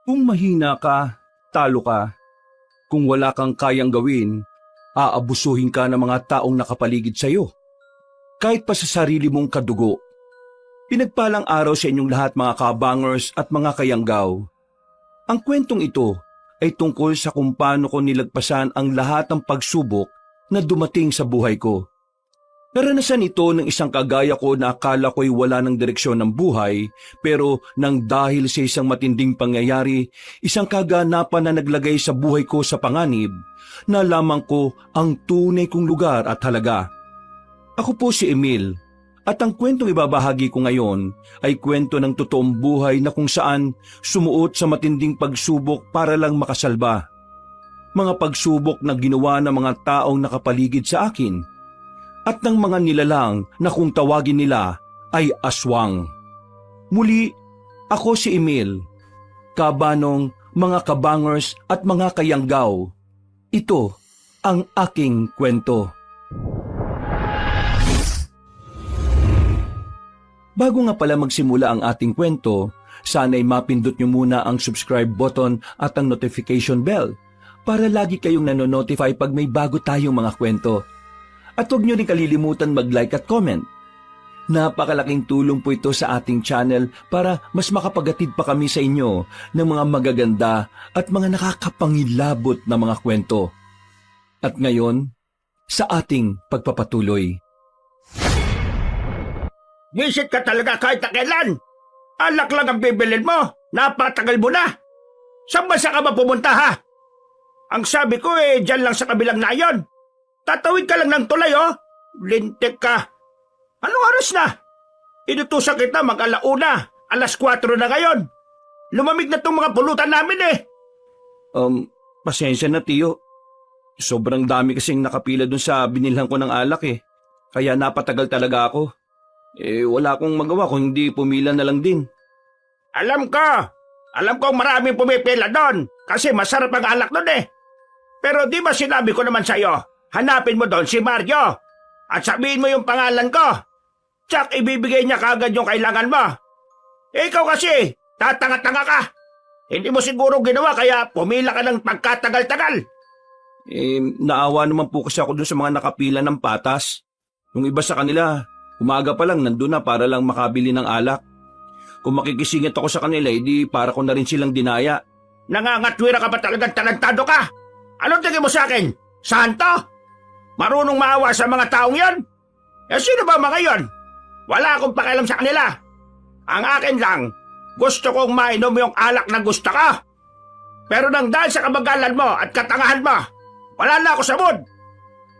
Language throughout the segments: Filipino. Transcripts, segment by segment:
Kung mahina ka, talo ka. Kung wala kang kayang gawin, aabusuhin ka ng mga taong nakapaligid sa iyo. Kahit pa sa sarili mong kadugo. Pinagpalang araw sa inyong lahat mga kabangers at mga kayanggaw. Ang kwentong ito ay tungkol sa kung paano ko nilagpasan ang lahat ng pagsubok na dumating sa buhay ko. Naranasan ito ng isang kagaya ko na akala ko'y wala ng direksyon ng buhay, pero nang dahil sa isang matinding pangyayari, isang kaganapan na naglagay sa buhay ko sa panganib, nalaman ko ang tunay kong lugar at halaga. Ako po si Emil, at ang kwentong ibabahagi ko ngayon ay kwento ng totoong buhay na kung saan sumuot sa matinding pagsubok para lang makasalba. Mga pagsubok na ginawa ng mga taong nakapaligid sa akin, at ng mga nilalang na kung tawagin nila ay aswang. Muli, ako si Emil, kabanong mga kabangers at mga kayanggaw. Ito ang aking kwento. Bago nga pala magsimula ang ating kwento, sana'y mapindot nyo muna ang subscribe button at ang notification bell para lagi kayong nanonotify pag may bago tayong mga kwento. At huwag nyo rin kalilimutan mag-like at comment. Napakalaking tulong po ito sa ating channel para mas makapagatid pa kami sa inyo ng mga magaganda at mga nakakapangilabot na mga kwento. At ngayon, sa ating pagpapatuloy. Visit ka talaga kahit na kailan. Alak lang ang bibilin mo. Napatagal mo na. Saan bansa ka ba pumunta ha? Ang sabi ko dyan lang sa kabilang nayon. Tatawid ka lang ng tulay Lintik ka. Anong oras na? Inutusan kita mag-alauna. 4:00 na ngayon. Lumamig na tong mga pulutan namin Pasensya na tiyo. Sobrang dami kasing nakapila dun sa binilhan ko ng alak Kaya napatagal talaga ako. Wala akong magawa kung hindi pumila na lang din. Alam ko maraming pumipila doon kasi masarap ang alak doon Pero di ba sinabi ko naman sa'yo, hanapin mo doon si Mario at sabihin mo yung pangalan ko. Tsak ibibigay niya kagad yung kailangan mo. Ikaw kasi, tatanga-tanga ka. Hindi mo siguro ginawa kaya pumila ka ng pagkatagal-tagal. Naawa naman po kasi ako dun sa mga nakapila ng patas. Yung iba sa kanila, umaga pa lang nandun na para lang makabili ng alak. Kung makikisingit ako sa kanila, di para ko na rin silang dinaya. Nangangatwira ka ba talagang talentado ka? Anong tingin mo sa akin? Santo? Marunong maawa sa mga taong yon? Sino ba mga yon? Wala akong pakialam sa kanila. Ang akin lang, gusto kong mainom yung alak na gusto ko. Pero nang dahil sa kabagalan mo at katangahan mo, wala na ako sa mood.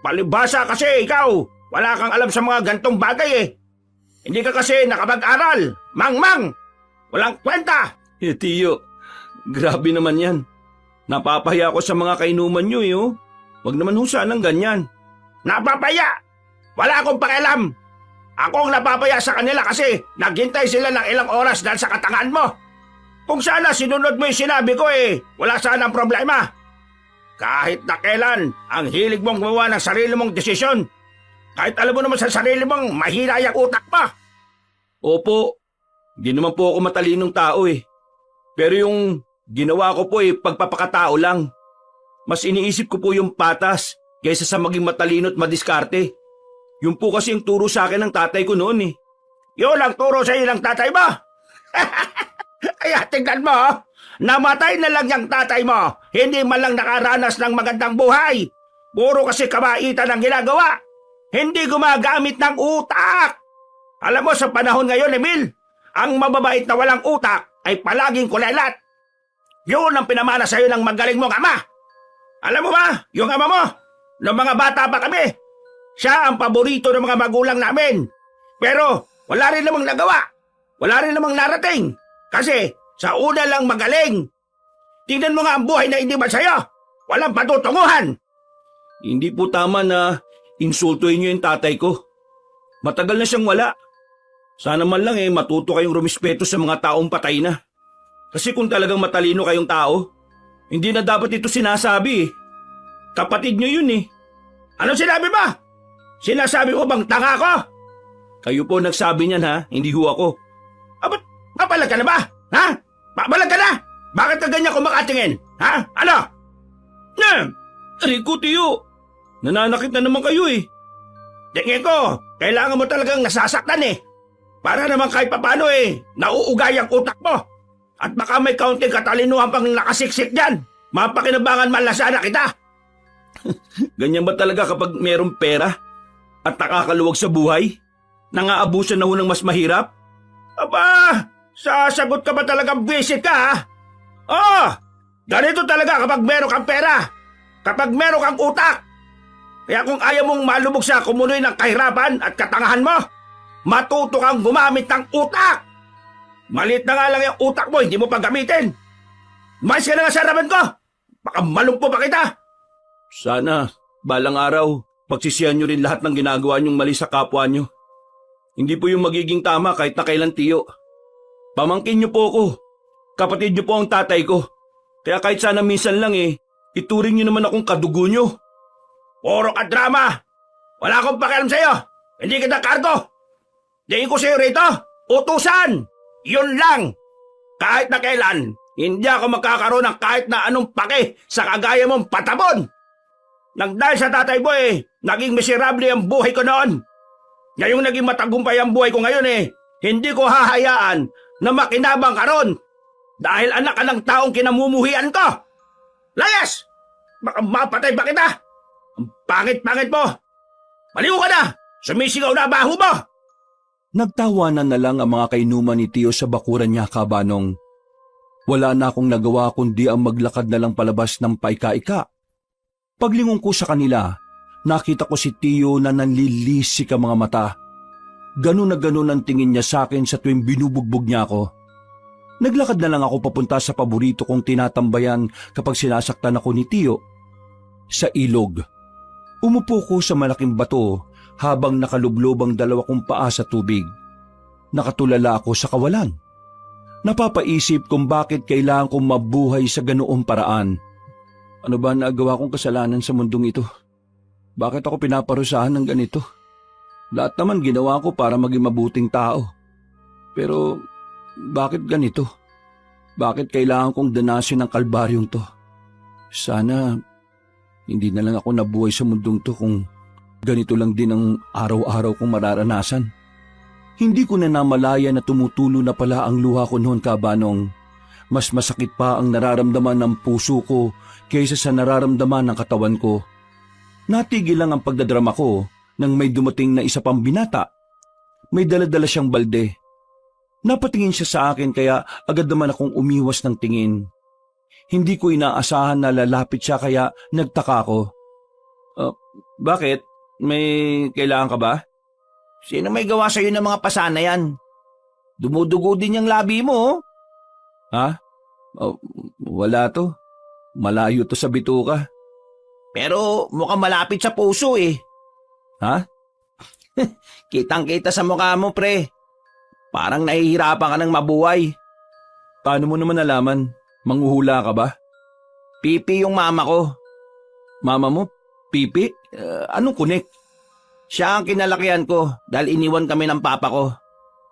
Palibhasa kasi ikaw, wala kang alam sa mga gantong bagay Hindi ka kasi nakapag-aral. Mang-mang! Walang kwenta! Tiyo, grabe naman yan. Napapahiya ako sa mga kainuman nyo Huwag naman sanang ganyan. Napapaya! Wala akong pakialam. Ako ang napapaya sa kanila kasi naghintay sila ng ilang oras dahil sa katangaan mo. Kung sana sinunod mo yung sinabi ko wala sanang problema. Kahit na kailan, ang hilig mong gumawa ng sarili mong desisyon. Kahit alam mo naman sa sarili mong mahina yung utak mo. Opo, di naman po ako matalinong tao Pero yung ginawa ko po pagpapakatao lang. Mas iniisip ko po yung patas kaysa sa maging matalino at madiskarte. Yung po kasi yung turo sa akin ng tatay ko noon Yun ang turo sa iyo ng tatay mo? Kaya tingnan mo, namatay na lang yung tatay mo. Hindi man lang nakaranas ng magandang buhay. Puro kasi kabaitan ang ginagawa. Hindi gumagamit ng utak. Alam mo sa panahon ngayon, Emil, ang mababait na walang utak ay palaging kulelat. Yun ang pinamana sa iyo ng magaling mong ama. Alam mo ba, yung ama mo, noong mga bata pa kami, siya ang paborito ng mga magulang namin. Pero wala rin namang nagawa. Wala rin namang narating. Kasi sa una lang magaling. Tingnan mo nga ang buhay na hindi ba sa'yo. Walang patutunguhan. Hindi po tama na insultuhin niyo yung tatay ko. Matagal na siyang wala. Sana man lang matuto kayong rumispeto sa mga taong patay na. Kasi kung talagang matalino kayong tao, hindi na dapat ito sinasabi Kapatid niyo yun Ano sinabi mo? Sinasabi ko bang tanga ko? Kayo po nagsabi niyan hindi ho ako. Ba't papalag ka na ba? Ha? Papalag ka na? Bakit ka ganyan kumakatingin? Ha? Ano? Aray ko, Tiyo. Nananakit na naman kayo eh. Tingin ko, kailangan mo talagang nasasaktan eh. Para naman kahit papano eh, nauugay ang utak mo. At baka may kaunting katalinuhan pang nakasiksik dyan. Mapakinabangan man lang sana kita. Ganyan ba talaga kapag merong pera? At nakakaluwag sa buhay? Nangaabusan na ho ng mas mahirap? Aba, sasagot ka ba talagang visit ka ha? Oo, ganito talaga kapag meron kang pera. Kapag meron kang utak. Kaya kung ayaw mong malubog sa kumunoy ng kahirapan at katangahan mo, matuto kang gumamit ng utak. Maliit na nga lang yung utak mo, hindi mo pa gamitin. Mais ka na nga sa harapan ko. Baka malumpo pa kita. Sana, balang araw, pagsisihan nyo rin lahat ng ginagawa nyong mali sa kapwa nyo. Hindi po yung magiging tama kahit na kailan, Tiyo. Pamangkin nyo po ako. Kapatid nyo po ang tatay ko. Kaya kahit sana minsan lang ituring nyo naman akong kadugo nyo. Puro ka drama. Wala akong pakialam sa'yo. Hindi kita kargo. Tingin ko sa'yo rito, utusan. Yun lang. Kahit na kailan, hindi ako magkakaroon ng kahit na anong pake sa kagaya mong patabon. Nang dahil sa tatay mo naging miserable ang buhay ko noon. Ngayong naging matagumpay ang buhay ko ngayon hindi ko hahayaan na makinabang ka ron. Dahil anak ka ng taong kinamumuhian ko. Layas! Baka mapatay pa kita. Ang pangit-pangit mo. Maliw ka na! Sumisigaw na baho mo! Nagtawanan na lang ang mga kainuman ni Tiyo sa bakuran niya, Kabanong. Wala na akong nagawa kundi ang maglakad na lang palabas ng paika-ika. Paglingon ko sa kanila, nakita ko si Tiyo na nanlilisik ang mga mata. Ganun na ganun ang tingin niya sa akin sa tuwing binubugbog niya ako. Naglakad na lang ako papunta sa paborito kong tinatambayan kapag sinasaktan ako ni Tiyo. Sa ilog. Umupo ko sa malaking bato habang nakalublob ang dalawa kong paa sa tubig. Nakatulala ako sa kawalan. Napapaisip kung bakit kailangan kong mabuhay sa ganoong paraan. Ano ba nagawa kong kasalanan sa mundong ito? Bakit ako pinaparusahan ng ganito? Lahat naman ginawa ko para maging mabuting tao. Pero bakit ganito? Bakit kailangan kong danasin ang kalbaryong to? Sana hindi na lang ako nabuhay sa mundong to kung ganito lang din ang araw-araw kong mararanasan. Hindi ko na namalaya na tumutulo na pala ang luha ko noon, Kabanong. Mas masakit pa ang nararamdaman ng puso ko kaysa sa nararamdaman ng katawan ko. Natigil lang ang pagdadrama ko nang may dumating na isa pang binata. May daladala siyang balde. Napatingin siya sa akin kaya agad naman akong umiwas ng tingin. Hindi ko inaasahan na lalapit siya kaya nagtaka ako. Bakit? May kailangan ka ba? Sino may gawa sa'yo ng mga pasa na yan? Dumudugo din yung labi mo. Ha? Wala to. Malayo to sa bituka. Pero mukhang malapit sa puso Ha? Kitang-kita sa mukha mo, pre. Parang nahihirapan ka ng mabuhay. Paano mo naman nalaman? Manghuhula ka ba? Pipi yung mama ko. Mama mo? Pipi? Anong kunik? Siya ang kinalakihan ko dahil iniwan kami ng papa ko.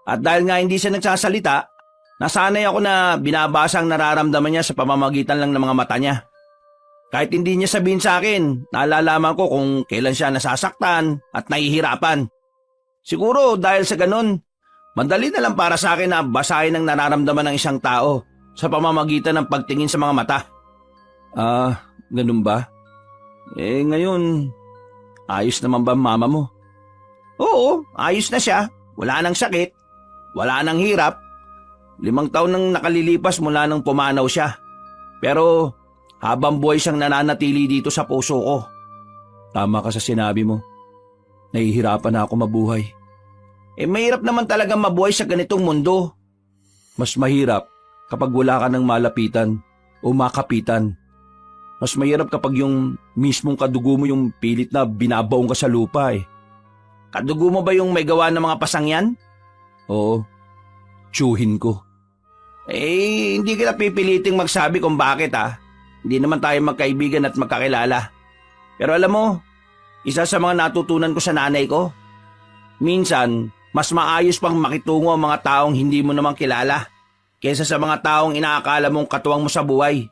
At dahil nga hindi siya nagsasalita, nasanay ako na binabasa ang nararamdaman niya sa pamamagitan lang ng mga mata niya. Kahit hindi niya sabihin sa akin, naalalaman ko kung kailan siya nasasaktan at nahihirapan. Siguro dahil sa ganun, madali na lang para sa akin na basahin ang nararamdaman ng isang tao sa pamamagitan ng pagtingin sa mga mata. Ganun ba? Ngayon, ayos naman ba mama mo? Oo, ayos na siya. Wala nang sakit. Wala nang hirap. 5 taon nang nakalilipas mula nang pumanaw siya. Pero habang buhay siyang nananatili dito sa puso ko. Tama ka sa sinabi mo. Nahihirapan na ako mabuhay. Mahirap naman talagang mabuhay sa ganitong mundo. Mas mahirap kapag wala ka ng malapitan o makapitan. Mas mahirap kapag yung mismong kadugo mo yung pilit na binabaong ka sa lupa Kadugo mo ba yung may gawa ng mga pasang yan? Oo, tsuhin ko. Hindi kita pipiliting magsabi kung bakit Hindi naman tayo magkaibigan at magkakilala. Pero alam mo, isa sa mga natutunan ko sa nanay ko, minsan, mas maayos pang makitungo ang mga taong hindi mo naman kilala. kaysa sa mga taong inaakala mong katuwang mo sa buhay.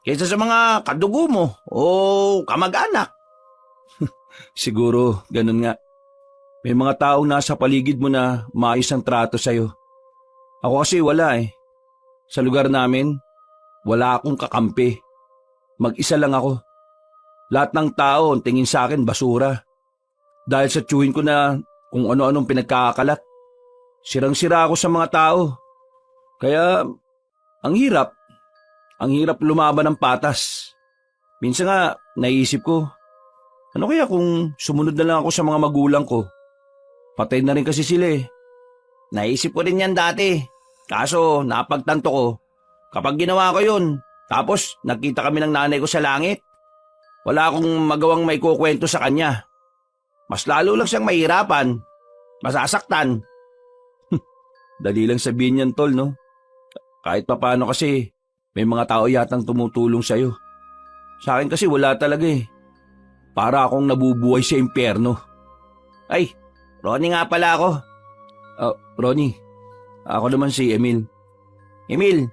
Kaysa sa mga kadugo mo o kamag-anak. Siguro, ganun nga. May mga taong nasa paligid mo na maayos ang trato sa'yo. Ako kasi wala eh. Sa lugar namin, wala akong kakampi. Mag-isa lang ako. Lahat ng tao ang tingin sa akin basura. Dahil sa tiyuhin ko na kung ano-anong pinagkakalat. Sirang-sira ako sa mga tao. Kaya, ang hirap. Ang hirap lumaban ng patas. Minsan nga, naisip ko, ano kaya kung sumunod na lang ako sa mga magulang ko? Patay na rin kasi sila eh. Naisip ko rin yan dati. Kaso napagtanto ko, kapag ginawa ko yun, tapos nagkita kami ng nanay ko sa langit, wala akong magawang may kukwento sa kanya. Mas lalo lang siyang mahirapan, masasaktan. Dali lang sabihin yan, tol, no? Kahit papaano kasi, may mga tao yatang tumutulong sa'yo. Sa akin kasi wala talaga eh. Para akong nabubuhay sa impyerno. Ay, Ronnie nga pala ako. Ronnie, ako naman si Emil. Emil,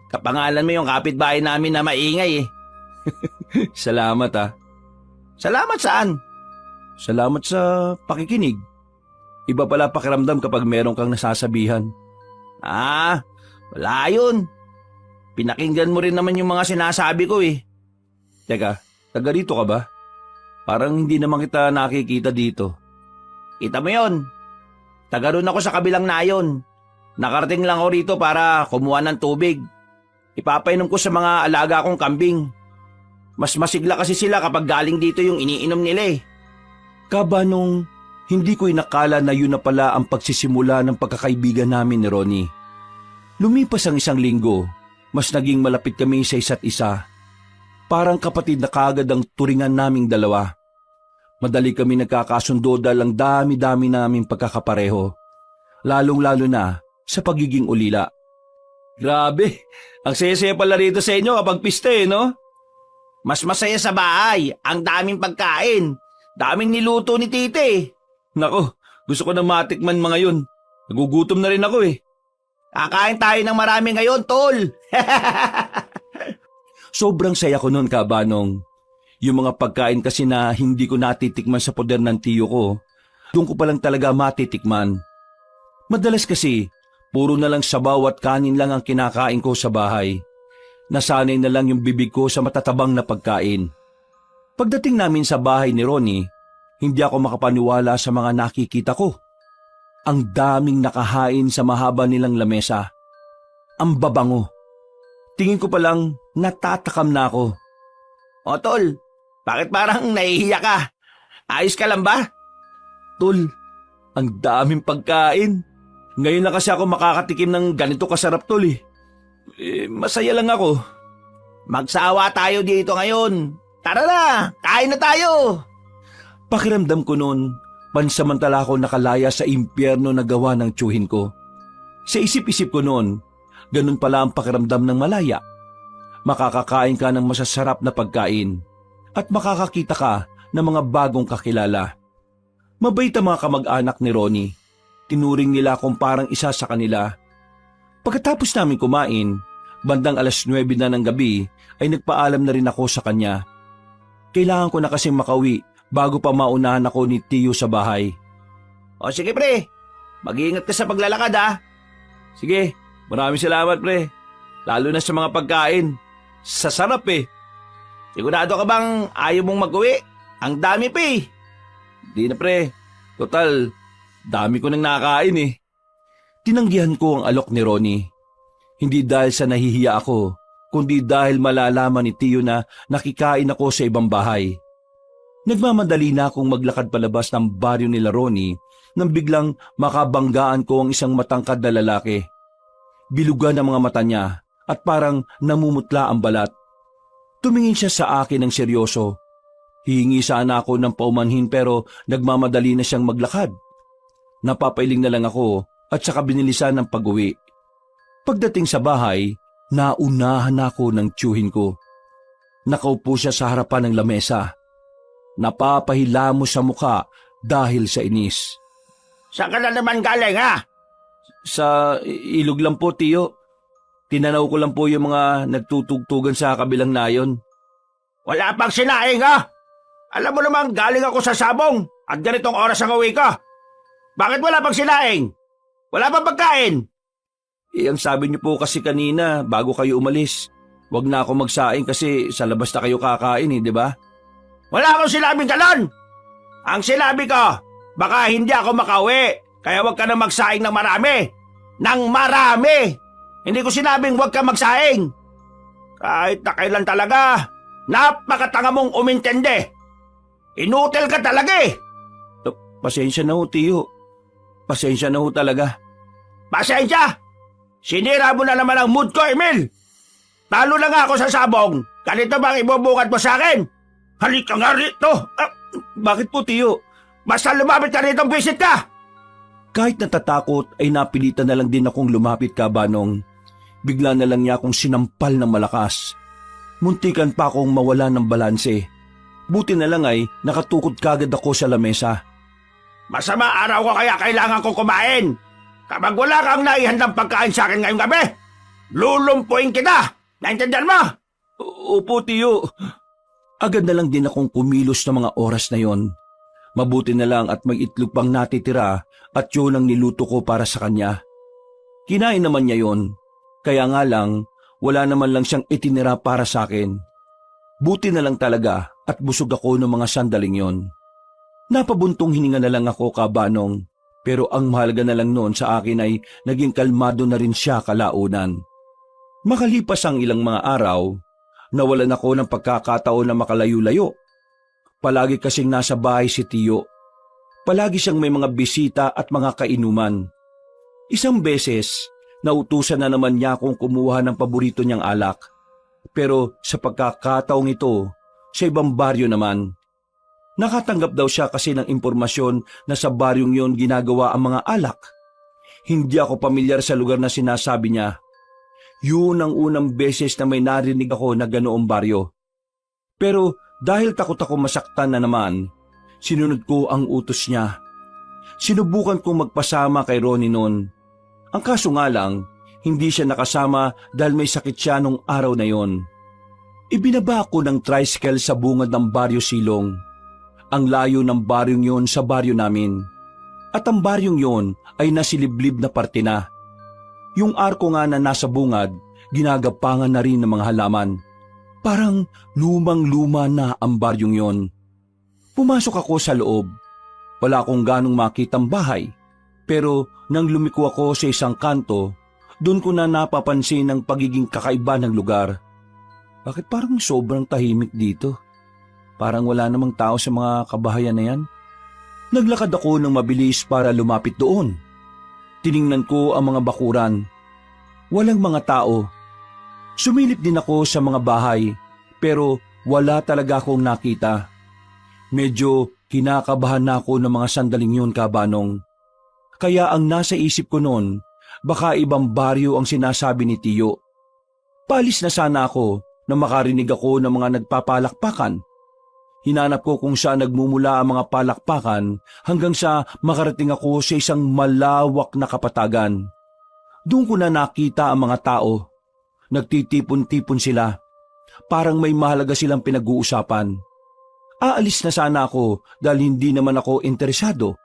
kapangalan mo yung kapitbahay namin na maingay eh. Salamat ah. Salamat saan? Salamat sa pakikinig. Iba pala pakiramdam kapag meron kang nasasabihan. Wala yun. Pinakinggan mo rin naman yung mga sinasabi ko eh. Teka, taga rito ka ba? Parang hindi naman kita nakikita dito. Kita mo yun. Taga ron ako sa kabilang nayon. Nakarating lang ako rito para kumuha ng tubig. Ipapainom ko sa mga alaga kong kambing. Mas masigla kasi sila kapag galing dito yung iniinom nila eh. Kabanong, hindi ko inakala na yun na pala ang pagsisimula ng pagkakaibigan namin ni Ronnie. Lumipas ang isang linggo, mas naging malapit kami sa isa't isa. Parang kapatid na kaagad ang turingan naming dalawa. Madali kami nagkakasundo dahil ang dami-dami naming pagkakapareho. Lalong-lalo na sa pagiging ulila. Grabe, ang saya-saya pala rito sa inyo kapag piste, no? Mas masaya sa bahay. Ang daming pagkain. Daming niluto ni tite. Nako, gusto ko na matikman mga yun. Nagugutom na rin ako eh. Kakain tayo ng marami ngayon, tol. Sobrang saya ko noon, Kabanong. Yung mga pagkain kasi na hindi ko natitikman sa poder ng tiyo ko, doon ko palang talaga matitikman. Madalas kasi, puro na lang sabaw at kanin lang ang kinakain ko sa bahay. Nasanay na lang yung bibig ko sa matatabang na pagkain. Pagdating namin sa bahay ni Ronnie, hindi ako makapaniwala sa mga nakikita ko. Ang daming nakahain sa mahaba nilang lamesa. Ang babango. Tingin ko palang natatakam na ako. O tol, bakit parang nahihiya ka? Ayos ka lang ba? Tol, ang daming pagkain. Ngayon na kasi ako makakatikim ng ganito kasarap, tol eh. Masaya lang ako. Magsawa tayo dito ngayon. Tara na, kain na tayo. Pakiramdam ko noon, pansamantala ako nakalaya sa impyerno na gawa ng tiyuhin ko. Sa isip-isip ko noon, ganun pala ang pakiramdam ng malaya. Makakakain ka ng masasarap na pagkain at makakakita ka ng mga bagong kakilala. Mabait ang mga kamag-anak ni Ronnie. Tinuring nila akong parang isa sa kanila. Pagkatapos namin kumain, bandang 9:00 na ng gabi ay nagpaalam na rin ako sa kanya. Kailangan ko na kasing makauwi bago pa maunahan ako ni Tiyo sa bahay. O sige pre, mag-iingat ka sa paglalakad ha. Sige, maraming salamat pre. Lalo na sa mga pagkain. Sasarap eh. Sigurado ka bang ayaw mong mag-uwi? Ang dami pa eh. Di na pre. Total, dami ko nang nakain eh. Tinanggihan ko ang alok ni Ronnie. Hindi dahil sa nahihiya ako, kundi dahil malalaman ni Tiyo na nakikain ako sa ibang bahay. Nagmamadali na akong maglakad palabas ng baryo nila Ronnie nang biglang makabanggaan ko ang isang matangkad na lalaki. Bilugan ang mga mata niya at parang namumutla ang balat. Tumingin siya sa akin ng seryoso. Hihingi sana ako ng paumanhin pero nagmamadali na siyang maglakad. Napapailing na lang ako at saka binilisan ng pag-uwi. Pagdating sa bahay, naunahan ako ng tiyuhin ko. Nakaupo siya sa harapan ng lamesa. Napapahilamos sa mukha dahil sa inis. Saan ka na naman galing ha? Sa ilog lang po, Tiyo. Tinanaw ko lang po yung mga nagtutugtugan sa kabilang nayon. Wala pang sinaing ha? Alam mo naman galing ako sa sabong at ganitong oras ang uwi ko. Bakit wala pang sinaing? Wala pang pagkain? Ang sabi niyo po kasi kanina bago kayo umalis, wag na ako magsaing kasi sa labas na kayo kakain di ba? Wala akong sinabing ganon. Ang sinabi ko, baka hindi ako makauwi, kaya wag ka na magsaing ng marami. Nang marami! Hindi ko sinabing wag ka magsaing. Kahit na kailan talaga, napakatanga mong umintindi. Inutil ka talaga eh. Pasensya na ho, Tiyo. Pasensya na ho talaga. Pasensya! Sinira mo na naman ang mood ko, Emil. Talo na nga ako sa sabong. Ganito bang ibubungad mo sa akin? Halika nga rito. Bakit po, Tiyo? Basta lumapit ka rito, visit ka. Kahit natatakot ay napilitan na lang din akong lumapit ka, Banong. Bigla na lang niya akong sinampal ng malakas. Muntikan pa akong mawala ng balanse. Buti na lang ay nakatukod kagad ako sa lamesa. Masama araw ko kaya kailangan ko kumain. Kapag wala kang naihandang pagkain sa akin ngayong gabi, lulumpuin kita. Naintindihan mo? Opo, Tiyo. Agad na lang din akong kumilos ng mga oras na yon. Mabuti na lang at may itlog pang natitira at yun ang niluto ko para sa kanya. Kinain naman niya yon. Kaya nga lang, wala naman lang siyang itinira para sa akin. Buti na lang talaga at busog ako ng mga sandaling yon. Napabuntong hininga na lang ako, Kabanong, pero ang mahalaga na lang noon sa akin ay naging kalmado na rin siya kalaunan. Makalipas ang ilang mga araw, nawalan ako ng pagkakataon na makalayo-layo. Palagi kasing nasa bahay si Tiyo. Palagi siyang may mga bisita at mga kainuman. Isang beses, nautusan na naman niya akong kumuha ng paborito niyang alak. Pero sa pagkakataong ito, sa ibang baryo naman. Nakatanggap daw siya kasi ng impormasyon na sa baryong yon ginagawa ang mga alak. Hindi ako pamilyar sa lugar na sinasabi niya. Yun ang unang beses na may narinig ako na ganoong baryo. Pero dahil takot ako masaktan na naman, sinunod ko ang utos niya. Sinubukan kong magpasama kay Ronnie noon. Ang kaso nga lang, hindi siya nakasama dahil may sakit siya nung araw na yon. Ibinaba ko ng tricycle sa bungad ng Baryo Silong. Ang layo ng baryong yon sa baryo namin. At ang baryong yon ay nasiliblib na parte na. Yung arko nga na nasa bungad, ginagapangan na rin ng mga halaman. Parang lumang-luma na ang baryong yon. Pumasok ako sa loob. Wala akong ganong makitang bahay. Pero nang lumiko ako sa isang kanto, doon ko na napapansin ang pagiging kakaiba ng lugar. Bakit parang sobrang tahimik dito? Parang wala namang tao sa mga kabahayan na yan. Naglakad ako ng mabilis para lumapit doon. Tiningnan ko ang mga bakuran. Walang mga tao. Sumilip din ako sa mga bahay, pero wala talaga akong nakita. Medyo kinakabahan na ako ng mga sandaling yun, Kabanong. Kaya ang nasa isip ko noon, baka ibang baryo ang sinasabi ni Tiyo. Palis na sana ako na makarinig ako ng mga nagpapalakpakan. Hinanap ko kung saan nagmumula ang mga palakpakan hanggang sa makarating ako sa isang malawak na kapatagan. Doon ko na nakita ang mga tao. Nagtitipon-tipon sila. Parang may mahalaga silang pinag-uusapan. Aalis na sana ako dahil hindi naman ako interesado.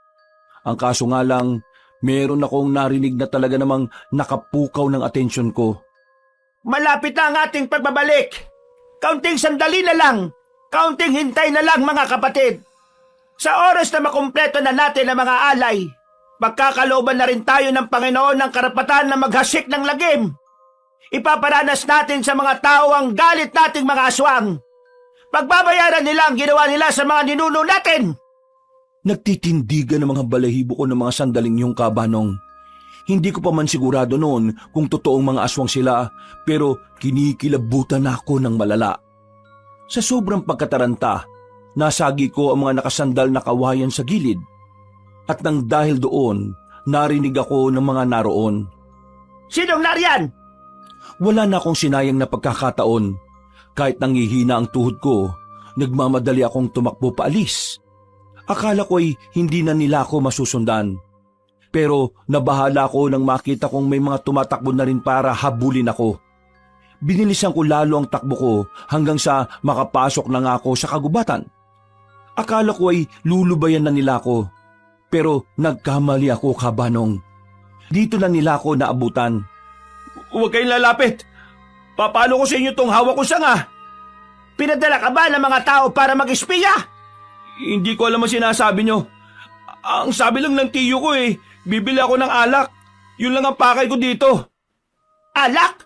Ang kaso nga lang, meron akong narinig na talaga namang nakapukaw ng atensyon ko. Malapit na ang ating pagbabalik. Kaunting sandali na lang. Kaunting hintay na lang, mga kapatid. Sa oras na makumpleto na natin ang mga alay, magkakalooban na rin tayo ng Panginoon ng karapatan na maghasik ng lagim. Ipaparanas natin sa mga tao ang galit nating mga aswang. Pagbabayaran nila ang ginawa nila sa mga ninuno natin. Nagtitindigan ng mga balahibo ko ng mga sandaling yung, Kabanong. Hindi ko pa man sigurado noon kung totoong mga aswang sila, pero kinikilabutan ako ng malala. Sa sobrang pagkataranta, nasagi ko ang mga nakasandal na kawayan sa gilid. At nang dahil doon, narinig ako ng mga naroon. Sinong nariyan? Wala na akong sinayang na pagkakataon. Kahit nangihina ang tuhod ko, nagmamadali akong tumakbo paalis. Akala ko'y hindi na nila ako masusundan. Pero nabahala ko nang makita kong may mga tumatakbo na rin para habulin ako. Binilisan ko lalo ang takbo ko hanggang sa makapasok na nga ako sa kagubatan. Akala ko ay lulubayan na nila ako. Pero nagkamali ako, Kabanong. Dito na nila ako naabutan. Huwag kayong lalapit. Papalo ko sa inyo tong hawak ko sanga. Pinadala ka ba ng mga tao para mag-espiya? Hindi ko alam ang sinasabi nyo. Ang sabi lang ng tiyo ko bibili ako ng alak. Yun lang ang pakay ko dito. Alak?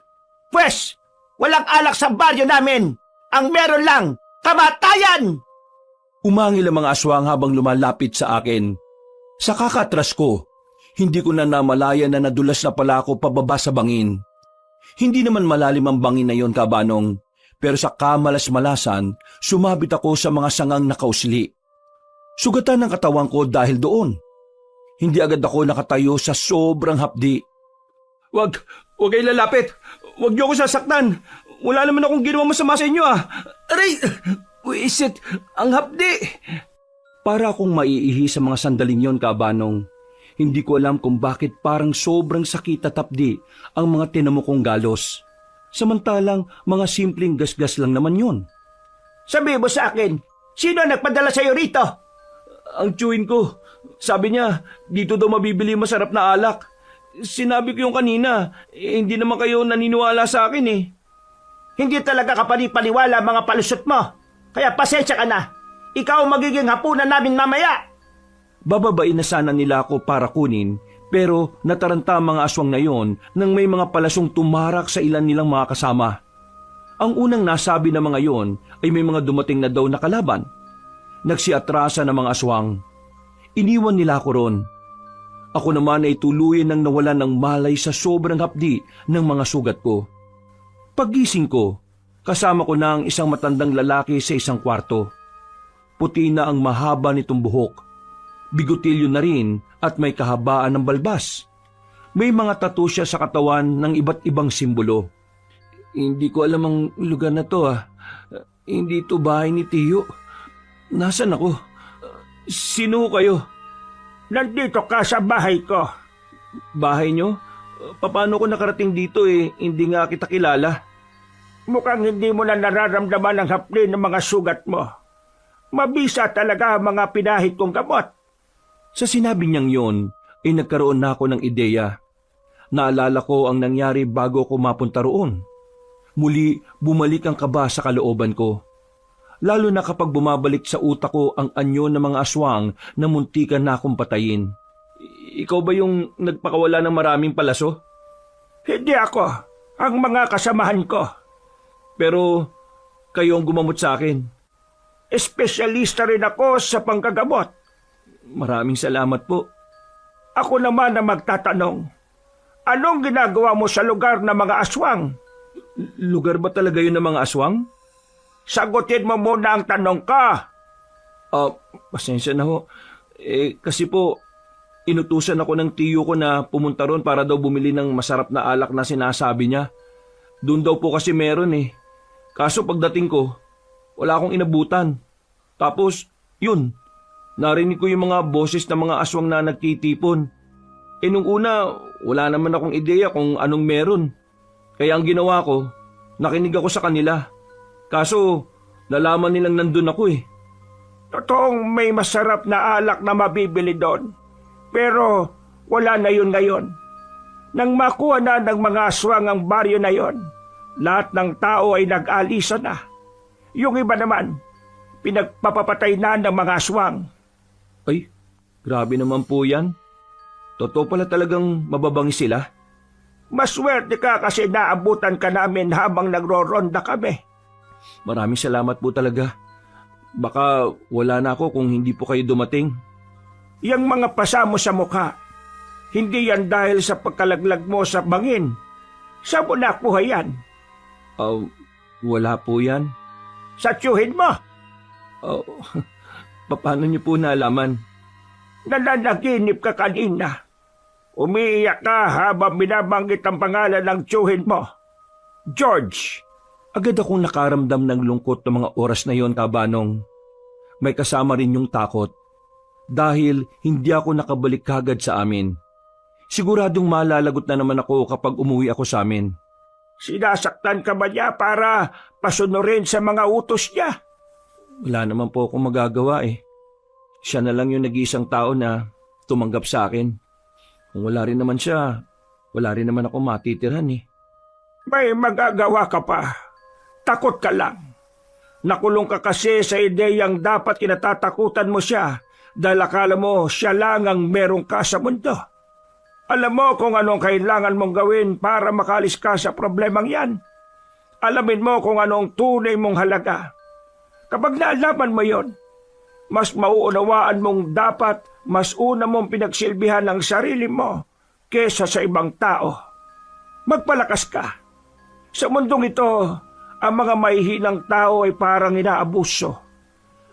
Pwes, walang alak sa baryo namin. Ang meron lang, kamatayan! Umangil ang mga aswang habang lumalapit sa akin. Sa kakatras ko, hindi ko na namalayan na nadulas na pala ako pababa sa bangin. Hindi naman malalim ang bangin na yon, Kabanong, pero sa kamalas-malasan, sumabit ako sa mga sangang nakausli. Sugatan ng katawan ko dahil doon. Hindi agad ako nakatayo sa sobrang hapdi. Wag kayo lalapit. Wag niyo ako sasaktan. Wala naman akong ginawa masama sa inyo Aray! Wisit! Ang hapdi! Para akong maiihi sa mga sandaling yon, Kabanong. Hindi ko alam kung bakit parang sobrang sakit at hapdi ang mga tinamo kong galos. Samantalang mga simpleng gasgas lang naman yon. Sabi mo sa akin, sino nagpadala sa'yo rito? Ang tiyuhin ko, sabi niya, dito daw mabibili masarap na alak. Sinabi ko yung kanina, hindi naman kayo naniniwala sa akin Hindi talaga kapanipaniwala mga palusot mo. Kaya pasensya ka na. Ikaw ang magiging hapunan namin mamaya. Bababain na sana nila ako para kunin, pero nataranta ang mga aswang na yon nang may mga palasong tumarak sa ilan nilang mga kasama. Ang unang nasabi ng mga yon ay may mga dumating na daw na kalaban. Nagsiatrasa ng mga aswang. Iniwan nila ako ron. Ako naman ay tuluyan nang nawalan ng malay sa sobrang hapdi ng mga sugat ko. Paggising ko, kasama ko na ang isang matandang lalaki sa isang kwarto. Puti na ang mahaba nitong buhok. Bigotilyo na rin at may kahabaan ng balbas. May mga tattoo siya sa katawan ng iba't ibang simbolo. Hindi ko alam ang lugar na to Hindi to bahay ni Tiyo. Nasaan ako? Sino kayo? Nandito ka sa bahay ko. Bahay nyo? Paano ko nakarating dito hindi nga kita kilala. Mukhang hindi mo na nararamdaman ang hapli ng mga sugat mo. Mabisa talaga ang mga pinahid kong gamot. Sa sinabi niyang yon, ay nagkaroon na ako ng ideya. Naalala ko ang nangyari bago ko mapunta roon. Muli, bumalik ang kaba sa kalooban ko. Lalo na kapag bumabalik sa utak ko ang anyo ng mga aswang na muntikan na akong patayin. Ikaw ba yung nagpakawala ng maraming palaso? Hindi ako. Ang mga kasamahan ko. Pero kayo ang gumamot sa akin. Espesyalista rin ako sa panggagamot. Maraming salamat po. Ako naman ang magtatanong. Anong ginagawa mo sa lugar ng mga aswang? Lugar ba talaga yun ng mga aswang? Sagutin mo muna ang tanong ka. Pasensya na ho. Kasi po, inutusan ako ng tiyo ko na pumunta ron para daw bumili ng masarap na alak na sinasabi niya. Doon daw po kasi meron Kaso pagdating ko, wala akong inabutan. Tapos, yun, narinig ko yung mga boses ng mga aswang na nagtitipon. Nung una, wala naman akong ideya kung anong meron. Kaya ang ginawa ko, nakinig ako sa kanila. Kaso, nalaman nilang nandun ako Totoong may masarap na alak na mabibili doon. Pero wala na yun ngayon. Nang makuha na ng mga aswang ang baryo na yon, lahat ng tao ay nag-alisa na. Yung iba naman, pinagpapapatay na ng mga aswang. Ay, grabe naman po yan. Totoo pala talagang mababangis sila. Maswerte ka kasi naabutan ka namin habang nagro-ronda kami. Maraming salamat po talaga. Baka wala na ako kung hindi po kayo dumating. Yang mga pasa mo sa mukha, hindi yan dahil sa pagkalaglag mo sa bangin. Saan mo nakuha yan? Wala po yan. Sa tiyuhin mo? Paano niyo po naalaman? Nananaginip ka kanina. Umiiyak ka habang binabanggit ang pangalan ng tiyuhin mo. George. Agad akong nakaramdam ng lungkot ng mga oras na yon, Kabanong. May kasama rin yung takot. Dahil hindi ako nakabalik kagad sa amin. Siguradong malalagot na naman ako kapag umuwi ako sa amin. Sinasaktan ka ba niya para pasunurin sa mga utos niya? Wala naman po akong magagawa eh. Siya na lang yung nag-iisang tao na tumanggap sa akin. Kung wala rin naman siya, wala rin naman ako matitirhan eh. May magagawa ka pa. Takot ka lang. Nakulong ka kasi sa ideyang dapat kinatatakutan mo siya dahil akala mo siya lang ang meron ka sa mundo. Alam mo kung anong kailangan mong gawin para makalis ka sa problemang yan. Alamin mo kung anong tunay mong halaga. Kapag naalaman mo yon, mas mauunawaan mong dapat mas una mong pinagsilbihan ang sarili mo kesa sa ibang tao. Magpalakas ka. Sa mundong ito, ang mga mahihinang tao ay parang inaabuso.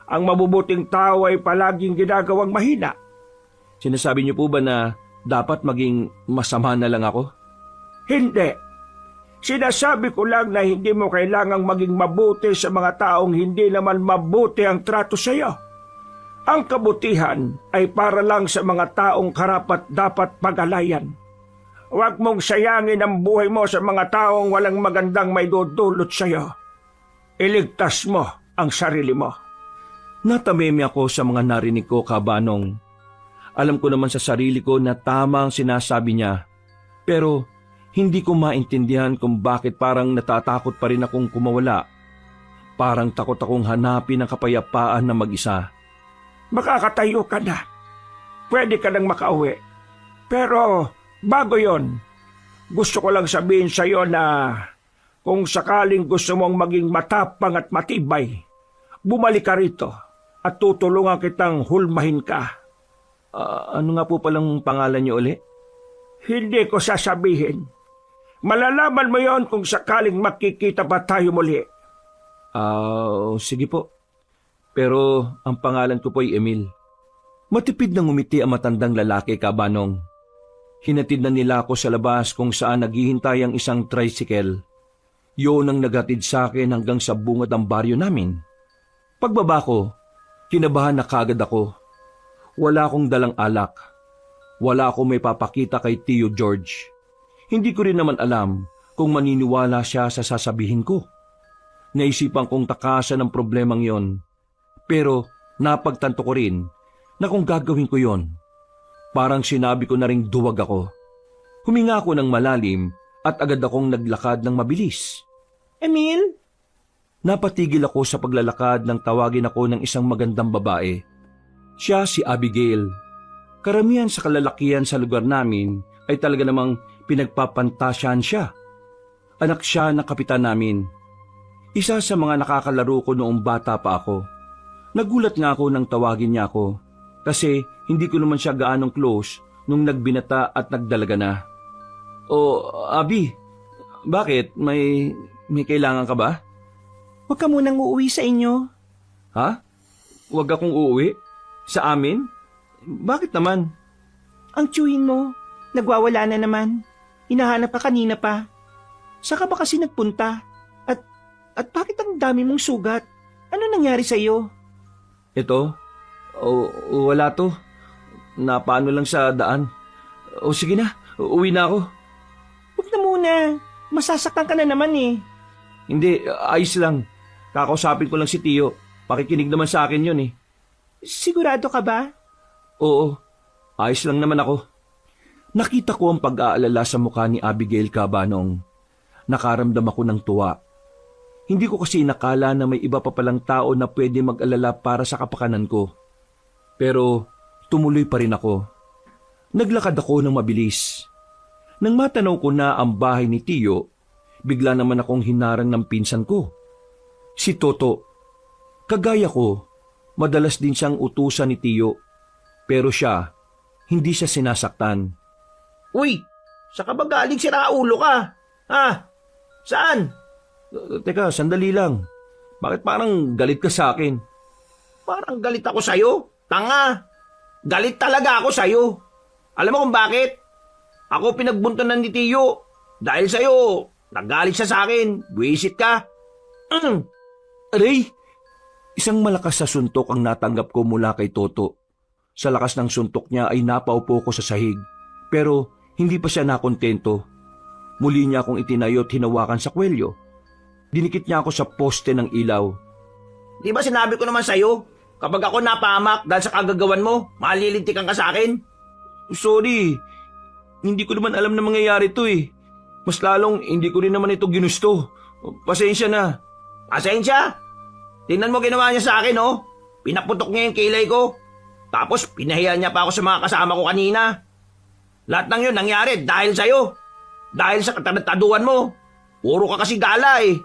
Ang mabubuting tao ay palaging ginagawang mahina. Sinasabi niyo po ba na dapat maging masama na lang ako? Hindi. Sinasabi ko lang na hindi mo kailangang maging mabuti sa mga taong hindi naman mabuti ang trato sa iyo. Ang kabutihan ay para lang sa mga taong karapat dapat pag-alayan. Huwag mong sayangin ang buhay mo sa mga taong walang magandang may dudulot sa iyo. Iligtas mo ang sarili mo. Natameme ako sa mga narinig ko, Kabanong. Alam ko naman sa sarili ko na tama ang sinasabi niya, pero hindi ko maintindihan kung bakit parang natatakot pa rin akong kumawala. Parang takot akong hanapin ang kapayapaan na mag-isa. Makakatayo ka na. Pwede ka nang makauwi. Pero bago yon, gusto ko lang sabihin sa iyo na kung sakaling gusto mong maging matapang at matibay, bumalik ka rito at tutulungan kitang hulmahin ka. Ano nga po palang pangalan niyo uli? Hindi ko sasabihin. Malalaman mo yon kung sakaling makikita pa tayo muli. Sige po. Pero ang pangalan ko po ay Emil. Matipid na ngumiti ang matandang lalaki, Kabanong. Hinatid na nila ako sa labas kung saan naghihintay ang isang tricycle. Yun ang naghatid sa akin hanggang sa bungad ang baryo namin. Pagbaba ko, kinabahan na kagad ako. Wala akong dalang alak. Wala akong may papakita kay Tio George. Hindi ko rin naman alam kung maniniwala siya sa sasabihin ko. Naisipan kong takasan ang problemang yon. Pero napagtanto ko rin na kung gagawin ko yon, parang sinabi ko na ring duwag ako. Huminga ako ng malalim at agad akong naglakad ng mabilis. Emil? Napatigil ako sa paglalakad nang tawagin ako ng isang magandang babae. Siya si Abigail. Karamihan sa kalalakihan sa lugar namin ay talaga namang pinagpapantasyahan siya. Anak siya ng kapitan namin. Isa sa mga nakakalaro ko noong bata pa ako. Nagulat nga ako nang tawagin niya ako kasi hindi ko naman siya gaanong close nung nagbinata at nagdalaga na. Abi, bakit? May kailangan ka ba? Huwag ka munang uuwi sa inyo. Ha? Huwag akong uuwi? Sa amin? Bakit naman? Ang tiyuhin mo, nagwawala na naman. Hinahanap ka kanina pa. Saka ba kasi nagpunta? At bakit ang dami mong sugat? Ano nangyari sa iyo? Ito? Wala to. Napaano lang sa daan. Sige na, uwi na ako. Huwag na muna. Masasaktan ka na naman eh. Hindi, ayos lang. Kakausapin ko lang si Tio. Pakikinig naman sa akin yun eh. Sigurado ka ba? Oo, ayos lang naman ako. Nakita ko ang pag-aalala sa mukha ni Abigail, Kabanong. Nakaramdam ako ng tuwa. Hindi ko kasi nakala na may iba pa palang tao na pwede mag-alala para sa kapakanan ko. Pero tumuloy pa rin ako. Naglakad ako ng mabilis. Nang matanaw ko na ang bahay ni Tio, bigla naman akong hinarang ng pinsan ko. Si Toto. Kagaya ko, madalas din siyang utusan ni Tio. Pero siya, hindi siya sinasaktan. Uy, saka ba galing si Raulo ka? Ha? Saan? Teka, sandali lang. Bakit parang galit ka sa akin? Parang galit ako sa'yo. Tanga. Galit talaga ako sa'yo. Alam mo kung bakit? Ako pinagbuntanan ni Tiyo. Dahil sa'yo, nagalit siya sa akin. Buwisit ka. Aray! Isang malakas na suntok ang natanggap ko mula kay Toto. Sa lakas ng suntok niya ay napaupo ko sa sahig. Pero Hindi pa siya nakontento. Muli niya akong itinayo at hinawakan sa kwelyo. Dinikit niya ako sa poste ng ilaw. Di ba sinabi ko naman sa'yo, kapag ako napahamak dahil sa kagagawan mo, malilintikan ka sa akin? Sorry, hindi ko naman alam na mangyayari to eh. Mas lalong hindi ko rin naman ito ginusto. Pasensya na. Pasensya? Tingnan mo ginawa niya sa akin, oh. Pinaputok niya yung kilay ko. Tapos pinahiya niya pa ako sa mga kasama ko kanina. Lahat ng yun nangyari dahil sa'yo. Dahil sa katarataduan mo. Puro ka kasi gala eh.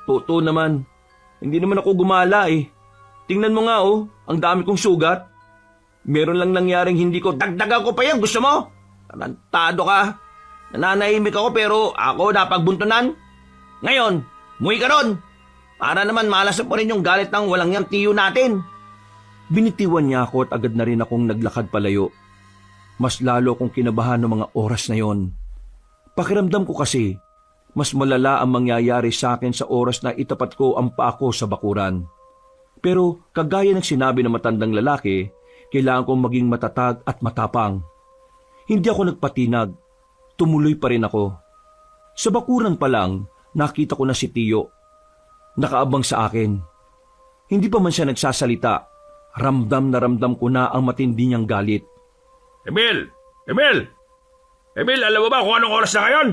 Totoo naman. Hindi naman ako gumala eh. Tingnan mo nga oh, ang dami kong sugat. Meron lang nangyaring hindi ko... Dagdagan ko pa yan, gusto mo? Tarantado ka. Nananahimik ako pero ako napagbuntunan. Ngayon, muwi ka ron. Para naman malasan pa rin yung galit ng walang yang tiyo natin. Binitiwan niya ako at agad na rin akong naglakad palayo. Mas lalo akong kinabahan ng mga oras na yon. Pakiramdam ko kasi, mas malala ang mangyayari sa akin sa oras na itapat ko ang paa ko sa bakuran. Pero kagaya ng sinabi ng matandang lalaki, kailangan kong maging matatag at matapang. Hindi ako nagpatinag. Tumuloy pa rin ako. Sa bakuran pa lang, nakita ko na si Tiyo. Nakaabang sa akin. Hindi pa man siya nagsasalita. Ramdam na ramdam ko na ang matindi niyang galit. Emil! Emil! Emil, alam mo ba kung anong oras na ngayon?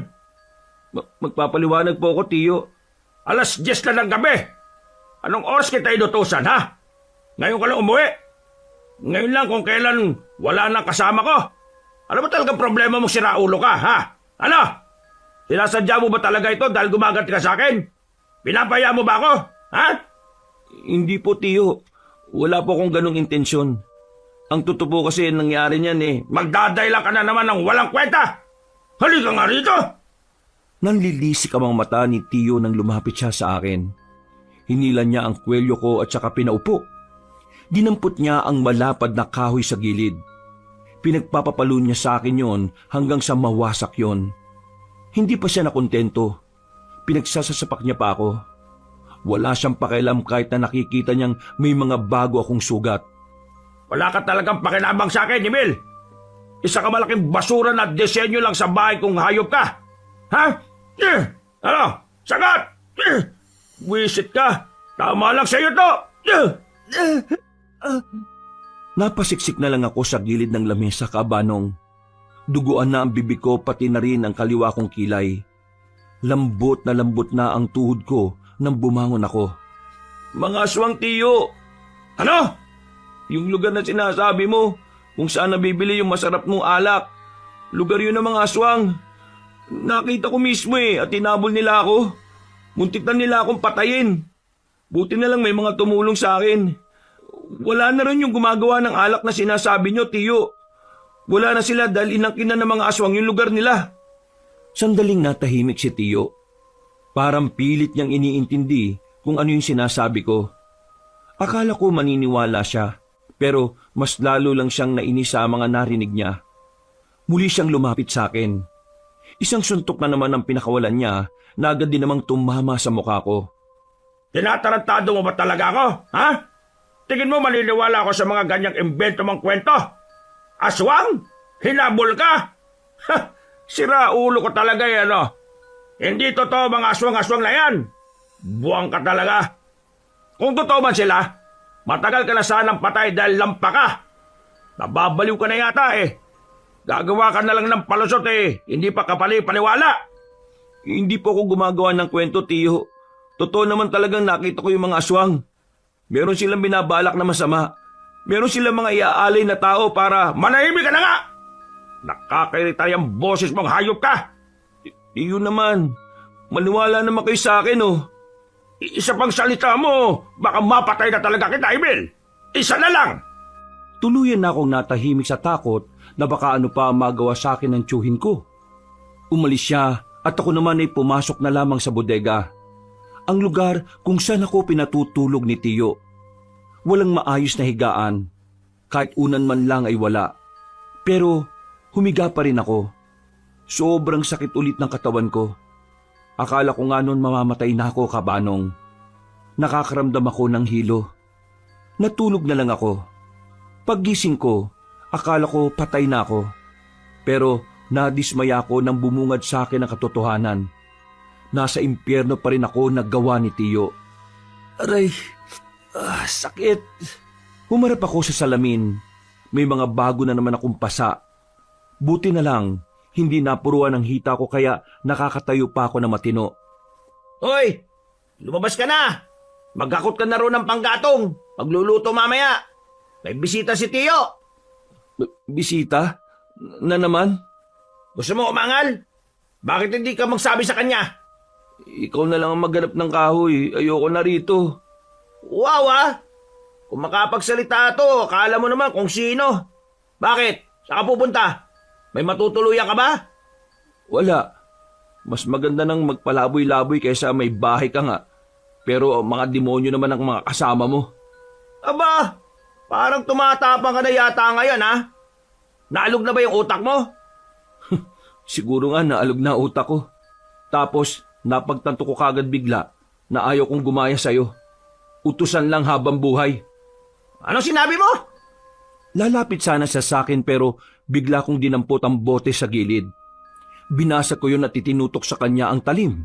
Magpapaliwanag po ako, Tiyo. Alas 10 na ng gabi. Anong oras kita inutusan, ha? Ngayon ka lang umuwi. Ngayon lang kung kailan wala nang kasama ko. Ano ba talagang problema mo, siraulo ka, ha? Ano? Sinasadya mo ba talaga ito dahil gumaganti ka sa akin? Pinapaya mo ba ako, ha? Hindi po, Tiyo. Wala po akong ganong intensyon. Ang totoo po kasi nangyari niyan eh. Magdadayla ka na naman ng walang kwenta. Halika nga rito. Nanlilisik ang mga mata ni Tiyo nang lumapit siya sa akin. Hinilan niya ang kwelyo ko at saka pinaupo. Dinampot niya ang malapad na kahoy sa gilid. Pinagpapapalo niya sa akin yon hanggang sa mawasak yon. Hindi pa siya nakontento. Pinagsasasapak niya pa ako. Wala siyang pakialam kahit na nakikita niyang may mga bago akong sugat. Wala ka talagang pakinabang sa akin, Emil. Isa ka malaking basura na disenyo lang sa bahay kung hayop ka. Ha? Ano? Sagat! Wisit ka. Tama lang sa'yo to. Napasiksik na lang ako sa gilid ng lamesa, Kabanong. Duguan na ang bibig ko pati na rin ang kaliwa kong kilay. Lambot na ang tuhod ko nang bumangon ako. Mga aswang, Tiyo! Ano? Yung lugar na sinasabi mo, kung saan nabibili yung masarap mong alak. Lugar yun ng mga aswang. Nakita ko mismo at tinabol nila ako. Muntik na nila akong patayin. Buti na lang may mga tumulong sa akin. Wala na rin yung gumagawa ng alak na sinasabi nyo, Tiyo. Wala na sila dahil inangkin na ng mga aswang yung lugar nila. Sandaling natahimik si Tiyo. Parang pilit niyang iniintindi kung ano yung sinasabi ko. Akala ko maniniwala siya. Pero mas lalo lang siyang nainis sa mga narinig niya. Muli siyang lumapit sa akin. Isang suntok na naman ang pinakawalan niya na agad din namang tumama sa mukha ko. Tinatarantado mo ba talaga ako? Ha? Tingin mo maniniwala ako sa mga ganyang imbento mong kwento? Aswang? Hinabol ka? Ha! Sira ulo ko talaga ano? Hindi totoo mga aswang-aswang na yan. Buwang ka talaga. Kung totoo man sila, matagal ka na sanang patay dahil lampa ka. Nababaliw ka na yata Gagawa ka na lang ng palusot Hindi pa kapali-paniwala. Hindi po ako gumagawa ng kwento, Tiyo. Totoo naman talagang nakita ko yung mga aswang. Meron silang binabalak na masama. Meron silang mga iaalay na tao para... Manahimik ka na nga! Nakakairita yung boses mong hayop ka. Tiyo naman, maniwala naman kayo sa akin Isa pang salita mo, baka mapatay na talaga kita, Emil. Isa na lang! Tuluyan na akong natahimik sa takot na baka ano pa magawa sa akin ng tiyuhin ko. Umalis siya at ako naman ay pumasok na lamang sa bodega. Ang lugar kung saan ako pinatutulog ni Tiyo. Walang maayos na higaan. Kahit unan man lang ay wala. Pero humiga pa rin ako. Sobrang sakit ulit ng katawan ko. Akala ko nga noon mamamatay na ako, Kabanong. Nakakaramdam ako ng hilo. Natulog na lang ako. Paggising ko, akala ko patay na ako. Pero Nadismaya ako nang bumungad sa akin ang katotohanan. Nasa impyerno pa rin ako naggawa ni Tiyo. Aray, sakit. Humarap ako sa salamin. May mga bago na naman akong pasa. Buti na lang, hindi napuruan ang hita ko kaya nakakatayo pa ako na matino. Hoy! Lumabas ka na! Magkakot ka na ro ng panggatong. Magluluto mamaya. May bisita si Tiyo. Bisita? Na naman? Gusto mo umangal? Bakit hindi ka magsabi sa kanya? Ikaw na lang ang maghanap ng kahoy. Ayoko na rito. Wow Kung makapagsalita to, akala mo naman kung sino. Bakit? Saan ka pupunta? May matutuluyan ka ba? Wala. Mas maganda nang magpalaboy-laboy kaysa may bahay ka nga. Pero mga demonyo naman ang mga kasama mo. Aba, parang tumatapang ka na yata ngayon ha? Naalog na ba yung utak mo? Siguro nga naalog na utak ko. Tapos napagtanto ko kagad bigla na ayaw kong gumaya sa'yo. Utusan lang habang buhay. Anong sinabi mo? Lalapit sana siya sa akin pero bigla kong dinampot ang bote sa gilid. Binasa ko yun at itinutok sa kanya ang talim.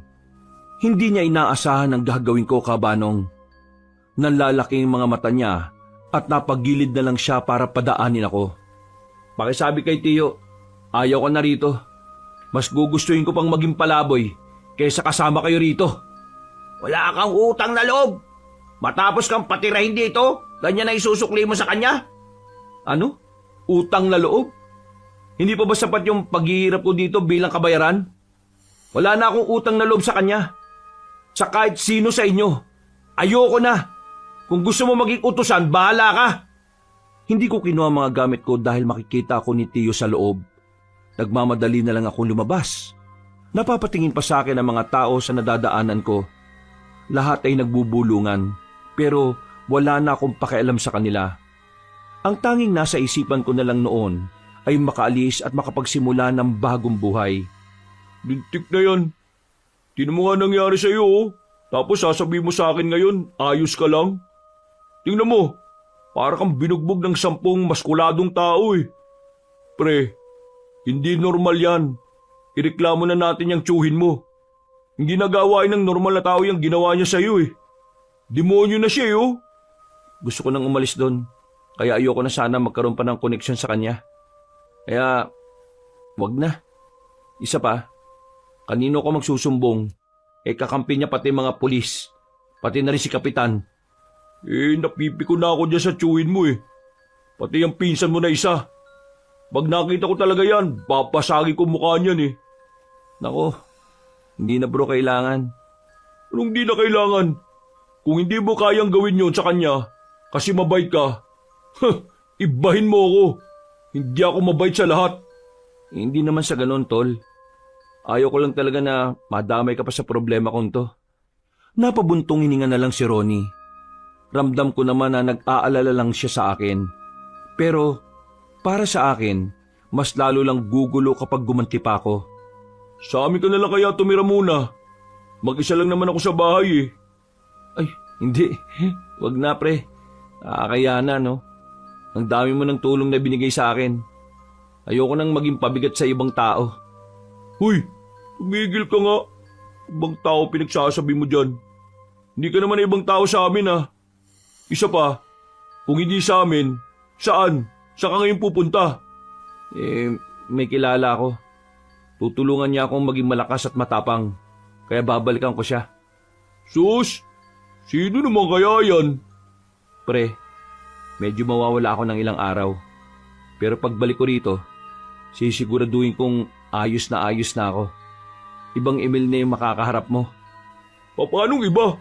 Hindi niya inaasahan ang gagawin ko, kabanong. Nanlalaki ang mga mata niya at napagilid na lang siya para padaanin ako. Pakisabi kay Tiyo, ayaw ko na rito. Mas gugustuhin ko pang maging palaboy kaysa kasama kayo rito. Wala kang utang na loob. Matapos kang patirahin dito, ganyan na isusukli mo sa kanya? Ano? Utang na loob? Hindi pa ba sapat yung paghihirap ko dito bilang kabayaran? Wala na akong utang na loob sa kanya. Sa kahit sino sa inyo. Ayoko na. Kung gusto mo maging utusan, bahala ka. Hindi ko kinuha mga gamit ko dahil makikita ako ni Tiyo sa loob. Nagmamadali na lang akong lumabas. Napapatingin pa sa akin ang mga tao sa nadadaanan ko. Lahat ay nagbubulungan, pero wala na akong pakialam sa kanila. Ang tanging nasa isipan ko na lang noon ay makaalis at makapagsimula ng bagong buhay. Lintik na yan. Tingnan mo nga nangyari sa iyo. Tapos sasabihin mo sa akin ngayon, ayos ka lang. Tingnan mo, para kang binugbog ng 10 maskuladong tao eh. Pre, hindi normal yan. Ireklamo na natin yung tsuhin mo. Hindi nagawain ng normal na tao yung ginawa niya sa iyo eh. Demonyo na siya oh. Gusto ko nang umalis doon. Kaya ayoko na sana magkaroon pa ng koneksyon sa kanya. Kaya, wag na. Isa pa, kanino ko magsusumbong? Kakampi niya pati mga pulis. Pati na rin si Kapitan. Napipiko na ako dyan sa tsuhin mo eh. Pati yung pinsan mo na isa. Pag nakita ko talaga yan, papasagi ko mukha niyan eh. Nako, hindi na bro kailangan. Anong di na kailangan? Kung hindi mo kayang gawin yun sa kanya, kasi mabait ka, ibahin mo ako. Hindi ako mabait sa lahat. Hindi naman sa ganon, tol. Ayaw ko lang talaga na madamay ka pa sa problema kong to. Napabuntong hininga na lang si Ronnie. Ramdam ko naman na nag-aalala lang siya sa akin. Pero para sa akin, mas lalo lang gugulo kapag gumanti pa ako. Sa amin ka na lang kaya tumira muna. Mag-isa lang naman ako sa bahay eh. Ay, hindi. Wag na pre. Nakakaya na no. Ang dami mo ng tulong na binigay sa akin. Ayoko nang maging pabigat sa ibang tao. Huy, tumigil ka nga. Ibang tao pinagsasabi mo dyan. Hindi ka naman ibang tao sa amin ah. Isa pa, kung hindi sa amin, saan? Saan ka ngayon pupunta? May kilala ako. Tutulungan niya akong maging malakas at matapang. Kaya babalikan ko siya. Sus! Sino naman kaya yan? Pre, medyo mawawala ako ng ilang araw. Pero pagbalik ko rito, sisiguraduhin kong ayos na ako. Ibang Emil na yung makakaharap mo. Paanong iba?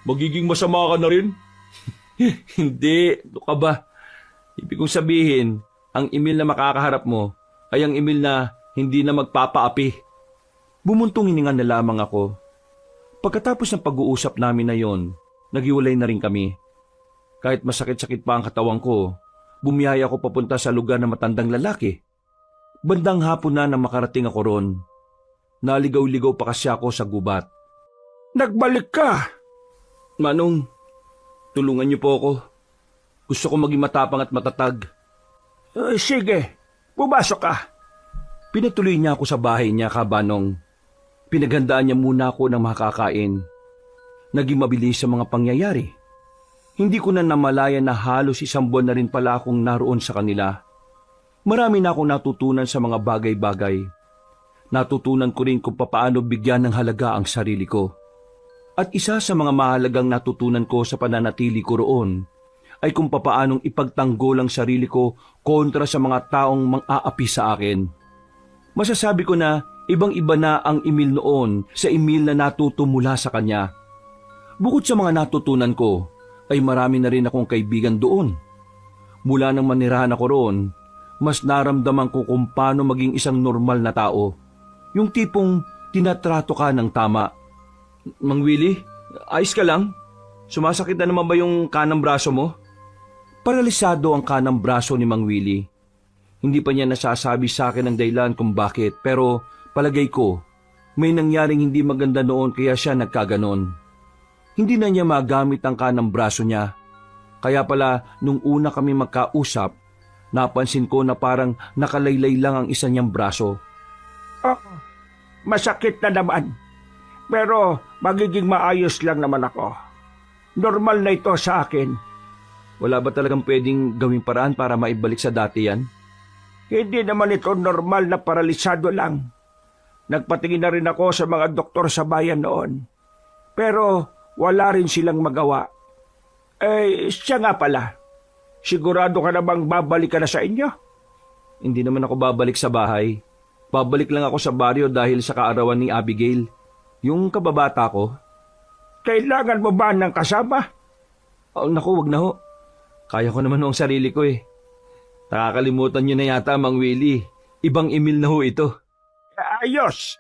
Magiging masama ka na rin? Hindi, ano ka ba? Ibig kong sabihin, ang Emil na makakaharap mo ay ang Emil na hindi na magpapaapi. Bumuntong hininga na lamang ako. Pagkatapos ng pag-uusap namin na yon, naghiwalay na rin kami. Kahit masakit-sakit pa ang katawan ko, bumiyaya ako papunta sa lugar ng matandang lalaki. Bandang hapon na nang makarating ako ron. Naligaw-ligaw pa kasi ako sa gubat. Nagbalik ka! Manong, tulungan niyo po ako. Gusto ko maging matapang at matatag. Sige, pumasok ka. Pinatuloy niya ako sa bahay niya, Kabanong. Pinaghandaan niya muna ako ng makakain. Naging mabilis sa mga pangyayari. Hindi ko na namalayan na halos 1 buwan na rin pala akong naroon sa kanila. Marami na akong natutunan sa mga bagay-bagay. Natutunan ko rin kung papaano bigyan ng halaga ang sarili ko. At isa sa mga mahalagang natutunan ko sa pananatili ko roon ay kung papaanong ipagtanggol ang sarili ko kontra sa mga taong mang-aapi sa akin. Masasabi ko na ibang-iba na ang Emil noon sa Emil na natuto mula sa kanya. Bukod sa mga natutunan ko, ay marami na rin akong kaibigan doon. Mula nang manirahan ako roon, mas naramdaman ko kung paano maging isang normal na tao. Yung tipong tinatrato ka ng tama. Mang Willie, ayos ka lang? Sumasakit na naman ba yung kanang braso mo? Paralisado ang kanang braso ni Mang Willie. Hindi pa niya nasasabi sa akin ang dahilan kung bakit, pero palagay ko, may nangyaring hindi maganda noon kaya siya nagkaganon. Hindi na niya magamit ang kanang braso niya. Kaya pala, nung una kami magkausap, napansin ko na parang nakalaylay lang ang isa niyang braso. Oh, masakit na naman. Pero magiging maayos lang naman ako. Normal na ito sa akin. Wala ba talagang pwedeng gawing paraan para maibalik sa dati yan? Hindi naman ito normal na paralisado lang. Nagpatingin na rin ako sa mga doktor sa bayan noon. Pero wala rin silang magawa. Siya nga pala. Sigurado ka na bang babalik ka na sa inyo? Hindi naman ako babalik sa bahay. Babalik lang ako sa baryo dahil sa kaarawan ni Abigail. Yung kababata ko. Kailangan mo ba ng kasama? Oh, naku, wag na ho. Kaya ko naman ho ang sarili ko eh. Nakakalimutan niyo na yata, Mang Willie. Ibang Emil na ho ito. Ayos.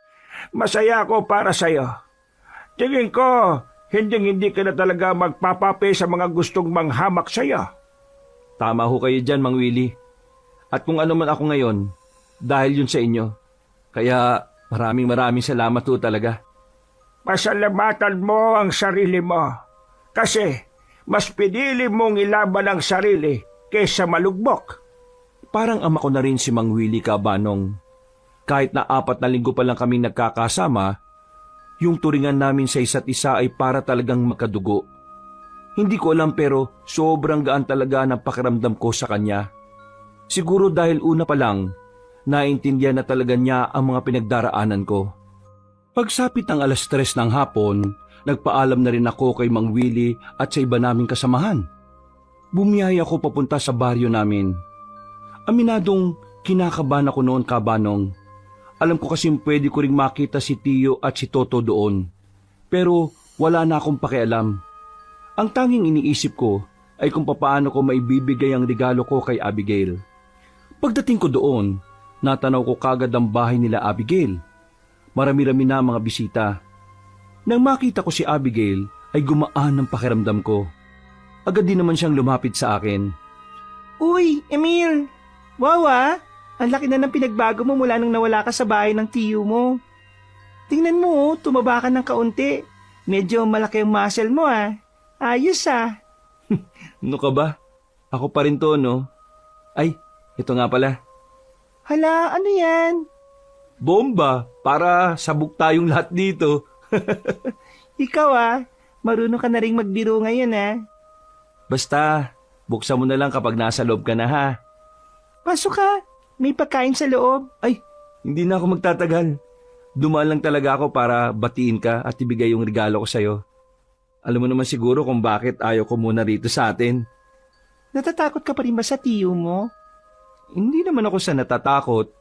Masaya ako para sa'yo. Tingin ko, hindi ka na talaga magpapape sa mga gustong manghamak sa'yo. Tama ho kayo dyan, Mang Willie. At kung ano man ako ngayon, dahil yun sa inyo. Kaya maraming salamat ho talaga. Pasalamatan mo ang sarili mo. Kasi mas pinili mong ilaban ang sarili kaysa malugbok. Parang ama ko na rin si Mang Willie, Kabanong. Kahit na 4 na linggo pa lang kaming nagkakasama, yung turingan namin sa isa't isa ay para talagang makadugo. Hindi ko alam pero sobrang gaan talaga ng pakiramdam ko sa kanya. Siguro dahil una pa lang, naintindihan na talaga niya ang mga pinagdaraanan ko. Pagsapit ng 3:00 ng hapon, nagpaalam na rin ako kay Mang Willie at sa iba naming kasamahan. Bumiyaya ako papunta sa baryo namin. Aminadong kinakabahan ako noon, Kabanong. Alam ko kasing pwede ko ring makita si Tio at si Toto doon. Pero wala na akong pakialam. Ang tanging iniisip ko ay kung papaano ko maibibigay ang regalo ko kay Abigail. Pagdating ko doon, natanaw ko kagad ang bahay nila Abigail. Marami-rami na mga bisita. Nang makita ko si Abigail ay gumaan ang pakiramdam ko. Agad din naman siyang lumapit sa akin. Uy, Emil! Wow ah! Ang laki na ng pinagbago mo mula nung nawala ka sa bahay ng tiyo mo. Tingnan mo, tumaba ka ng kaunti. Medyo malaki ang muscle mo ah. Ayos ah. Ano ka ba? Ako pa rin to, no? Ay, ito nga pala. Hala, ano yan? Bomba! Para sabog tayong lahat dito. Ikaw ah, marunong ka na rin magbiro ngayon ah. Basta, buksan mo na lang kapag nasa loob ka na ha. Pasok ka, may pagkain sa loob. Ay, hindi na ako magtatagal. Dumaan lang talaga ako para batiin ka at ibigay yung regalo ko sa'yo. Alam mo naman siguro kung bakit ayaw ko muna rito sa atin. Natatakot ka pa rin ba sa tiyo mo? Hindi naman ako sa natatakot.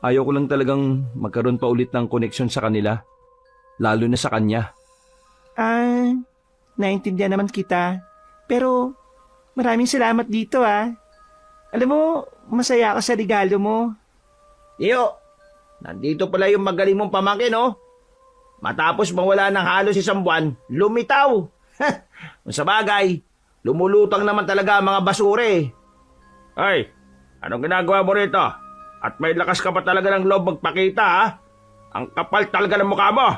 Ayaw ko lang talagang magkaroon pa ulit ng koneksyon sa kanila. Lalo na sa kanya. Naintindihan naman kita. Pero maraming salamat dito ah. Alam mo, masaya ako sa regalo mo. Tio, nandito pala yung magaling mong pamangkin, oh. Matapos mawala ng halos 1 buwan, lumitaw. Sa bagay, lumulutang naman talaga ang mga basura eh. Ay, anong ginagawa mo rito? At may lakas ka pa talaga ng loob magpakita, ha? Ang kapal talaga ng mukha mo.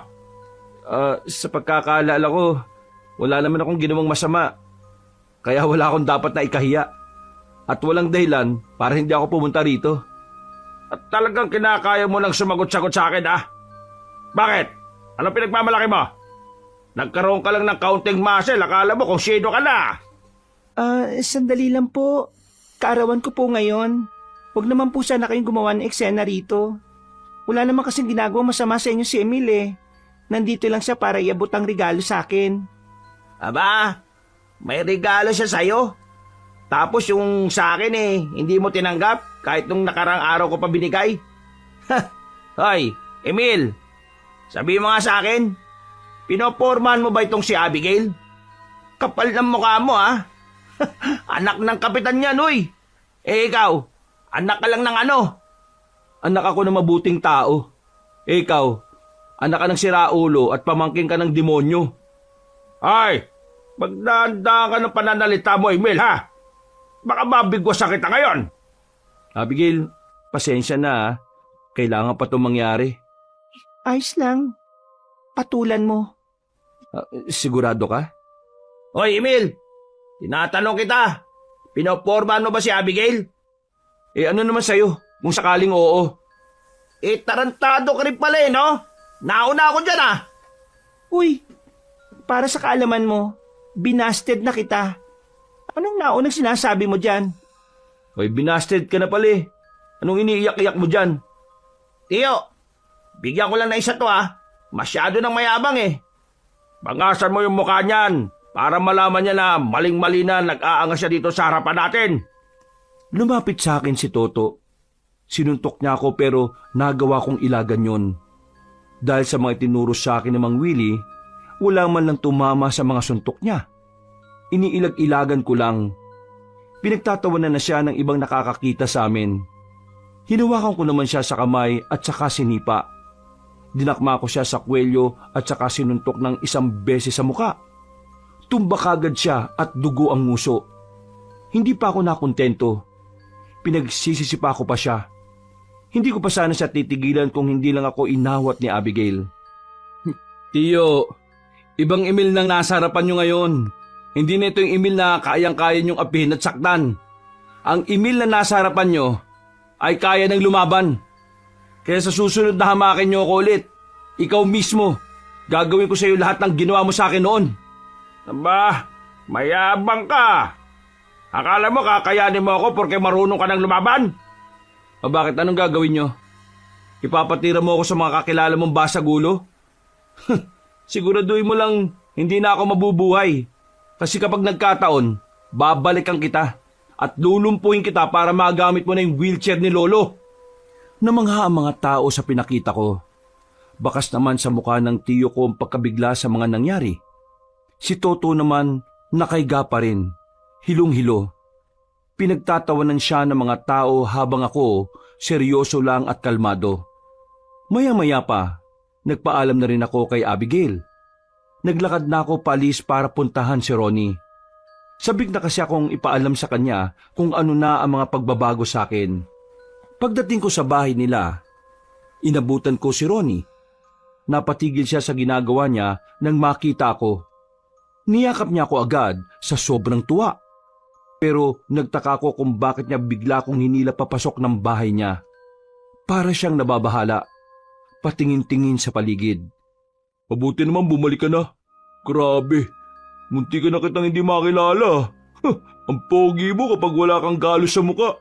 Sa pagkakaalala ko, wala naman akong ginawang masama. Kaya wala akong dapat na ikahiya. At walang dahilan para hindi ako pumunta rito. At talagang kinakaya mo nang sumagot-sagot sa akin, ah? Bakit? Ano pinagmamalaki mo? Nagkaroon ka lang ng kaunting muscle, akala mo kung sino ka na. Sandali lang po. Kaarawan ko po ngayon. Huwag naman po sana kayong gumawa ng eksena rito. Wala naman kasing ginagawa masama sa inyo si Emil eh. Nandito lang siya para iabot ang regalo sa akin. Aba, may regalo siya sa'yo. Tapos yung sa akin eh, hindi mo tinanggap kahit nung nakarang araw ko pa binigay. Hoy, Emil, sabi mo nga sa akin, pinopormahan mo ba itong si Abigail? Kapal ng mukha mo, ah. Anak ng kapitan yan, uy. Eh ikaw, anak ka lang ng ano? Anak ako ng mabuting tao. Ikaw, anak ka ng siraulo at pamangking ka ng demonyo. Ay, magdanda ka ng pananalita mo, Emil, ha? Baka mabigwasan kita ngayon. Abigail, pasensya na ha. Kailangan pa itong mangyari. Ayos lang. Patulan mo. Sigurado ka? Hoy, Emil, tinatanong kita, pinopormahan mo ba si Abigail? Eh ano naman sa'yo kung sakaling oo? Eh, tarantado ka rin pala eh, no? Nauna ako dyan, ah. Uy, para sa kaalaman mo, binasted na kita. Anong naunang sinasabi mo dyan? Hoy, binasted ka na pala eh. Anong iniiyak-iyak mo dyan? Tiyo, bigyan ko lang na isa to, ah. Masyado nang mayabang eh. Bangasan mo yung mukha niyan para malaman niya na maling-mali na nag-aangas siya dito sa harapan natin. Lumapit sa akin si Toto. Sinuntok niya ako pero nagawa kong ilagan yon. Dahil sa mga tinuro sa akin ng Mang Willie, wala man lang tumama sa mga suntok niya. Iniilag-ilagan ko lang. Pinagtatawanan na siya ng ibang nakakakita sa amin. Hinawakan ko naman siya sa kamay at saka sinipa. Dinakma ko siya sa kwelyo at saka sinuntok ng isang beses sa muka. Tumbak agad siya at dugo ang nguso. Hindi pa ako nakontento. Pinagsisisipa ko pa siya. Hindi ko pa sana siya titigilan kung hindi lang ako inawat ni Abigail. Tiyo, ibang Emil nang nasa harapan nyo ngayon. Hindi na ito yung Emil na kayang-kaya nyong apihin at saktan. Ang Emil na nasa harapan nyo ay kaya ng lumaban. Kaya sa susunod na hamakin nyo ako ulit, ikaw mismo, gagawin ko sa iyo lahat ng ginawa mo sa akin noon. Aba, mayabang ka. Akala mo kakayanin mo ako porque marunong ka ng lumaban? O bakit anong gagawin nyo? Ipapatira mo ako sa mga kakilala mong basagulo? Siguraduhin mo lang hindi na ako mabubuhay. Kasi kapag nagkataon, babalikan kita at lulumpuhin kita para magamit mo na yung wheelchair ni Lolo. Namangha ang mga tao sa pinakita ko. Bakas naman sa mukha ng tiyo ko ang pagkabigla sa mga nangyari. Si Toto naman nakaiga pa rin, hilong-hilo. Pinagtatawanan siya ng mga tao habang ako seryoso lang at kalmado. Maya-maya pa, nagpaalam na rin ako kay Abigail. Naglakad na ako paalis para puntahan si Ronnie. Sabik na kasi akong ipaalam sa kanya kung ano na ang mga pagbabago sa akin. Pagdating ko sa bahay nila, inabutan ko si Ronnie. Napatigil siya sa ginagawa niya nang makita ako. Niyakap niya ako agad sa sobrang tuwa. Pero nagtaka ko kung bakit niya bigla kong hinila papasok ng bahay niya. Para siyang nababahala, patingin-tingin sa paligid. Mabuti naman bumalik ka na. Grabe, munti ka na kitang hindi makilala. Ang pogi mo kapag wala kang galos sa muka.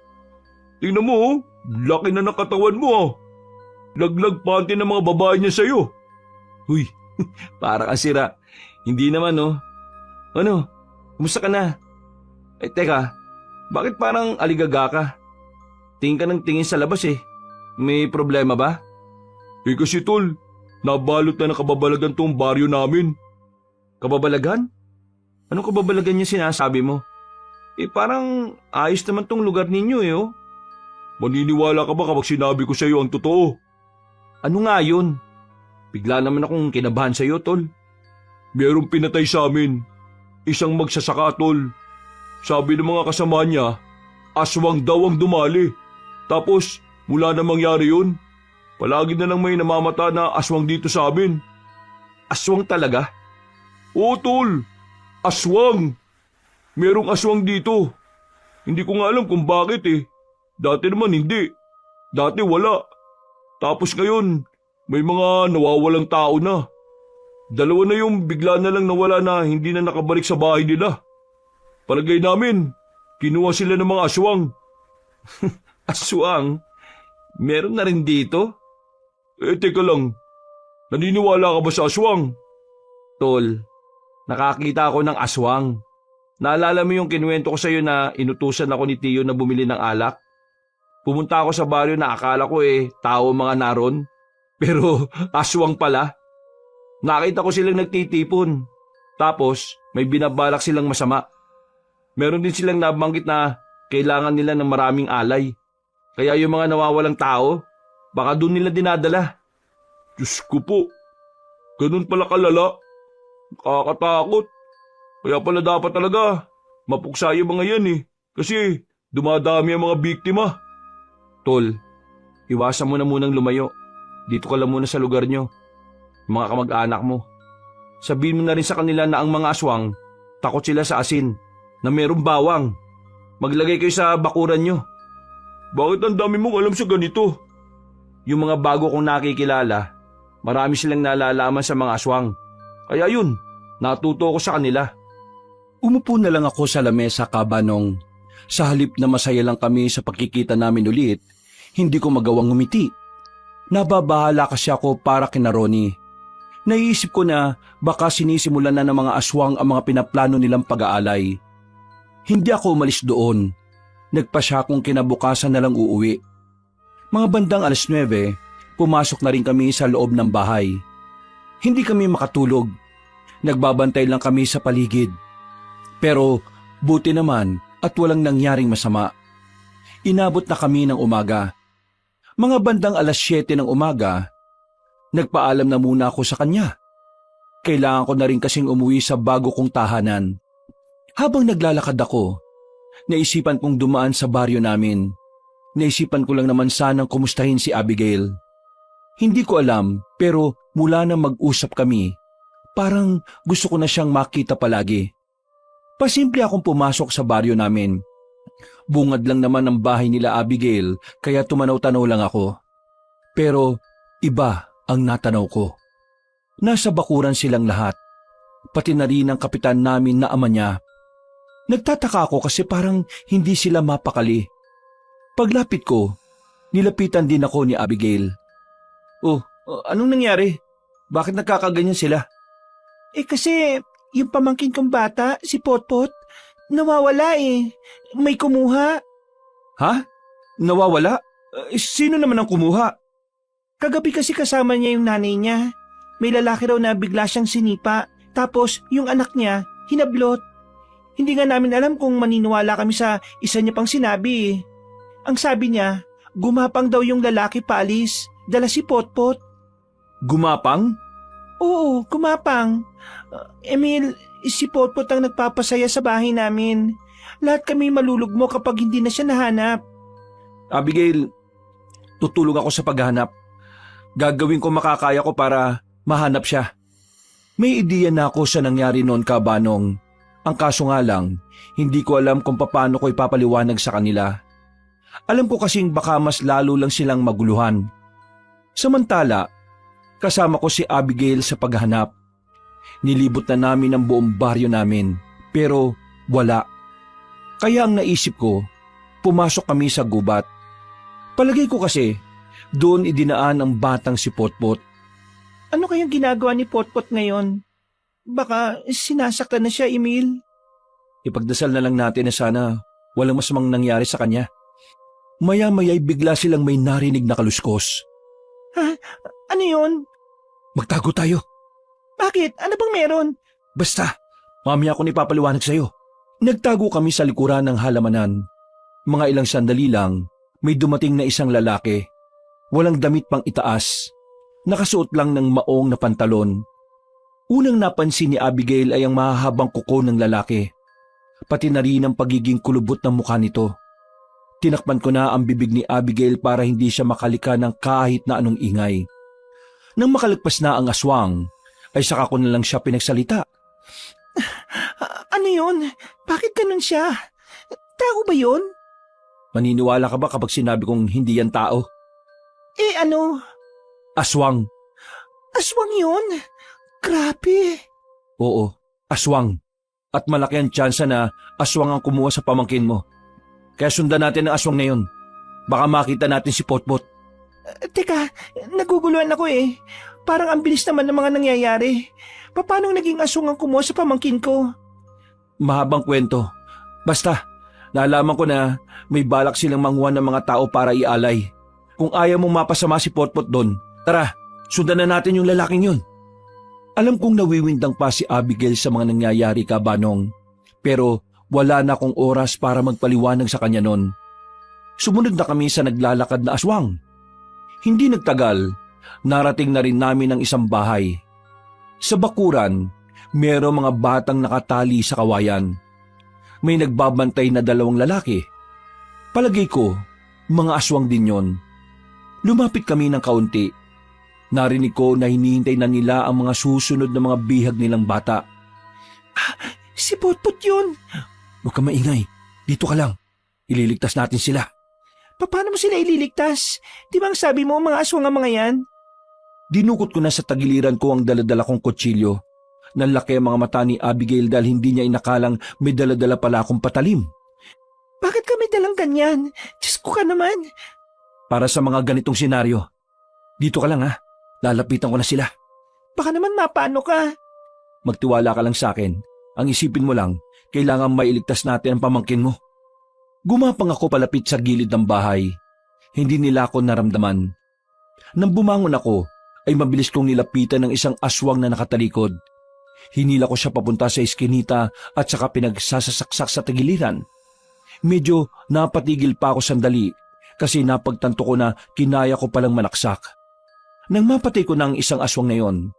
Tingnan mo, oh, laki na ng katawan mo. Oh. Laglag panty ng mga babae niya sa'yo. Uy, para kang sira. Hindi naman, oh. Ano, kumusta ka na? Eh, teka, bakit parang aligaga ka? Tingin ka ng tingin sa labas eh. May problema ba? Eh kasi tol, nabalot na ng kababalagan tong baryo namin. Kababalagan? Anong kababalagan yung sinasabi mo? Eh parang ayos naman tong lugar ninyo eh oh. Maniniwala ka ba kapag sinabi ko sa iyo ang totoo? Ano nga yun? Bigla naman akong kinabahan sa iyo tol. Merong pinatay sa amin. Isang magsasaka tol. Sabi ng mga kasama niya, aswang daw ang dumali. Tapos mula na mangyari yun, palagi na lang may namamata na aswang dito sa amin. Aswang talaga? Oo tol, aswang. Merong aswang dito. Hindi ko nga alam kung bakit eh. Dati naman hindi. Dati wala. Tapos ngayon, may mga nawawalang tao na. 2 na yung bigla na lang nawala na hindi na nakabalik sa bahay nila. Palagay namin, kinuha sila ng mga aswang. Aswang? Meron na rin dito? Teka lang. Naniniwala ka ba sa aswang? Tol, nakakita ako ng aswang. Naalala mo yung kinuwento ko sa'yo na inutusan ako ni Tio na bumili ng alak? Pumunta ako sa baryo na akala ko tao mga naron. Pero aswang pala. Nakita ko silang nagtitipon. Tapos may binabalak silang masama. Meron din silang nabanggit na kailangan nila ng maraming alay. Kaya yung mga nawawalang tao, baka doon nila dinadala. Diyos ko po, ganun pala kalala. Nakakatakot. Kaya pala dapat talaga mapuksa yung mga yan Kasi dumadami ang mga biktima. Tol, iwasan mo na munang lumayo. Dito ka lang muna sa lugar nyo. Mga kamag-anak mo. Sabihin mo na rin sa kanila na ang mga aswang, takot sila sa asin, na merong bawang. Maglagay kayo sa bakuran nyo. Bakit ang dami mong alam sa ganito? Yung mga bago kong nakikilala, marami silang nalalaman sa mga aswang. Kaya yun, natuto ko sa kanila. Umupo na lang ako sa lamesa, Kabanong. Sa halip na masaya lang kami sa pagkikita namin ulit, hindi ko magawang ngumiti. Nababahala kasi ako para kina Ronnie. Naiisip ko na baka sinisimulan na ng mga aswang ang mga pinaplano nilang pag-aalay. Hindi ako umalis doon. Nagpasya kong kinabukasan na lang uuwi. Mga bandang 9:00, pumasok na rin kami sa loob ng bahay. Hindi kami makatulog. Nagbabantay lang kami sa paligid. Pero buti naman at walang nangyaring masama. Inabot na kami ng umaga. Mga bandang 7:00 ng umaga, nagpaalam na muna ako sa kanya. Kailangan ko na rin kasing umuwi sa bago kong tahanan. Habang naglalakad ako, naisipan kong dumaan sa baryo namin. Naisipan ko lang naman sanang kumustahin si Abigail. Hindi ko alam, pero mula na mag-usap kami, parang gusto ko na siyang makita palagi. Pasimple akong pumasok sa baryo namin. Bungad lang naman ang bahay nila Abigail, kaya tumanaw-tanaw lang ako. Pero iba ang natanaw ko. Nasa bakuran silang lahat, pati na rin ang kapitan namin na ama niya. Nagtataka ako kasi parang hindi sila mapakali. Paglapit ko, nilapitan din ako ni Abigail. Anong nangyari? Bakit nagkakaganyan sila? Kasi yung pamangkin kong bata, si Potpot, nawawala May kumuha. Ha? Nawawala? Sino naman ang kumuha? Kagabi kasi kasama niya yung nanay niya. May lalaki raw na bigla siyang sinipa. Tapos yung anak niya, hinablot. Hindi nga namin alam kung maniniwala kami sa isa niya pang sinabi. Ang sabi niya, gumapang daw yung lalaki paalis. Dala si Potpot. Gumapang? Oo, gumapang. Emil, si Potpot ang nagpapasaya sa bahay namin. Lahat kami malulugmo kapag hindi na siya nahanap. Abigail, tutulong ako sa paghahanap. Gagawin ko makakaya ko para mahanap siya. May ideya na ako sa nangyari noon, Kabanong. Ang kaso nga lang, hindi ko alam kung paano ko ipapaliwanag sa kanila. Alam ko kasing baka mas lalo lang silang maguluhan. Samantala, kasama ko si Abigail sa paghahanap. Nilibot na namin ang buong baryo namin, pero wala. Kaya ang naisip ko, pumasok kami sa gubat. Palagay ko kasi, doon idinaan ang batang si Potpot. Ano kayang ginagawa ni Potpot ngayon? Baka sinasaktan na siya, Emil. Ipagdasal na lang natin na sana walang masamang nangyari sa kanya. Maya-maya'y bigla silang may narinig na kaluskos. Ha? Ano yun? Magtago tayo. Bakit? Ano bang meron? Basta, mamaya ako ipapaliwanag sa'yo. Nagtago kami sa likuran ng halamanan. Mga ilang sandali lang, may dumating na isang lalaki. Walang damit pang itaas. Nakasuot lang ng maong na pantalon. Unang napansin ni Abigail ay ang mahahabang kuko ng lalaki. Pati na rin ang pagiging kulubot ng mukha nito. Tinakpan ko na ang bibig ni Abigail para hindi siya makalika ng kahit na anong ingay. Nang makalagpas na ang aswang, ay saka ko na lang siya pinagsalita. Ano yun? Bakit ganun siya? Tao ba yun? Maniniwala ka ba kapag sinabi kong hindi yan tao? Ano? Aswang. Aswang yun? Grabe. Oo, aswang. At malaki ang tsansa na aswang ang kumuha sa pamangkin mo. Kaya sundan natin ang aswang na yun. Baka makita natin si Potpot. Teka, naguguluhan ako eh. Parang ang bilis naman ng mga nangyayari. Paano naging aswang ang kumuha sa pamangkin ko? Mahabang kwento. Basta, nalaman ko na may balak silang manguha ng mga tao para ialay. Kung ayaw mong mapasama si Potpot doon, tara, sundan na natin yung lalaking yun. Alam kong nawiwindang pa si Abigail sa mga nangyayari ka, Banong. Pero wala na akong oras para magpaliwanag sa kanya noon. Sumunod na kami sa naglalakad na aswang. Hindi nagtagal, narating na rin namin ang isang bahay. Sa bakuran, merong mga batang nakatali sa kawayan. May nagbabantay na 2 lalaki. Palagay ko, mga aswang din yon. Lumapit kami ng kaunti. Narinig ko na hinihintay na nila ang mga susunod na mga bihag nilang bata. Si Potpot yun. Huwag kang maingay. Dito ka lang. Ililigtas natin sila. Paano mo sila ililigtas? Di ba ang sabi mo mga aswang ang mga yan? Dinukot ko na sa tagiliran ko ang daladala kong kutsilyo. Nanlaki ang mga mata ni Abigail dahil hindi niya inakalang may daladala pala akong patalim. Bakit kami dalang ganyan? Diyos ko ka naman. Para sa mga ganitong senaryo. Dito ka lang ha. Lalapitan ko na sila. Baka naman mapaano ka. Magtiwala ka lang sa akin. Ang isipin mo lang, kailangan mailigtas natin ang pamangkin mo. Gumapang ako palapit sa gilid ng bahay. Hindi nila ako naramdaman. Nang bumangon ako, ay mabilis kong nilapitan ng isang aswang na nakatalikod. Hinila ko siya papunta sa iskinita at saka pinagsasasaksak sa tagiliran. Medyo napatigil pa ako sandali kasi napagtanto ko na kinaya ko palang manaksak. Nang mapatay ko na ang isang aswang na yon,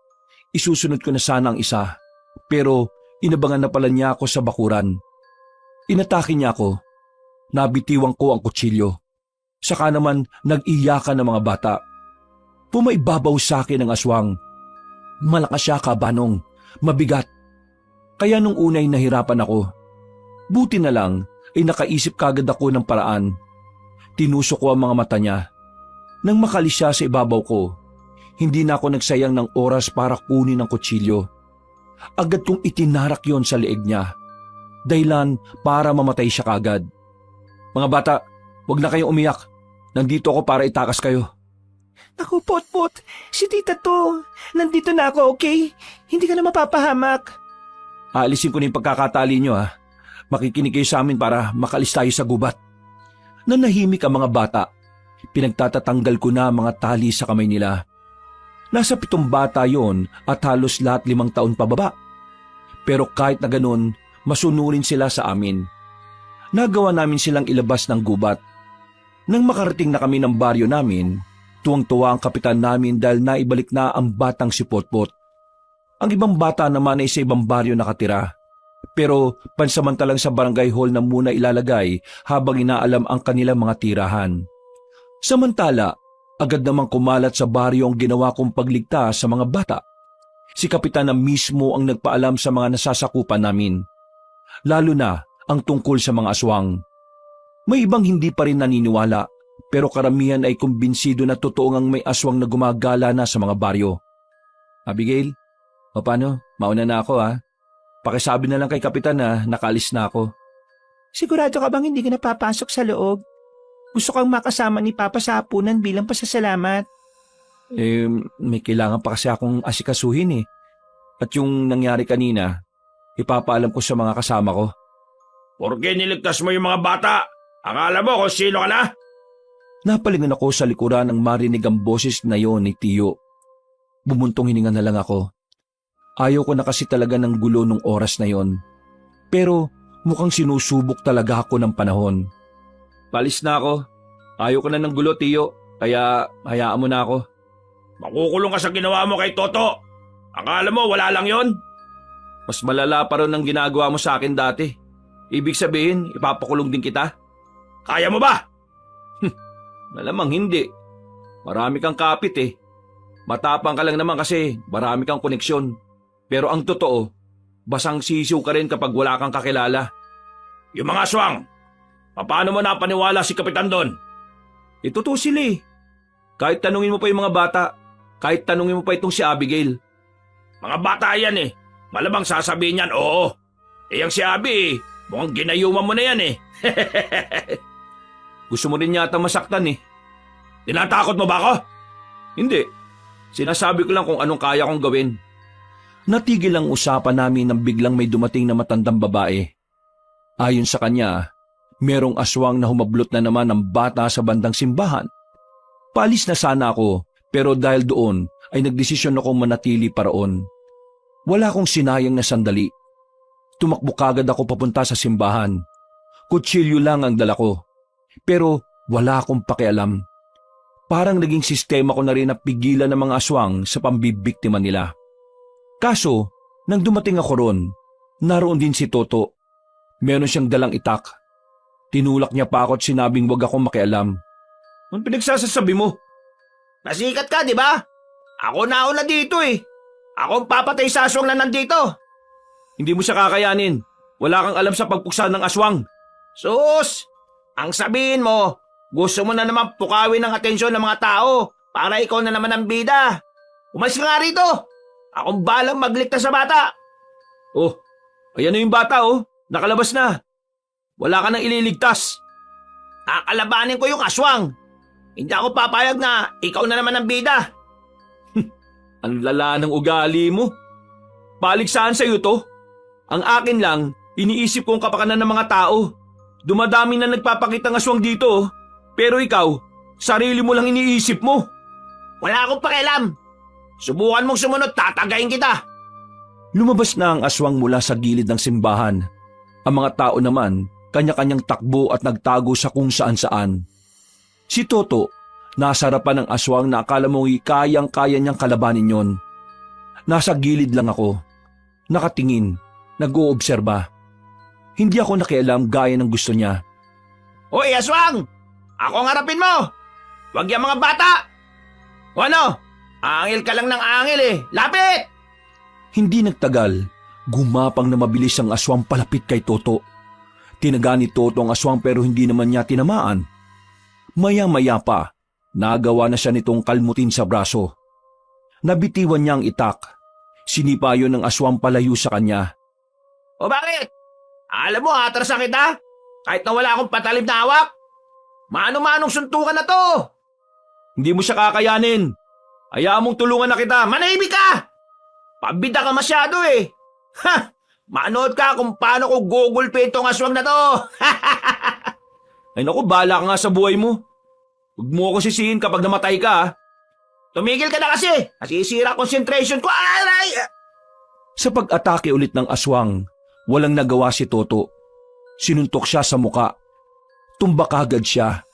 isusunod ko na sana ang isa, pero inabangan na pala niya ako sa bakuran. Inatake niya ako. Nabitiwang ko ang kutsilyo. Saka naman nag-iyakan ng mga bata. Pumaibabaw sa akin ang aswang. Malakas siya, Kabanong. Mabigat. Kaya nung unay nahirapan ako. Buti na lang ay nakaisip kagad ako ng paraan. Tinusok ko ang mga mata niya. Nang makalis siya sa ibabaw ko, hindi na ako nagsayang ng oras para kunin ang kutsilyo. Agad kong itinarak yon sa leeg niya. Dahilan para mamatay siya kagad. Mga bata, huwag na kayong umiyak. Nandito ako para itakas kayo. Ako, Potpot. Si tita to. Nandito na ako, okay? Hindi ka na mapapahamak. Aalisin ko na yung pagkakatali nyo ha. Makikinig kayo sa amin para makalis tayo sa gubat. Nanahimik ang mga bata. Pinagtatatanggal ko na ang mga tali sa kamay nila. Nasa 7 bata yon at halos lahat 5 taon pababa. Pero kahit na ganun, masunurin sila sa amin. Nagawa namin silang ilabas ng gubat. Nang makarating na kami ng baryo namin, tuwang-tuwa ang kapitan namin dahil naibalik na ang batang si Potpot. Ang ibang bata naman ay sa ibang baryo nakatira. Pero pansamantalang sa barangay hall na muna ilalagay habang inaalam ang kanilang mga tirahan. Samantala, agad namang kumalat sa baryo ang ginawa kong pagligtas sa mga bata. Si kapitan na mismo ang nagpaalam sa mga nasasakupan namin. Lalo na ang tungkol sa mga aswang. May ibang hindi pa rin naniniwala, pero karamihan ay kumbinsido na totoo ngang may aswang na gumagala na sa mga baryo. Abigail, o paano? Mauna na ako ha. Pakisabi na lang kay kapitan na nakaalis na ako. Sigurado ka bang hindi ka napapasok sa loob? Gusto kang makasama ni Papa sa hapunan bilang pasasalamat. May kailangan pa kasi akong asikasuhin eh. At yung nangyari kanina, ipapaalam ko sa mga kasama ko. Porke niligtas mo yung mga bata? Akala mo kung sino ka na? Napalingon ako sa likuran ng marinig ang boses na yon ni Tiyo. Bumuntong hininga na lang ako. Ayaw ko na kasi talaga ng gulo nung oras na yon. Pero mukhang sinusubok talaga ako ng panahon. Palis na ako. Ayaw ko na ng gulo, Tiyo. Kaya hayaan mo na ako. Makukulong ka sa ginawa mo kay Toto. Akala mo wala lang yon? Mas malala pa rin ang ginagawa mo sa akin dati. Ibig sabihin, ipapakulong din kita? Kaya mo ba? Malamang hindi. Marami kang kapit eh. Matapang ka lang naman kasi marami kang koneksyon. Pero ang totoo, basang sisiw ka rin kapag wala kang kakilala. Yung mga aswang, paano mo napaniwala si Kapitan doon? Totoo sila eh. Kahit tanungin mo pa yung mga bata, kahit tanungin mo pa itong si Abigail. Mga bata yan eh. Malamang sasabihin yan, oo. Yang si Abi, mukhang ginayuman mo na yan eh. Gusto mo rin yata masaktan eh. Tinatakot mo ba ako? Hindi. Sinasabi ko lang kung anong kaya kong gawin. Natigil ang usapan namin nang biglang may dumating na matandang babae. Ayon sa kanya, merong aswang na humablot na naman ng bata sa bandang simbahan. Paalis na sana ako, pero dahil doon ay nagdesisyon ako manatili paraon. Wala akong sinayang na sandali. Tumakbo kagad ako papunta sa simbahan. Kutsilyo lang ang dala ko. Pero wala akong pakialam. Parang naging sistema ko na rin na pigilan ng mga aswang sa pambibiktima nila. Kaso, nang dumating ako ron, naroon din si Toto. Meron siyang dalang itak. Tinulak niya pa ako at sinabing wag akong makialam. Anong pinagsasasabi mo? Nasikat ka, di ba? Ako nauna dito eh. Ako ang papatay sa aswang na nandito. Hindi mo siya kakayanin. Wala kang alam sa pagpuksa ng aswang. Sus! Ang sabihin mo, gusto mo na naman pukawin ang atensyon ng mga tao para ikaw na naman ang bida. Umalis ka nga rito. Akong balang magligtas sa bata. Oh, ayan na yung bata oh. Nakalabas na. Wala ka nang ililigtas. Kakalabanin ko yung aswang. Hindi ako papayag na ikaw na naman ang bida. Ang lala ng ugali mo. Paligsahan sa'yo to. Ang akin lang, iniisip kong kapakanan ng mga tao. Dumadami na nagpapakitang aswang dito oh. Pero ikaw, sarili mo lang iniisip mo. Wala akong pakialam. Subukan mong sumunod, tatagayin kita. Lumabas na ang aswang mula sa gilid ng simbahan. Ang mga tao naman, kanya-kanyang takbo at nagtago sa kung saan-saan. Si Toto, nasa harapan ng aswang na akala mong kayang-kaya niyang kalabanin yon. Nasa gilid lang ako. Nakatingin, nag-oobserba. Hindi ako nakialam gaya ng gusto niya. Hoy, aswang! Ako ang harapin mo! Huwag yung mga bata! O ano? Angil ka lang ng angil eh. Lapit! Hindi nagtagal, gumapang na mabilis ang aswang palapit kay Toto. Tinaga ni Toto ang aswang pero hindi naman niya tinamaan. Maya-maya pa, nagawa na siya nitong kalmutin sa braso. Nabitiwan niya ang itak. Sinipa yun ng aswang palayo sa kanya. O bakit? Alam mo, atrasan kita? Kahit na wala akong patalim na hawak? Mano-manong suntukan na to! Hindi mo siya kakayanin. Hayaan mong tulungan na kita. Manahimik ka! Pabida ka masyado eh. Ha! Manood ka kung paano ko gugulpin tong aswang na to. Ay naku, bahala ka nga sa buhay mo. Huwag mo ako sisihin kapag namatay ka ha. Tumigil ka na kasi. Nasisira concentration ko. Aray! Sa pag-atake ulit ng aswang, walang nagawa si Toto. Sinuntok siya sa muka. Tumbak agad siya.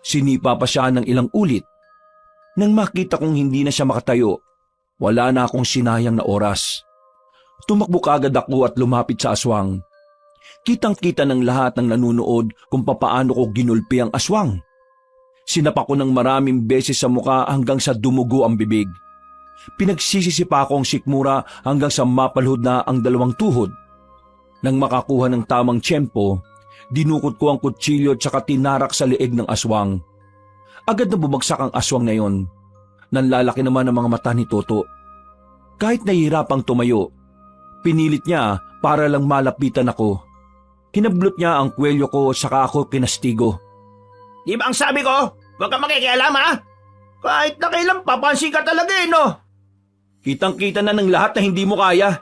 Sinipa pa siya ng ilang ulit. Nang makita kong hindi na siya makatayo, wala na akong sinayang na oras. Tumakbo kaagad ako at lumapit sa aswang. Kitang-kita ng lahat ng nanunood kung papaano ko ginulpi ang aswang. Sinapa ko ng maraming beses sa muka hanggang sa dumugo ang bibig. Pinagsisisipa ko ang sikmura hanggang sa mapalhod na ang dalawang tuhod. Nang makakuha ng tamang tiyempo, dinukot ko ang kutsilyo at saka tinarak sa leeg ng aswang. Agad na bumagsak ang aswang na yon. Nanlalaki naman ang mga mata ni Toto. Kahit nahihirapang tumayo, pinilit niya para lang malapitan ako. Hinablot niya ang kwelyo ko at saka ako kinastigo. Di ba ang sabi ko? Huwag ka makikialam ha? Kahit na kailan papansin ka talaga eh no? Kitang-kita na ng lahat na hindi mo kaya.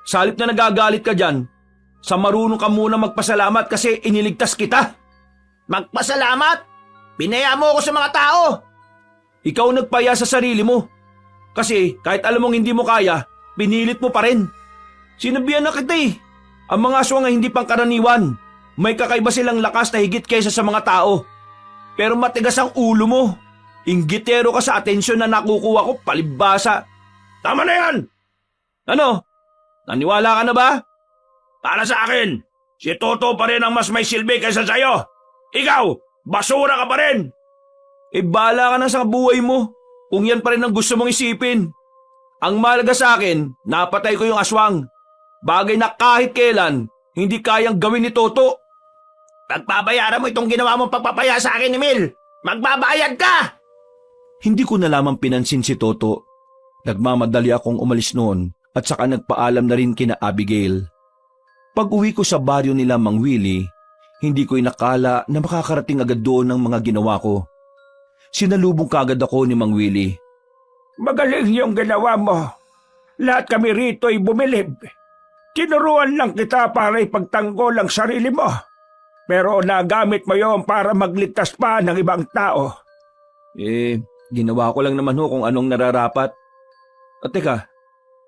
Sa halip na nagagalit ka dyan, sa marunong ka muna magpasalamat kasi iniligtas kita. Magpasalamat? Pinaya mo ako sa mga tao. Ikaw nagpaya sa sarili mo. Kasi kahit alam mong hindi mo kaya, pinilit mo pa rin. Sinabihan na kita eh. Ang mga aswang ay hindi pangkaraniwan. May kakaiba silang lakas na higit kaysa sa mga tao. Pero matigas ang ulo mo. Inggitero ka sa atensyon na nakukuha ko, palibasa. Tama na yan! Ano? Naniwala ka na ba? Para sa akin, si Toto pa rin ang mas may silbi kaysa sa'yo. Ikaw, basura ka pa rin. Bahala ka na sa buhay mo. Kung yan pa rin ang gusto mong isipin. Ang mahalaga sa akin, napatay ko yung aswang. Bagay na kahit kailan, hindi kayang gawin ni Toto. Pagpabayaran mo itong ginawa mong pagpapaya sa akin, Emil. Magbabayad ka! Hindi ko na lamang pinansin si Toto. Nagmamadali akong umalis noon at saka nagpaalam na rin kina Abigail. Pag-uwi ko sa baryo nila Mang Willie, hindi ko inakala na makakarating agad doon ang mga ginawa ko. Sinalubong kagad ako ni Mang Willie. Magaling yung ginawa mo. Lahat kami rito ay bumilib. Tinuruan lang kita para ipagtanggol ang sarili mo. Pero nagamit mo yon para magligtas pa ng ibang tao. Ginawa ko lang naman ho kung anong nararapat. At teka,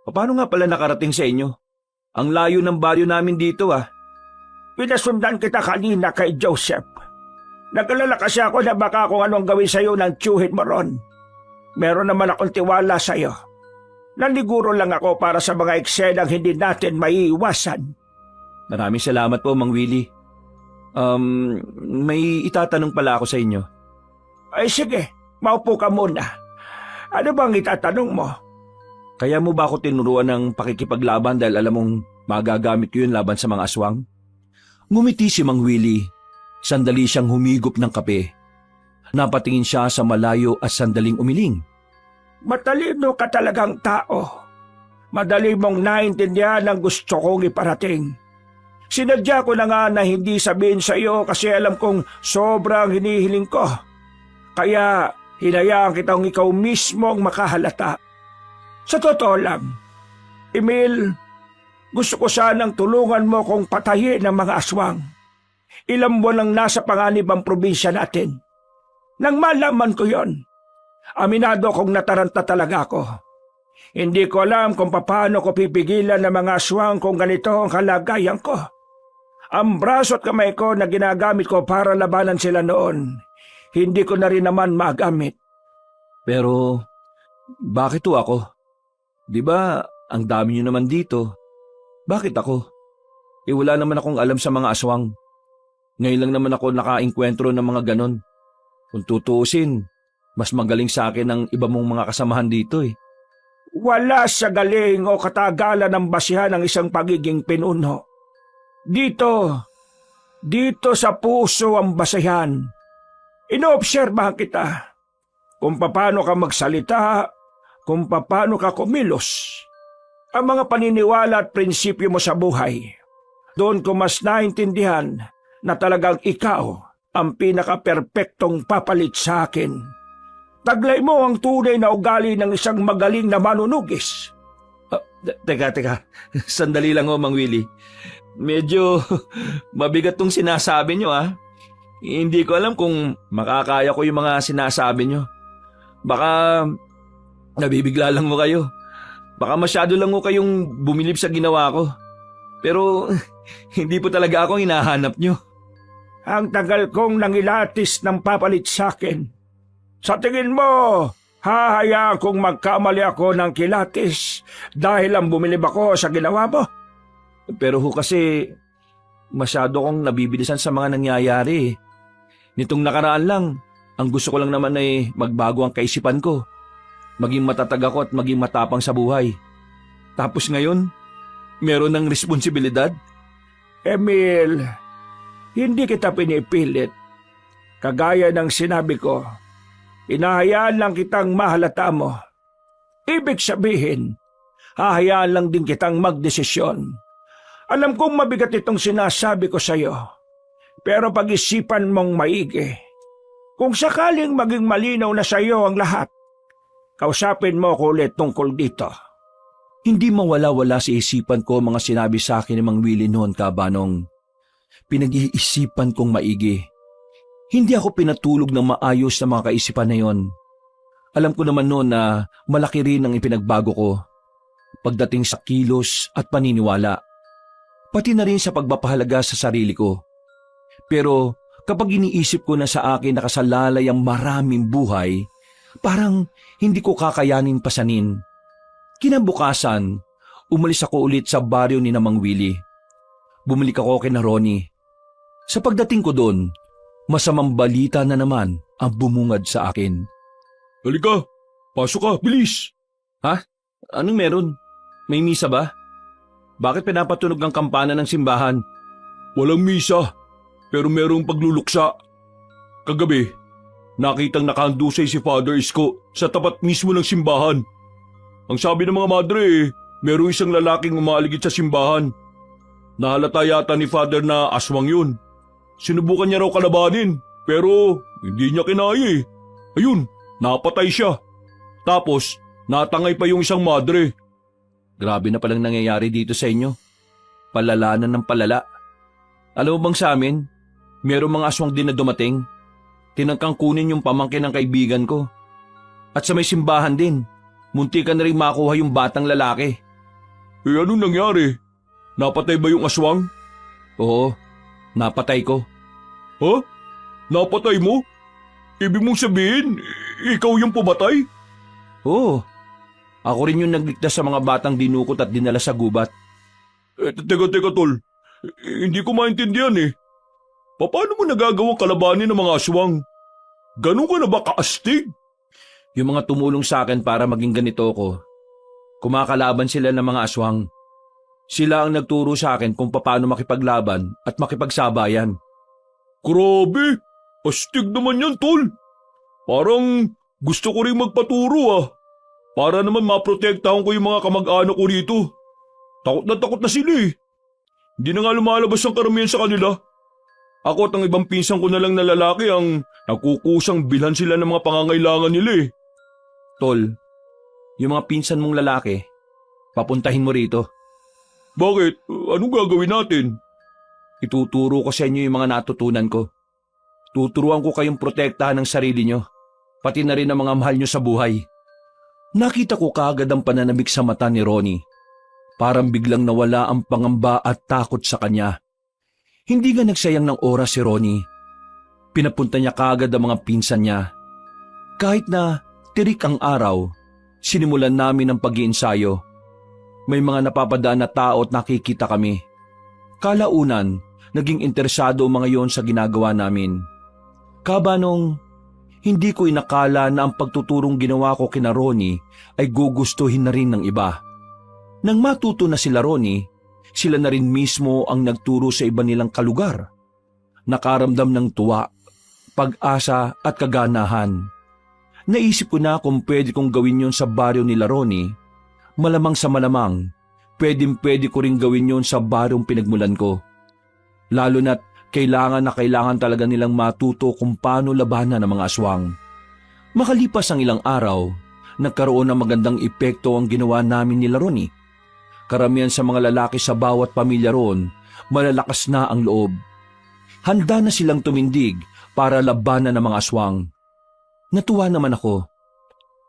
paano nga pala nakarating sa inyo? Ang layo ng baryo namin dito Pinasundan kita kanina kay Joseph. Nag-alala kasi ako na baka kung anong gawin sa'yo ng tiyuhin mo ron. Meron naman akong tiwala sa'yo. Naniguro lang ako para sa mga eksenang hindi natin maiiwasan. Maraming salamat po, Mang Willie. May itatanong pala ako sa inyo. Ay sige, maupo ka muna. Ano bang itatanong mo? Kaya mo ba ako tinuruan ng pakikipaglaban dahil alam mong magagamit ko yun laban sa mga aswang? Ngumiti si Mang Willie. Sandali siyang humigop ng kape. Napatingin siya sa malayo at sandaling umiling. Matalino ka talagang tao. Madali mong naintindihan ang gusto kong iparating. Sinadya ko na nga na hindi sabihin sa iyo kasi alam kong sobrang hinihiling ko. Kaya hinayaan kitang ikaw mismo ang makahalata. Sa totoo lang, Emil, gusto ko sanang tulungan mo kong patayin ang mga aswang. Ilang buwan lang nasa panganib ang probinsya natin. Nang malaman ko yon, aminado kong nataranta talaga ako. Hindi ko alam kung paano ko pipigilan ng mga aswang kung ganito ang kalagayan ko. Ang braso at kamay ko na ginagamit ko para labanan sila noon, hindi ko na rin naman magamit. Pero, bakit to ako? Di ba, ang dami nyo naman dito. Bakit ako? Wala naman akong alam sa mga aswang. Ngayon lang naman ako nakaengkwentro ng mga ganon. Kung tutuusin, mas magaling sa akin ang iba mong mga kasamahan dito Wala sa galing o katagalan ng basihan ng isang pagiging pinuno. Dito sa puso ang basihan. Inoobserbahan kita kung paano ka magsalita, kung paano ka kumilos. Ang mga paniniwala at prinsipyo mo sa buhay. Doon ko mas naintindihan na talagang ikaw ang pinaka-perpektong papalit sa akin. Taglay mo ang tunay na ugali ng isang magaling na manunugis. Teka. Sandali lang Mang Willie. Medyo mabigat tong sinasabi nyo Hindi ko alam kung makakaya ko yung mga sinasabi nyo. Baka nabibigla lang mo kayo. Baka masyado lang mo kayong bumilib sa ginawa ko. Pero hindi po talaga ako hinahanap nyo. Ang tagal kong nangilatis ng papalit sa akin. Sa tingin mo, hahayaan kong magkamali ako ng kilatis dahil ang bumilib ako sa ginawa mo? Pero kasi masyado kong nabibilisan sa mga nangyayari. Nitong nakaraan lang, ang gusto ko lang naman ay magbago ang kaisipan ko. Maging matatag ako at maging matapang sa buhay. Tapos ngayon, meron ng responsibilidad. Emil, hindi kita pinipilit. Kagaya ng sinabi ko, inahayaan lang kitang mahalata mo. Ibig sabihin, hahayaan lang din kitang magdesisyon. Alam kong mabigat itong sinasabi ko sa iyo, pero pag-isipan mong maigi. Kung sakaling maging malinaw na sa iyo ang lahat, kausapin mo ko ulit tungkol dito. Hindi mawala-wala sa isipan ko mga sinabi sa akin ni Mang Willie noon, Kabanong. Pinag-iisipan kong maigi. Hindi ako pinatulog ng maayos na mga kaisipan na yon. Alam ko naman noon na malaki rin ang ipinagbago ko. Pagdating sa kilos at paniniwala. Pati na rin sa pagpapahalaga sa sarili ko. Pero kapag iniisip ko na sa akin nakasalalay ang maraming buhay, parang hindi ko kakayanin pasanin. Kinabukasan, umalis ako ulit sa baryo ni Mang Willie. Bumalik ako kina Ronnie. Sa pagdating ko doon, masamang balita na naman ang bumungad sa akin. Halika, pasok ka, bilis! Ha? Anong meron? May misa ba? Bakit pinapatunog ang kampana ng simbahan? Walang misa, pero merong pagluluksa. Kagabi, nakitang nakahandusay si Father Isko sa tapat mismo ng simbahan. Ang sabi ng mga madre, merong isang lalaking umaaligid sa simbahan. Nahalata yata ni Father na aswang yun. Sinubukan niya raw kalabanin, pero hindi niya kinaya eh. Ayun, napatay siya. Tapos, natangay pa yung isang madre. Grabe na palang nangyayari dito sa inyo. Palalanan ng palala. Alam mo bang sa amin, merong mga aswang din na dumating. Tinangkang kunin yung pamangkin ng kaibigan ko. At sa may simbahan din, munti ka na rin makuha yung batang lalaki. Eh anong nangyari? Napatay ba yung aswang? Oo, napatay ko. Ha? Napatay mo? Ibig mong sabihin, ikaw yung pumatay? Oo. Ako rin yung nagligtas sa mga batang dinukot at dinala sa gubat. Teka tol, hindi ko maintindihan eh. Paano mo nagagawang kalabanin ng mga aswang? Ganun ka na ba kaastig? Yung mga tumulong sa akin para maging ganito ko, kumakalaban sila ng mga aswang. Sila ang nagturo sa akin kung paano makipaglaban at makipagsabayan. Grabe! Astig naman yan, tol. Parang gusto ko rin magpaturo ah. Para naman maprotektahan ko yung mga kamag-anak ko rito. Takot na sila eh. Hindi na nga lumalabas ang karamihan sa kanila. Ako at ang ibang pinsan ko na lang na lalaki ang nagkukusang bilhan sila ng mga pangangailangan nila eh. Tol, yung mga pinsan mong lalaki, papuntahin mo rito. Bakit? Anong gagawin natin? Ituturo ko sa inyo yung mga natutunan ko. Tuturuan ko kayong protektahan ng sarili nyo, pati na rin ang mga mahal nyo sa buhay. Nakita ko kaagad ang pananabik sa mata ni Ronnie. Parang biglang nawala ang pangamba at takot sa kanya. Hindi nga nagsayang ng oras si Ronnie. Pinapunta niya kaagad ang mga pinsan niya. Kahit na tirik ang araw, sinimulan namin ang pag-iensayo. May mga napapadaan na tao at nakikita kami. Kalaunan, naging interesado ang mga yon sa ginagawa namin. Kabanong, hindi ko inakala na ang pagtuturong ginawa ko kina Ronnie ay gugustuhin na rin ng iba. Nang matuto na sila Ronnie, sila na rin mismo ang nagturo sa iba nilang kalugar. Nakaramdam ng tuwa, pag-asa at kaganahan. Naisip ko na kung pwede kong gawin yon sa baryo nila Ronnie. Malamang sa malamang, pwede ko rin gawin yon sa baryong pinagmulan ko. Lalo na't kailangan talaga nilang matuto kung paano labanan ng mga aswang. Makalipas ang ilang araw, nagkaroon ng magandang epekto ang ginawa namin nila Ronnie. Karamihan sa mga lalaki sa bawat pamilya roon, malalakas na ang loob. Handa na silang tumindig para labanan ng mga aswang. Natuwa naman ako.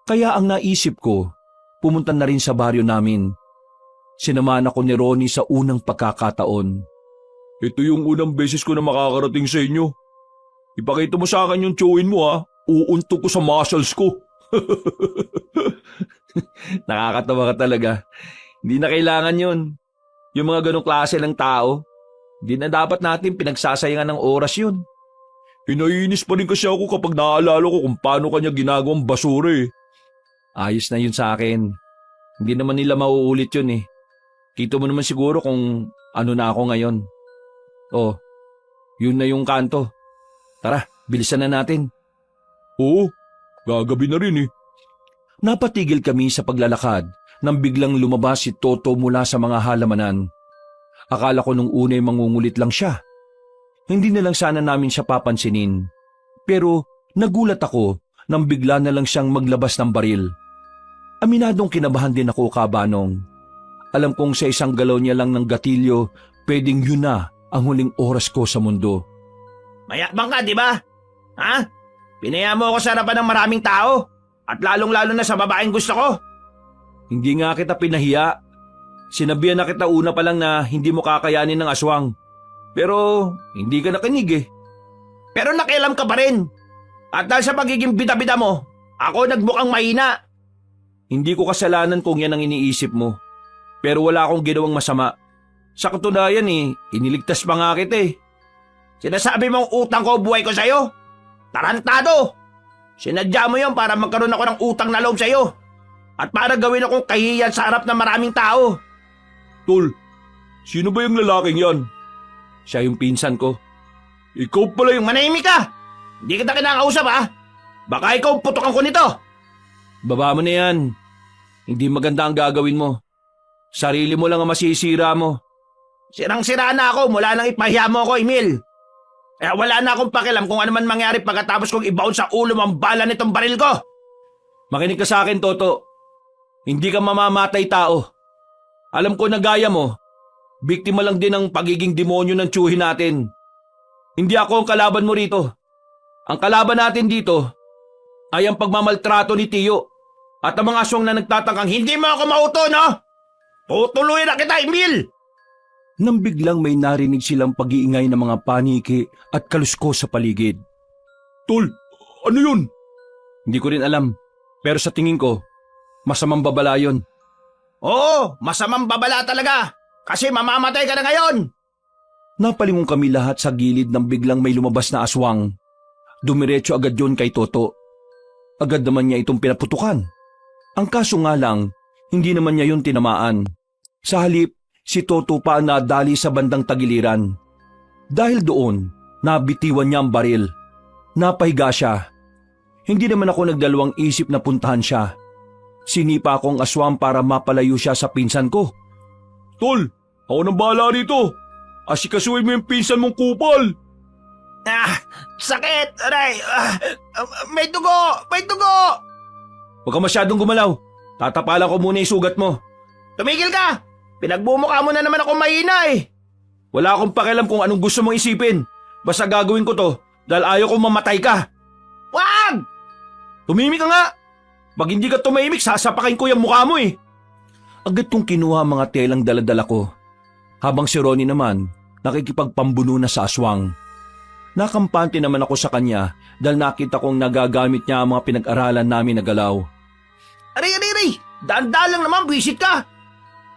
Kaya ang naisip ko, pumunta na rin sa baryo namin. Sinamahan ako ni Ronnie sa unang pagkakataon. Ito yung unang beses ko na makakarating sa inyo. Ipakita mo sa akin yung chewin mo ha. Uuntok ko sa muscles ko. Nakakatawa ka talaga. Hindi na kailangan yun. Yung mga ganong klase ng tao, hindi na dapat natin pinagsasayangan ng oras yun. Hinainis pa rin kasi ako kapag naaalala ko kung paano kanya ginagawang basura eh. Ayos na yun sa akin. Hindi naman nila mauulit yun eh. Kita mo naman siguro kung ano na ako ngayon. Oh, yun na yung kanto. Tara, bilisan na natin. Oo, gagabi na rin eh. Napatigil kami sa paglalakad nang biglang lumabas si Toto mula sa mga halamanan. Akala ko nung una ay mangungulit lang siya. Hindi na lang sana namin siya papansinin. Pero nagulat ako nang bigla na lang siyang maglabas ng baril. Aminadong kinabahan din ako, Kabanong. Alam kong sa isang galaw niya lang ng gatilyo, pwedeng yun na ang huling oras ko sa mundo. Mayakbang ka, di ba? Ha? Pinaya mo ako sa harapan ng maraming tao. At lalong-lalo na sa babaeng gusto ko. Hindi nga kita pinahiya. Sinabihan na kita una pa lang na hindi mo kakayanin ng aswang. Pero hindi ka nakinig eh. Pero nakialam ka pa rin. At dahil sa pagiging bida-bida mo, ako nagmukhang mahina. Hindi ko kasalanan kung yan ang iniisip mo. Pero wala akong ginawang masama. Sa katunayan eh, iniligtas pa nga kita eh. Sinasabi mong utang ko buhay ko sa'yo? Tarantado! Sinadya mo yon para magkaroon ako ng utang na loob sa'yo. At para gawin akong kahiyan sa harap ng maraming tao. Tol, sino ba yung lalaking yan? Siya yung pinsan ko. Ikaw pala yung... Manahimik ka! Hindi kita kinakausap ha! Baka ikaw putukan ko nito. Baba mo na yan. Hindi maganda ang gagawin mo. Sarili mo lang ang masisira mo. Sirang-sira na ako mula nang ipahiya mo ako, Emil. Kaya wala na akong pakialam kung ano man mangyari pagkatapos kong ibaon sa ulo mo ang bala nitong baril ko. Makinig ka sa akin, Toto. Hindi ka mamamatay tao. Alam ko na gaya mo, biktima lang din ng pagiging demonyo ng tiyuhin natin. Hindi ako ang kalaban mo rito. Ang kalaban natin dito ay ang pagmamaltrato ni Tiyo at ang mga aswang na nagtatangkang Hindi mo ako mauto, no? Tutuluyan na kita, Emil! Nang biglang may narinig silang pag-iingay ng mga paniki at kalusko sa paligid. Tol, ano yun? Hindi ko rin alam, pero sa tingin ko, masamang babala yun. Oo, masamang babala talaga. Kasi mamamatay ka na ngayon. Napalingon kami lahat sa gilid nang biglang may lumabas na aswang. Dumiretso agad yun kay Toto. Agad naman niya itong pinaputukan. Ang kaso nga lang, hindi naman niya yun tinamaan. Sa halip, si Toto pa ang nadali sa bandang tagiliran. Dahil doon, nabitiwan niya ang baril. Napahiga siya. Hindi naman ako nagdalawang isip na puntahan siya. Sinipa ko ang aswang para mapalayo siya sa pinsan ko. Tol, ako nang bahala rito. Asikasuhin mo yung pinsan mong kupal. Sakit! Aray! May dugo! May dugo! Huwag ka masyadong gumalaw. Tatapalan ko muna yung sugat mo. Tumigil ka! Pinagbumukha mo na naman ako mahina eh. Wala akong pakialam kung anong gusto mong isipin. Basta gagawin ko to dahil ayaw kong mamatay ka. Wag! Tumimik ka nga. Pag hindi ka tumahimik, sasapakin ko yung mukha mo eh. Agad kong kinuha ang mga telang daladala ko. Habang si Ronnie naman, nakikipagpambuno na sa aswang. Nakampante naman ako sa kanya dahil nakita kong nagagamit niya ang mga pinag-aralan namin na galaw. Aray! Daan-daan lang naman, bisit ka!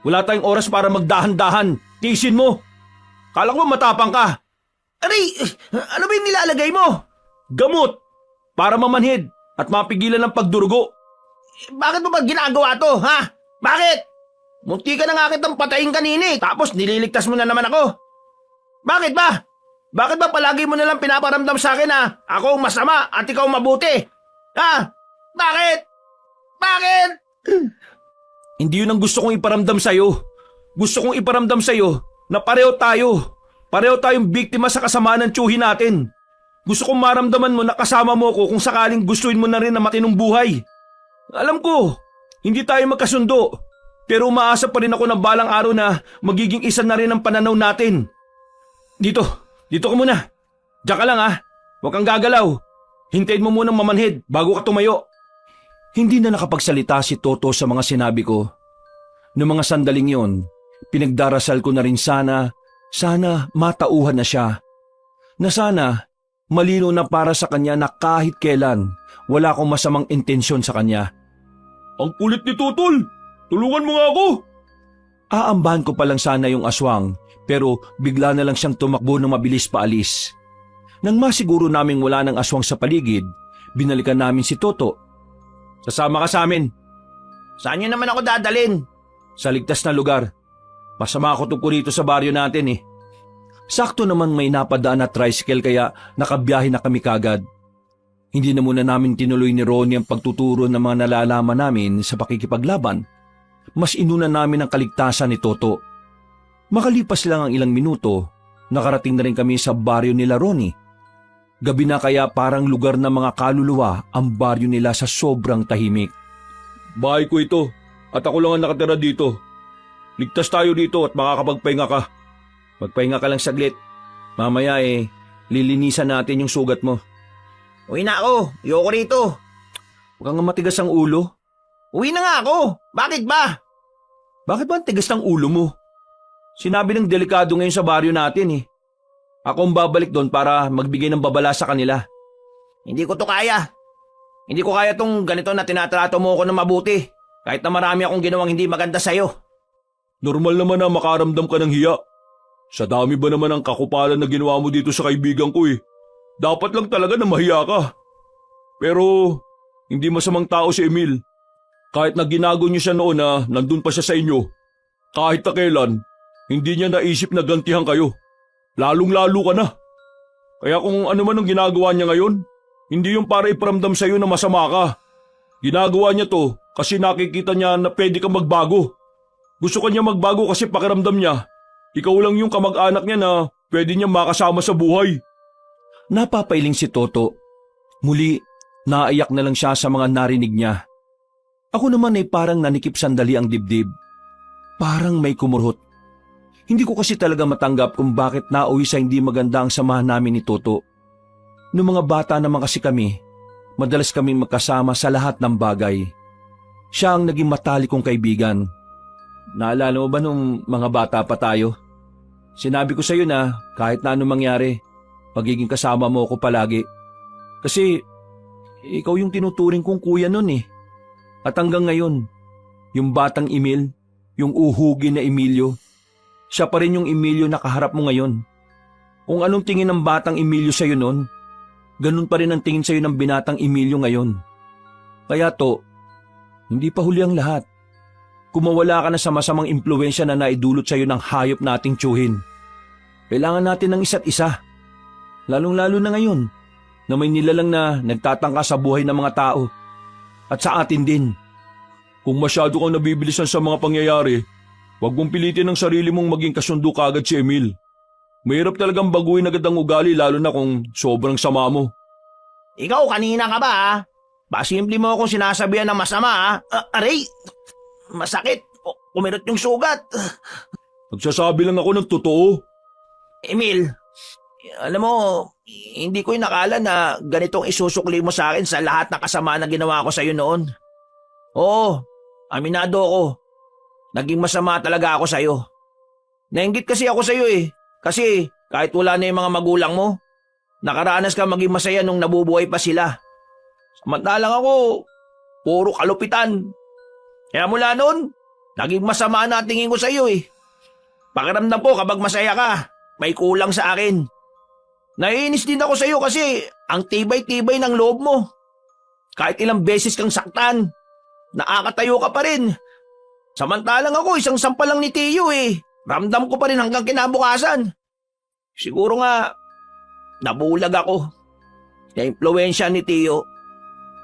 Wala tayong oras para magdahan-dahan. Tiisin mo. Kala ko matapang ka. Aray! Ano ba yung nilalagay mo? Gamot. Para mamanhid at mapigilan ng pagdurugo. Bakit mo ba ginagawa to, ha? Bakit? Munti ka na nga kitang patayin kanina eh, tapos nililigtas mo na naman ako. Bakit ba? Bakit ba palagi mo nalang pinaparamdam sa akin na ako ang masama at ikaw mabuti? Ha? Bakit? Bakit? Hindi yun ang gusto kong iparamdam sa'yo. Gusto kong iparamdam sa'yo na pareho tayo. Pareho tayong biktima sa kasamaan ng tiyuhin natin. Gusto kong maramdaman mo na kasama mo ko kung sakaling gustuin mo na rin na matinong buhay. Alam ko, hindi tayo magkasundo. Pero umaasa pa rin ako na balang araw na magiging isa na rin ang pananaw natin. Dito ka muna. Diyan ka lang ha. Huwag kang gagalaw. Hintayin mo munang mamanhid bago ka tumayo. Hindi na nakapagsalita si Toto sa mga sinabi ko. Noong mga sandaling yon, pinagdarasal ko na rin sana matauhan na siya. Na sana, malino na para sa kanya na kahit kailan, wala akong masamang intensyon sa kanya. Ang kulit ni Tutol! Tulungan mo nga ako! Aambahan ko pa lang sana yung aswang, pero bigla na lang siyang tumakbo ng mabilis paalis. Nang masiguro naming wala ng aswang sa paligid, binalikan namin si Toto. Sasama ka sa amin. Saan niyo naman ako dadalin? Sa ligtas na lugar. Masama ako tungkol rito sa baryo natin eh. Sakto naman may napadaan na tricycle kaya nakabiyahe na kami kagad. Hindi na muna namin tinuloy ni Ronnie ang pagtuturo ng mga nalalaman namin sa pakikipaglaban. Mas inuna namin ang kaligtasan ni Toto. Makalipas lang ang ilang minuto, nakarating na rin kami sa baryo nila Ronnie. Gabi na kaya parang lugar ng mga kaluluwa ang baryo nila sa sobrang tahimik. Bahay ko ito at ako lang ang nakatira dito. Ligtas tayo dito at makakapagpahinga ka. Magpahinga ka lang saglit. Mamaya lilinisan natin yung sugat mo. Uwi na ako. Ayoko rito. Huwag kang matigas ang ulo. Uwi na nga ako. Bakit ba? Bakit ba ang tigas ng ulo mo? Sinabi ng delikado ngayon sa baryo natin eh. Ako ang babalik doon para magbigay ng babala sa kanila. Hindi ko to kaya. Hindi ko kaya tong ganito na tinatrato mo ko ng mabuti. Kahit na marami akong ginawang hindi maganda sa'yo. Normal naman na makaramdam ka ng hiya. Sa dami ba naman ang kakupalan na ginawa mo dito sa kaibigan ko eh. Dapat lang talaga na mahiya ka. Pero hindi masamang tao si Emil. Kahit na ginago niyo siya noon na nandun pa siya sa inyo. Kahit na kailan, hindi niya naisip na gantihan kayo. Lalong-lalo ka na. Kaya kung ano man ang ginagawa niya ngayon, Hindi yung para iparamdam sa'yo na masama ka. Ginagawa niya to kasi nakikita niya na pwede kang magbago. Gusto kanya magbago kasi pakiramdam niya, ikaw lang yung kamag-anak niya na pwede niya makasama sa buhay. Napapailing si Toto. Muli, naiyak na lang siya sa mga narinig niya. Ako naman ay parang nanikip sandali ang dibdib. Parang may kumurhot. Hindi ko kasi talaga matanggap kung bakit nauwi sa hindi maganda ang samahan namin ni Toto. Noong mga bata naman kasi kami, madalas kaming magkasama sa lahat ng bagay. Siya ang naging matalik kong kaibigan. Naalala mo ba nung mga bata pa tayo? Sinabi ko sa iyo na kahit na anong mangyari, magiging kasama mo ako palagi. Kasi ikaw yung tinuturing kong kuya nun eh. At hanggang ngayon, yung batang Emil, yung uhugi na Emilio, siya pa rin yung Emilio na kaharap mo ngayon. Kung anong tingin ng batang Emilio sa'yo nun, ganun pa rin ang tingin sa'yo ng binatang Emilio ngayon. Kaya to, hindi pa huli ang lahat. Kung mawala ka na sa masamang impluensya na naidulot sa'yo ng hayop nating tiyuhin, kailangan natin ng isa't isa. Lalong-lalo na ngayon, na may nilalang na nagtatangka sa buhay ng mga tao. At sa atin din. Kung masyado kang nabibilisan sa mga pangyayari, huwag mong pilitin ang sarili mong maging kasundo kaagad si Emil. Mahirap talagang baguhin agad ang ugali lalo na kung sobrang sama mo. Ikaw kanina ka ba ha? Simple mo akong sinasabihan ng masama ha? Aray! Masakit! Kumirot yung sugat! Nagsasabi lang ako ng totoo. Emil, alam mo, hindi ko inakala na ganitong isusukli mo sa akin sa lahat ng kasama na ginawa ko sa iyo noon. Oo, aminado ako. Naging masama talaga ako sa iyo. Nainggit kasi ako sa iyo eh. Kasi kahit wala na yung mga magulang mo, nakaranas ka maging masaya nung nabubuhay pa sila. Samantalang ako, puro kalupitan. Kaya mula noon, naging masama na tingin ko sa iyo eh. Pakiramdam ko kapag masaya ka, may kulang sa akin. Naiinis din ako sa iyo kasi ang tibay-tibay ng loob mo. Kahit ilang beses kang saktan, nakakatayo ka pa rin. Samantalang ako, isang sampal lang ni Tiyo eh. Ramdam ko pa rin hanggang kinabukasan. Siguro nga, nabulag ako. Na-impluensya ni Tiyo.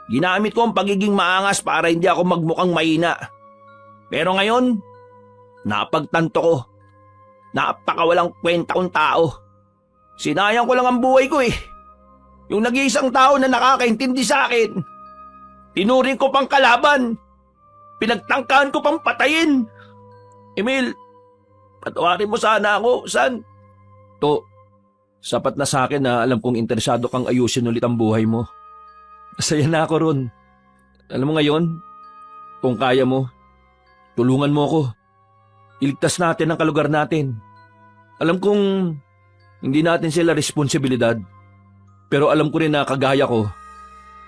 Ginamit ko ang pagiging maangas para hindi ako magmukhang mahina. Pero ngayon, napagtanto ko. Napakawalang kwenta kong tao. Sinayang ko lang ang buhay ko eh. Yung nag-iisang tao na nakakaintindi sa akin. Tinuring ko pang kalaban. Pinagtangkaan ko pang patayin. Emil, patawarin mo sana ako, san? To, sapat na sa akin na alam kong interesado kang ayusin ulit ang buhay mo. Masaya na ako ron. Alam mo ngayon, kung kaya mo, tulungan mo ako. Iligtas natin ang kalugar natin. Alam kong hindi natin sila responsibilidad. Pero alam ko rin na kagaya ko,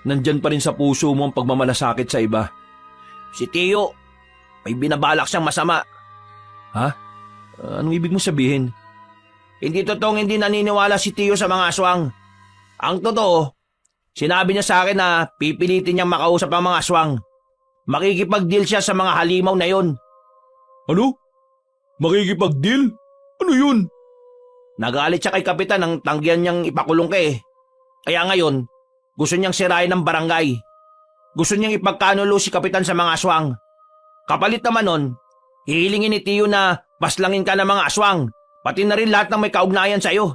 nandyan pa rin sa puso mo ang pagmamalasakit sa iba. Si Tiyo, may binabalak siyang masama. Ha? Anong ibig mo sabihin? Hindi totoong hindi naniniwala si Tiyo sa mga aswang. Ang totoo, sinabi niya sa akin na pipilitin niyang makausap ang mga aswang. Makikipag-deal siya sa mga halimaw na yon. Ano? Makikipag-deal? Ano yun? Nagalit siya kay Kapitan nang tanggihan niyang ipakulong ka eh. Kaya ngayon, gusto niyang sirain ang barangay. Gusto niyang ipagkanulo si Kapitan sa mga aswang. Kapalit naman nun, hihilingin ni Tiyo na paslangin ka ng mga aswang, pati na rin lahat ng may kaugnayan sa'yo.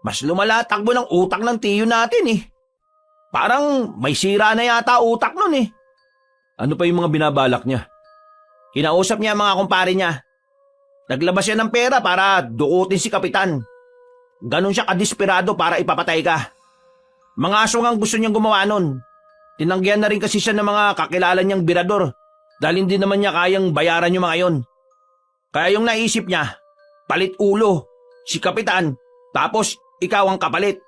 Mas lumala takbo ng utak ng Tiyo natin eh. Parang may sira na yata utak nun eh. Ano pa yung mga binabalak niya? Kinausap niya ang mga kumpare niya. Naglabas siya ng pera para dukutin si Kapitan. Ganon siya kadesperado para ipapatay ka. Mga aswang ang gusto niyang gumawa nun. Tinanggihan na rin kasi siya ng mga kakilala niyang birador dahil hindi naman niya kayang bayaran yung mga yon. Kaya yung naisip niya, palit ulo, si Kapitan, tapos ikaw ang kapalit.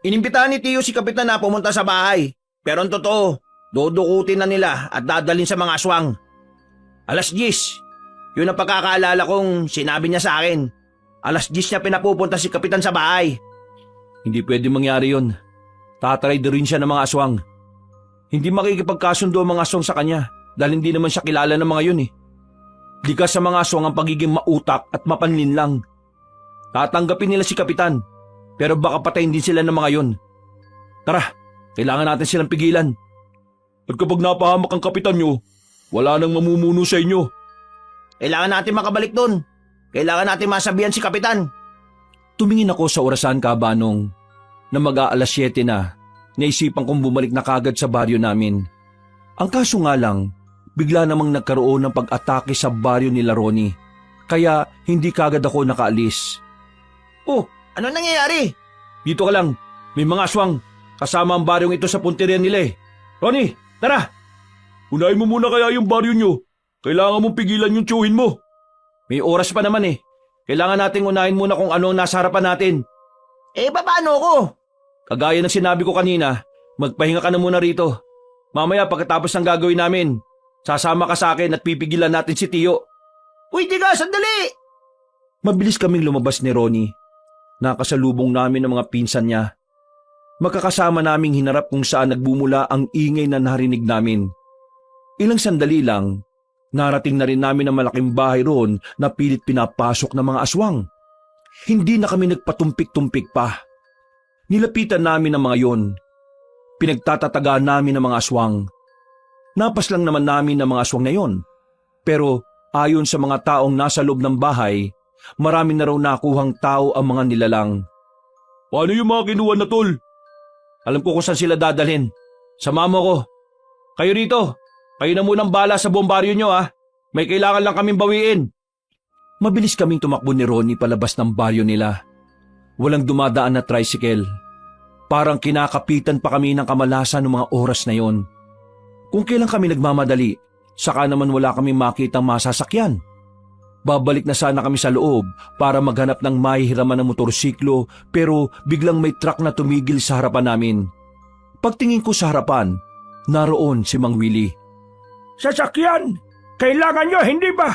Inimbitahan ni Tiyo si Kapitan na pumunta sa bahay. Pero ang totoo, dudukutin na nila at dadalhin sa mga aswang. 10:00. Yun ang pagkakaalala kong sinabi niya sa akin. 10:00 niya pinapupunta si Kapitan sa bahay. Hindi pwede mangyari yun. Tatry rin siya ng mga aswang. Hindi makikipagkasundo ang mga aswang sa kanya dahil hindi naman siya kilala ng mga yun eh. Likas sa mga aswang ang pagiging mautak at mapanlinlang. Tatanggapin nila si Kapitan pero baka patayin din sila ng mga yun. Tara, Kailangan natin silang pigilan. At kapag napahamak ang kapitan nyo, wala nang mamumuno sa inyo. Kailangan natin makabalik doon. Kailangan natin masabihan si Kapitan. Tumingin ako sa orasan, Kabanong, na mag-aalas 7 na. Naisipan kong bumalik na kagad sa baryo namin. Ang kaso nga lang, bigla namang nagkaroon ng pag-atake sa baryo nila Ronnie. Kaya hindi kagad ako nakaalis. Oh, ano nangyayari? Dito ka lang, may mga aswang. Kasama ang baryong ito sa punterian nila eh. Ronnie, tara! Unahin mo muna kaya yung baryo nyo. Kailangan mong pigilan yung tiyuhin mo. May oras pa naman eh. Kailangan nating unahin muna kung ano ang nasa harapan natin. Paano ako? Kagaya ng sinabi ko kanina, magpahinga ka na muna rito. Mamaya pagkatapos ng gagawin namin, sasama ka sa akin at pipigilan natin si Tiyo. Uy, diga, sandali! Mabilis kaming lumabas ni Ronnie. Nakasalubong namin ang mga pinsan niya. Magkakasama naming hinarap kung saan nagbumula ang ingay na narinig namin. Ilang sandali lang, narating na rin namin ang malaking bahay roon na pilit pinapasok ng mga aswang. Hindi na kami nagpatumpik-tumpik pa. Nilapitan namin ang mga yon. Pinagtatatagaan namin ang mga aswang. Napas lang naman namin ang mga aswang na yon. Pero ayon sa mga taong nasa loob ng bahay, marami na raw nakuhang tao ang mga nilalang. Paano yung mga kinuha na tol? Alam ko kung saan sila dadalhin. Sama mo ko. Kayo rito. Kayo na munang bala sa bombaryo nyo ha. May kailangan lang kaming bawiin. Mabilis kaming tumakbo ni Ronnie palabas ng baryo nila. Walang dumadaan na tricycle. Parang kinakapitan pa kami ng kamalasan ng mga oras na yon. Kung kailan kami nagmamadali, saka naman wala kaming makitang masasakyan. Babalik na sana kami sa loob para maghanap ng mahihiraman ng motorsiklo pero biglang may truck na tumigil sa harapan namin. Pagtingin ko sa harapan, naroon si Mang Willie. Sasakyan! Kailangan nyo, hindi ba?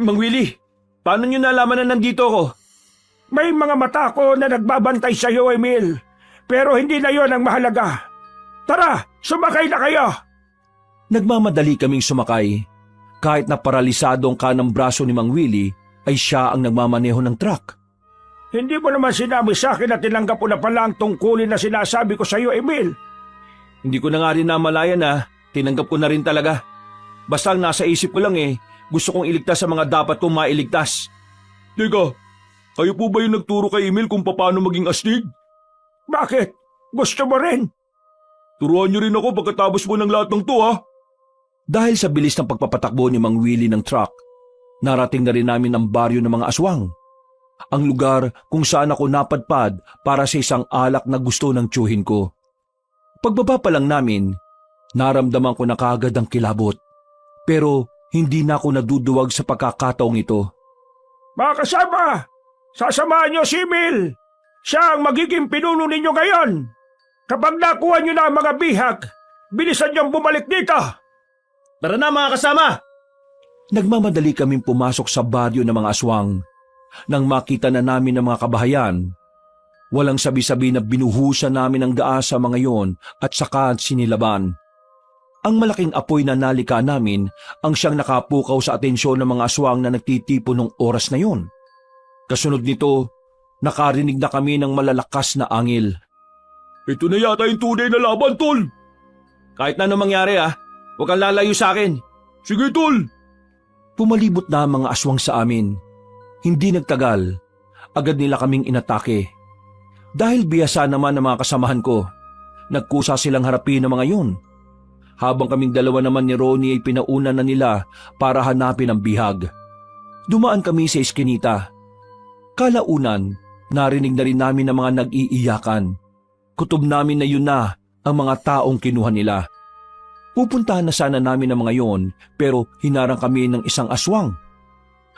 Mang Willie, paano nyo nalaman na nandito ako? May mga mata ko na nagbabantay sa iyo, Emil. Pero hindi na yon ang mahalaga. Tara, sumakay na kayo! Nagmamadali kaming sumakay. Kahit na paralisado ang kanang braso ni Mang Willie, ay siya ang nagmamaneho ng truck. Hindi mo naman sinabi sa akin na tinanggap mo na pala ang tungkulin na sinasabi ko sa iyo, Emil. Hindi ko na nga rin namalayan na tinanggap ko na rin talaga. Basta ang nasa isip ko lang gusto kong iligtas sa mga dapat kong mailigtas. Teka, kayo po ba yung nagturo kay Emil kung paano maging astig? Bakit? Gusto mo rin? Turuan niyo rin ako pagkatapos mo ng lahat ng to ha. Dahil sa bilis ng pagpapatakbo ni Mang Willie ng truck, narating na rin namin ang baryo ng mga aswang. Ang lugar kung saan ako napadpad para sa isang alak na gusto ng tiyuhin ko. Pagbaba pa lang namin, naramdaman ko na kaagad ang kilabot. Pero hindi na ako naduduwag sa pagkakataong ito. Mga kasama, sasamahan niyo si Emil. Siya ang magiging pinuno ninyo ngayon. Kapag nakuha niyo na ang mga bihag, bilisan niyong bumalik dito. Tara na mga kasama! Nagmamadali kaming pumasok sa baryo ng mga aswang. Nang makita na namin ang mga kabahayan, walang sabi-sabi na binuhusan namin ang gaa sa mga yon at saka sinilaban. Ang malaking apoy na nalika namin ang siyang nakapukaw sa atensyon ng mga aswang na nagtitipo ng oras na yon. Kasunod nito, nakarinig na kami ng malalakas na angil. Ito na yata yung tunay na laban, tol! Kahit na ano mangyari huwag kang lalayo sa akin. Sige, tol! Pumalibot na ang mga aswang sa amin. Hindi nagtagal, agad nila kaming inatake. Dahil biyasa naman ng mga kasamahan ko, nagkusa silang harapin ang mga yun. Habang kaming dalawa naman ni Ronnie ay pinauna na nila para hanapin ang bihag. Dumaan kami sa eskinita. Kalaunan, narinig na rin namin ang mga nag-iiyakan. Kutob namin na yun na ang mga taong kinuha nila. Pupuntahan na sana namin ang mga yon pero hinarang kami ng isang aswang.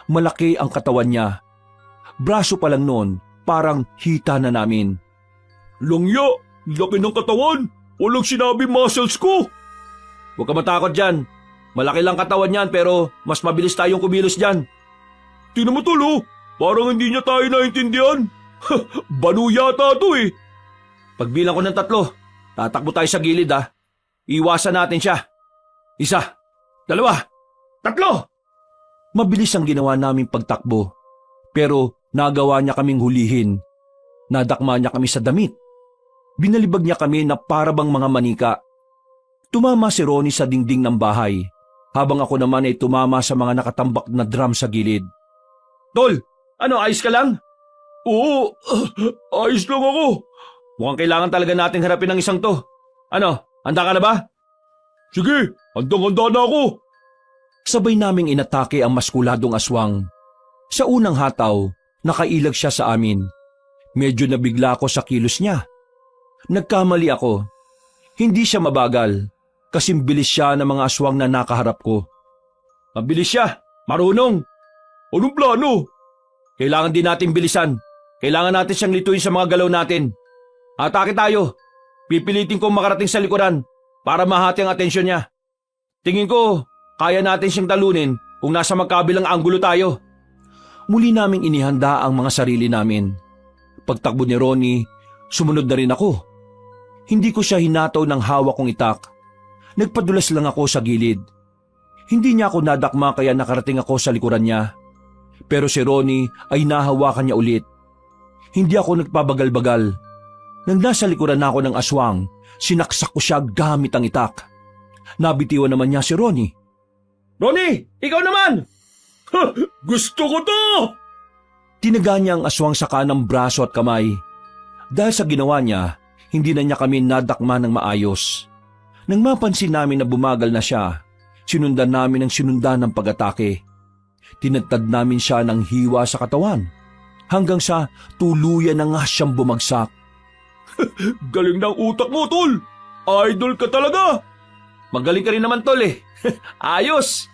Malaki ang katawan niya. Braso pa lang noon, parang hita na namin. Langya, laki ng katawan. Walang sinabi muscles ko. Huwag ka matakot dyan. Malaki lang katawan niyan pero mas mabilis tayong kumilos dyan. Tingnan mo tol, parang hindi niya tayo naintindihan. Banu yata to Pagbilang ko ng 3, tatakbo tayo sa gilid Iwasan natin siya. 1, 2, 3! Mabilis ang ginawa naming pagtakbo. Pero nagawa niya kaming hulihin. Nadakma niya kami sa damit. Binalibag niya kami na parabang mga manika. Tumama si Ronnie sa dingding ng bahay, habang ako naman ay tumama sa mga nakatambak na drum sa gilid. Tol, ano, ayos ka lang? Oo, ayos lang ako. Mukhang kailangan talaga nating harapin ang isang to. Ano, handa ka na ba? Sige, handang-handa na ako. Sabay naming inatake ang maskuladong aswang. Sa unang hataw, nakailag siya sa amin. Medyo nabigla ako sa kilos niya. Nagkamali ako. Hindi siya mabagal, kasing bilis siya ng mga aswang na nakaharap ko. Mabilis siya, marunong. Anong plano? Kailangan din natin bilisan. Kailangan natin siyang lituin sa mga galaw natin. Atake tayo. Pipilitin kong makarating sa likuran para mahati ang atensyon niya. Tingin ko, kaya natin siyang talunin kung nasa magkabilang anggulo tayo. Muli naming inihanda ang mga sarili namin. Pagtakbo ni Ronnie, sumunod na rin ako. Hindi ko siya hinataw ng hawak kong itak. Nagpadulas lang ako sa gilid. Hindi niya ako nadakma kaya nakarating ako sa likuran niya. Pero si Ronnie ay nahawakan niya ulit. Hindi ako nagpabagal-bagal. Nang nasa likuran na ako ng aswang, sinaksak ko siya gamit ang itak. Nabitiwan naman niya si Ronnie. Ronnie, ikaw naman! Gusto ko to! Tinaga niya ang aswang sa kanang braso at kamay. Dahil sa ginawa niya, hindi na niya kami nadakma ng maayos. Nang mapansin namin na bumagal na siya, sinundan namin ang sinundan ng pag-atake. Tinadtad namin siya ng hiwa sa katawan, hanggang sa tuluyan na nga siyang bumagsak. Galing ng utak mo, tol! Idol ka talaga! Magaling ka rin naman, tol eh. Ayos!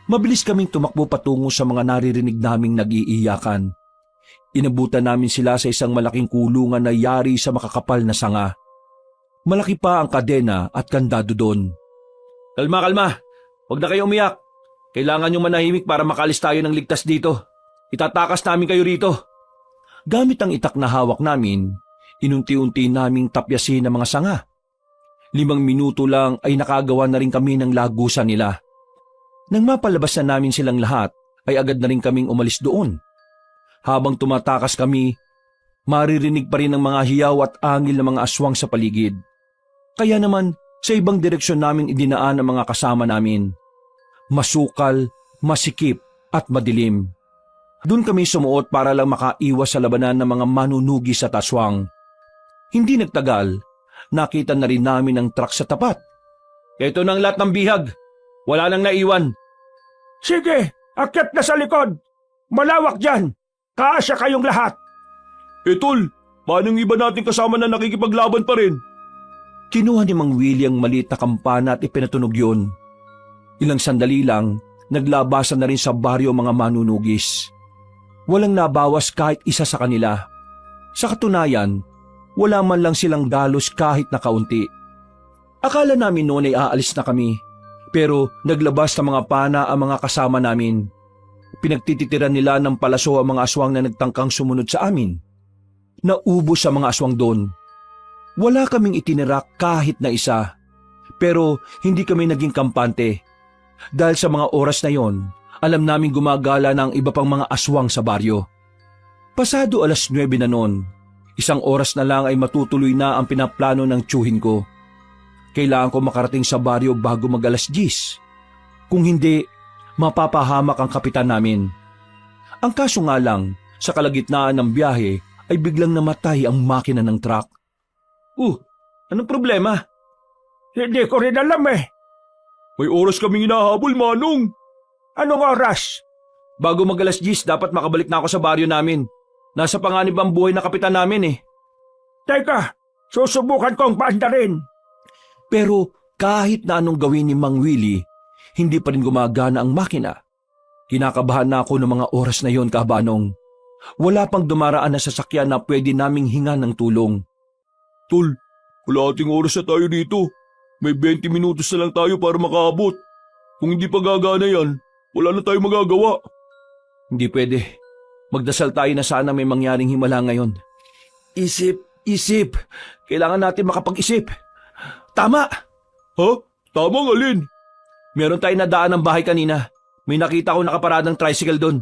Mabilis kaming tumakbo patungo sa mga naririnig naming nag-iiyakan. Inabutan namin sila sa isang malaking kulungan na yari sa makakapal na sanga. Malaki pa ang kadena at kandado doon. Kalma, kalma. Huwag na kayo umiyak. Kailangan nyo manahimik para makalis tayo ng ligtas dito. Itatakas namin kayo rito. Gamit ang itak na hawak namin, inunti-unti naming tapyasin ang mga sanga. 5 minuto lang ay nakagawa na rin kami ng lagusan nila. Nang mapalabas na namin silang lahat, ay agad na rin kaming umalis doon. Habang tumatakas kami, maririnig pa rin ang mga hiyaw at angil ng mga aswang sa paligid. Kaya naman, sa ibang direksyon namin idinaan ang mga kasama namin. Masukal, masikip at madilim. Doon kami sumuot para lang makaiwas sa labanan ng mga manunugis at aswang. Hindi nagtagal, nakita na rin namin ang truck sa tapat. Ito na ang lahat ng bihag. Wala nang naiwan. Sige, akyat na sa likod. Malawak dyan. Kaasya kayong lahat. Tol, paano yung iba nating kasama na nakikipaglaban pa rin? Kinuha ni Mang Willie ang maliit na kampana at ipinatunog yun. Ilang sandali lang, naglabasan na rin sa baryo mga manunugis. Walang nabawas kahit isa sa kanila. Sa katunayan, wala man lang silang dalos kahit na kaunti. Akala namin noon ay aalis na kami, pero naglabas ng mga pana ang mga kasama namin. Pinagtititiran nila ng palaso ang mga aswang na nagtangkang sumunod sa amin. Naubos sa mga aswang doon. Wala kaming itinirak kahit na isa, pero hindi kami naging kampante. Dahil sa mga oras na yon, alam namin gumagala ng iba pang mga aswang sa baryo. Pasado 9:00 na noon, 1 oras na lang ay matutuloy na ang pinaplano ng tiyuhin ko. Kailangan ko makarating sa baryo bago mag-10:00. Kung hindi, mapapahamak ang kapitan namin. Ang kaso nga lang, sa kalagitnaan ng biyahe ay biglang namatay ang makina ng truck. Anong problema? Hindi ko rin alam eh. May oras kaming hinahabol, Manong. Anong oras? Bago mag-10:00, dapat makabalik na ako sa baryo namin. Nasa panganib ang buhay na kapitan namin eh. Teka, susubukan kong paandarin. Pero kahit na anong gawin ni Mang Willie, hindi pa rin gumagana ang makina. Kinakabahan na ako ng mga oras na yon, Kabanong. Wala pang dumaraan na sasakyan na pwede naming hinga ng tulong. Tol, kalahating oras na tayo dito. May 20 minutos na lang tayo para makaabot. Kung hindi pa gagana yan, wala na tayo magagawa. Hindi pwede. Magdasal tayo na sana may mangyaring himala ngayon. Isip. Kailangan natin makapag-isip. Tama! Ha? Tama ang alin? Meron tayong nadaan ng bahay kanina. May nakita ko nakaparadang tricycle doon.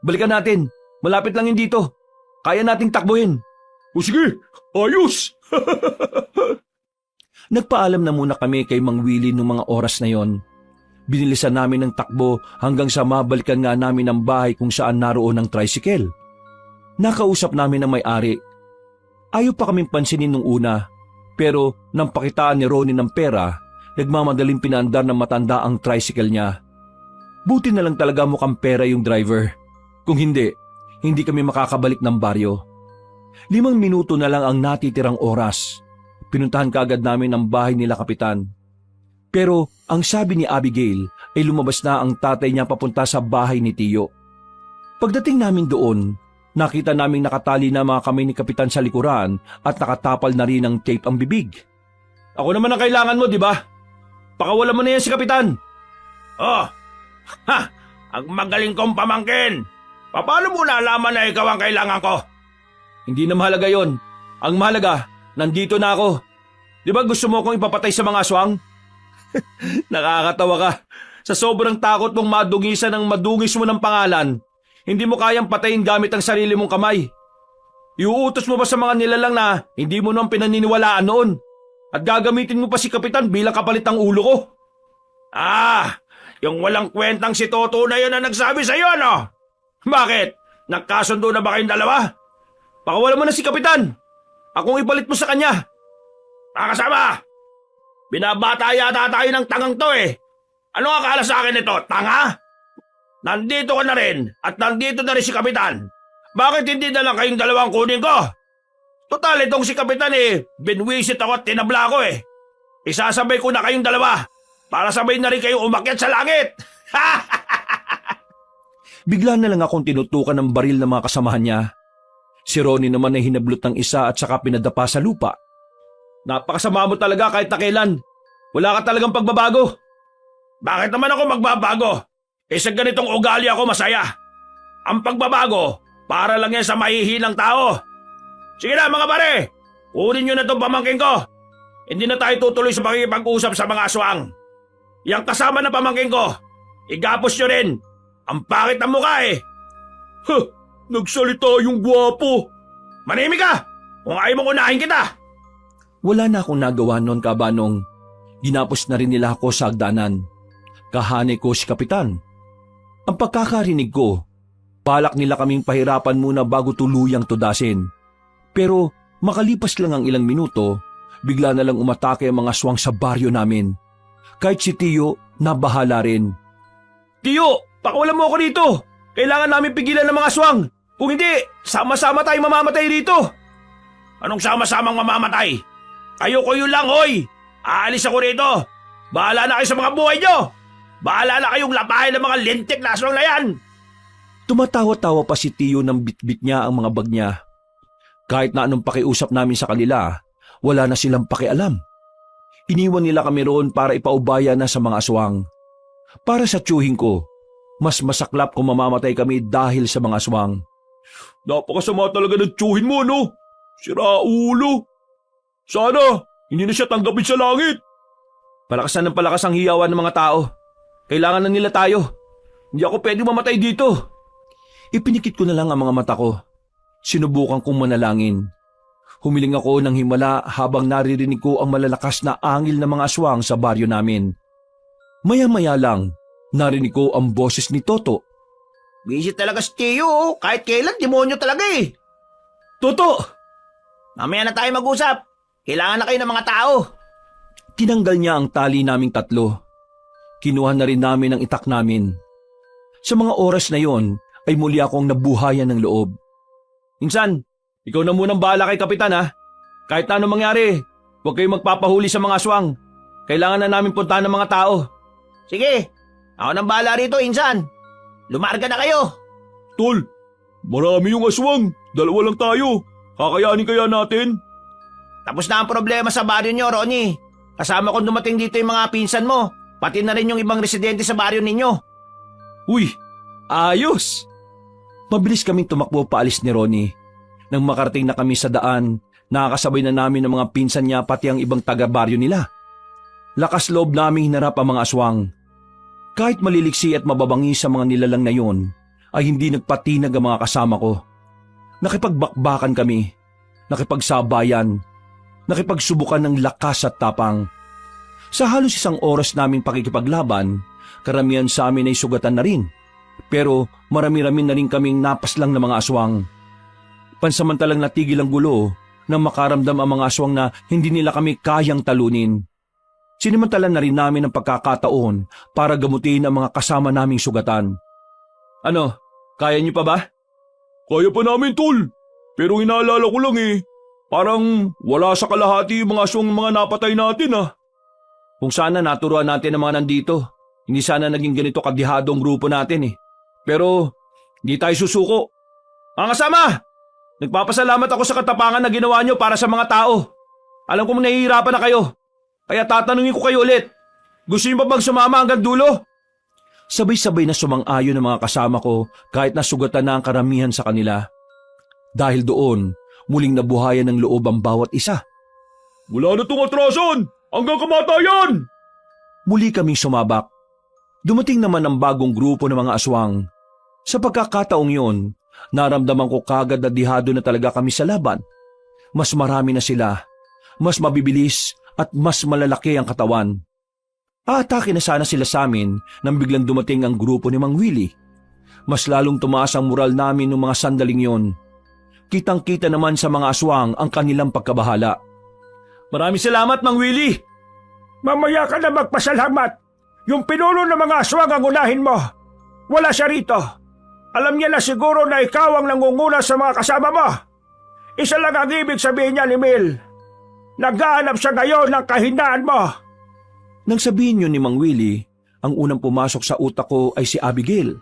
Balikan natin. Malapit lang yun dito. Kaya nating takbuhin. O sige, ayos! Nagpaalam na muna kami kay Mang Willie nung mga oras na yon. Binilisan namin ng takbo hanggang sa mabalikan nga namin ang bahay kung saan naroon ang tricycle. Nakausap namin ang may-ari. Ayaw pa kaming pansinin nung una, pero nang pakitaan ni Ronnie ng pera, nagmamadaling pinaandar ng matanda ang tricycle niya. Buti na lang talaga mukhang pera yung driver. Kung hindi, hindi kami makakabalik ng baryo. 5 minuto na lang ang natitirang oras. Pinuntahan kaagad namin ang bahay nila Kapitan. Pero ang sabi ni Abigail ay lumabas na ang tatay niya papunta sa bahay ni Tiyo. Pagdating namin doon, nakita naming nakatali na mga kamay ni Kapitan sa likuran at nakatapal na rin ng tape ang bibig. Ako naman ang kailangan mo, di ba? Pakawalan mo na yan si Kapitan. Oh, ha! Ang magaling kong pamangkin! Paano mo nalaman na ikaw ang kailangan ko? Hindi na mahalaga yon. Ang mahalaga, nandito na ako. Di ba gusto mo akong ipapatay sa mga aswang? Nakakatawa ka. Sa sobrang takot mong madungisan ng madungis mo ng pangalan, hindi mo kayang patayin gamit ang sarili mong kamay. Iuutos mo ba sa mga nilalang na hindi mo nang pinaniniwalaan noon? At gagamitin mo pa si Kapitan bilang kapalit ng ulo ko? Ah, yung walang kwentang si Toto na yun ang nagsabi sa'yo, no? Bakit? Nagkasundo na ba kayong dalawa? Pakawalan mo na si Kapitan. Akong ipalit mo sa kanya. Nakasama! Binabata yata tayo ng tangang to eh. Ano akala sa akin ito? Tanga? Nandito ka na rin at nandito na rin si Kapitan. Bakit hindi na lang kayong dalawang kunin ko? Total, itong si Kapitan eh, binwisit ako at tinabla ko eh. Isasabay ko na kayong dalawa para sabay na rin kayong umakyat sa langit. Bigla na lang akong tinutukan ng baril ng mga kasamahan niya. Si Ronnie naman ay hinablot ng isa at saka pinadapa sa lupa. Napakasama mo talaga kahit na kailan. Wala ka talagang pagbabago. Bakit naman ako magbabago? Sa ganitong ugali ako masaya. Ang pagbabago, para lang yan sa mahihinang tao. Sige na mga pare, kunin nyo na itong pamangkin ko. Hindi na tayo tutuloy sa pakikipag-usap sa mga aswang. Yang kasama na pamangkin ko, igapos nyo rin. Ang pangit ng mukha eh. Huh, nagsalita yung gwapo. Manimik ka! Kung ayaw mong unahin kita! Wala na akong nagawa noon, Kabanong. Ginapos na rin nila ako sa hagdanan. Kahanay ko si Kapitan. Ang pagkakarinig ko, balak nila kaming pahirapan muna bago tuluyang tudasin. Pero makalipas lang ang ilang minuto, bigla na lang umatake ang mga aswang sa baryo namin. Kahit si Tiyo, nabahala rin. Tiyo, pakawalan mo ako dito! Kailangan namin pigilan ng mga aswang! Kung hindi, sama-sama tayo mamamatay dito! Anong sama-samang mamamatay? Kayo lang, hoy! Aalis ako rito! Bahala na kayo sa mga buhay nyo! Bahala na kayong lapahin ng mga lintik na aswang na yan! Tumatawa-tawa pa si Tiyo nang bitbit niya ang mga bag niya. Kahit na anong pakiusap namin sa kanila, wala na silang pakialam. Iniwan nila kami roon para ipaubaya na sa mga aswang. Para sa tiyuhin ko, mas masaklap kung mamamatay kami dahil sa mga aswang. Napakasama talaga ng tiyuhin mo, no? Sira ulo. Sana, hindi na siya tanggapin sa langit. Palakasan ng palakas ang hiyawan ng mga tao. Kailangan na nila tayo. Hindi ako pwede mamatay dito. Ipinikit ko na lang ang mga mata ko. Sinubukan kong manalangin. Humiling ako ng himala habang naririnig ko ang malalakas na angil ng mga aswang sa baryo namin. Maya-maya lang, narinig ko ang boses ni Toto. Visit talaga si Tiyo, kahit kailan demonyo talaga eh. Toto! Mamaya na tayo mag-usap. Kailangan na kayo ng mga tao. Tinanggal niya ang tali naming tatlo. Kinuha na rin namin ang itak namin. Sa mga oras na yon ay muli akong nabuhayan ng loob. Insan, ikaw na munang bahala kay Kapitan ha. Kahit na anong mangyari, huwag kayong magpapahuli sa mga aswang. Kailangan na namin puntahan ng mga tao. Sige, ako nang bahala rito, Insan. Lumarga na kayo. Tol, marami yung aswang. 2 lang tayo. Kakayanin kaya natin? Tapos na ang problema sa baryo nyo, Ronnie. Kasama kong dumating dito yung mga pinsan mo. Pati na rin yung ibang residente sa baryo ninyo. Uy, ayos! Mabilis kaming tumakbo paalis ni Ronnie. Nang makarating na kami sa daan, nakakasabay na namin ng mga pinsan niya pati ang ibang taga-baryo nila. Lakas loob naming hinarap ang mga aswang. Kahit maliliksi at mababangi sa mga nilalang na yon, ay hindi nagpatinag ang mga kasama ko. Nakipagbakbakan kami. nakipagsabayan, nakipagsubukan ng lakas at tapang. Sa halos 1 oras naming pakikipaglaban, karamihan sa amin ay sugatan na rin. Pero marami-rami na rin kaming napaslang na mga aswang. Pansamantalang natigil ang gulo nang makaramdam ang mga aswang na hindi nila kami kayang talunin. Sinimantalan na rin namin ang pagkakataon para gamutin ang mga kasama naming sugatan. Ano, kaya niyo pa ba? Kaya pa namin, tol. Pero inaalala ko lang parang wala sa kalahati yung mga aswang mga napatay natin Kung sana naturuan natin ang mga nandito, hindi sana naging ganito kadihado ang grupo natin Pero hindi tayo susuko. Mga kasama, nagpapasalamat ako sa katapangan na ginawa niyo para sa mga tao. Alam kong nahihirapan na kayo. Kaya tatanungin ko kayo ulit, gusto niyo ba bang sumama hanggang dulo? Sabay-sabay na sumang-ayon ng mga kasama ko kahit nasugatan na ang karamihan sa kanila. Dahil doon, muling nabuhayan ng loob ang bawat isa. Wala na itong atrason! Hanggang kamatayan! Muli kaming sumabak. Dumating naman ang bagong grupo ng mga aswang. Sa pagkakataong yon, naramdaman ko kagad na dihado na talaga kami sa laban. Mas marami na sila, mas mabibilis at mas malalaki ang katawan. Aatake na sana sila sa amin nang biglang dumating ang grupo ni Mang Willie. Mas lalong tumaas ang moral namin noong mga sandaling yon. Kitang-kita naman sa mga aswang ang kanilang pagkabahala. Maraming salamat, Mang Willie! Mamaya ka na magpasalamat. Yung pinuno ng mga aswang ang unahin mo. Wala siya rito. Alam niya na siguro na ikaw ang nangunguna sa mga kasama mo. Isa lang ang ibig sabihin niya ni Mil. Naghahanap siya ngayon ng kahinaan mo. Nang sabihin yun ni Mang Willie, ang unang pumasok sa utak ko ay si Abigail.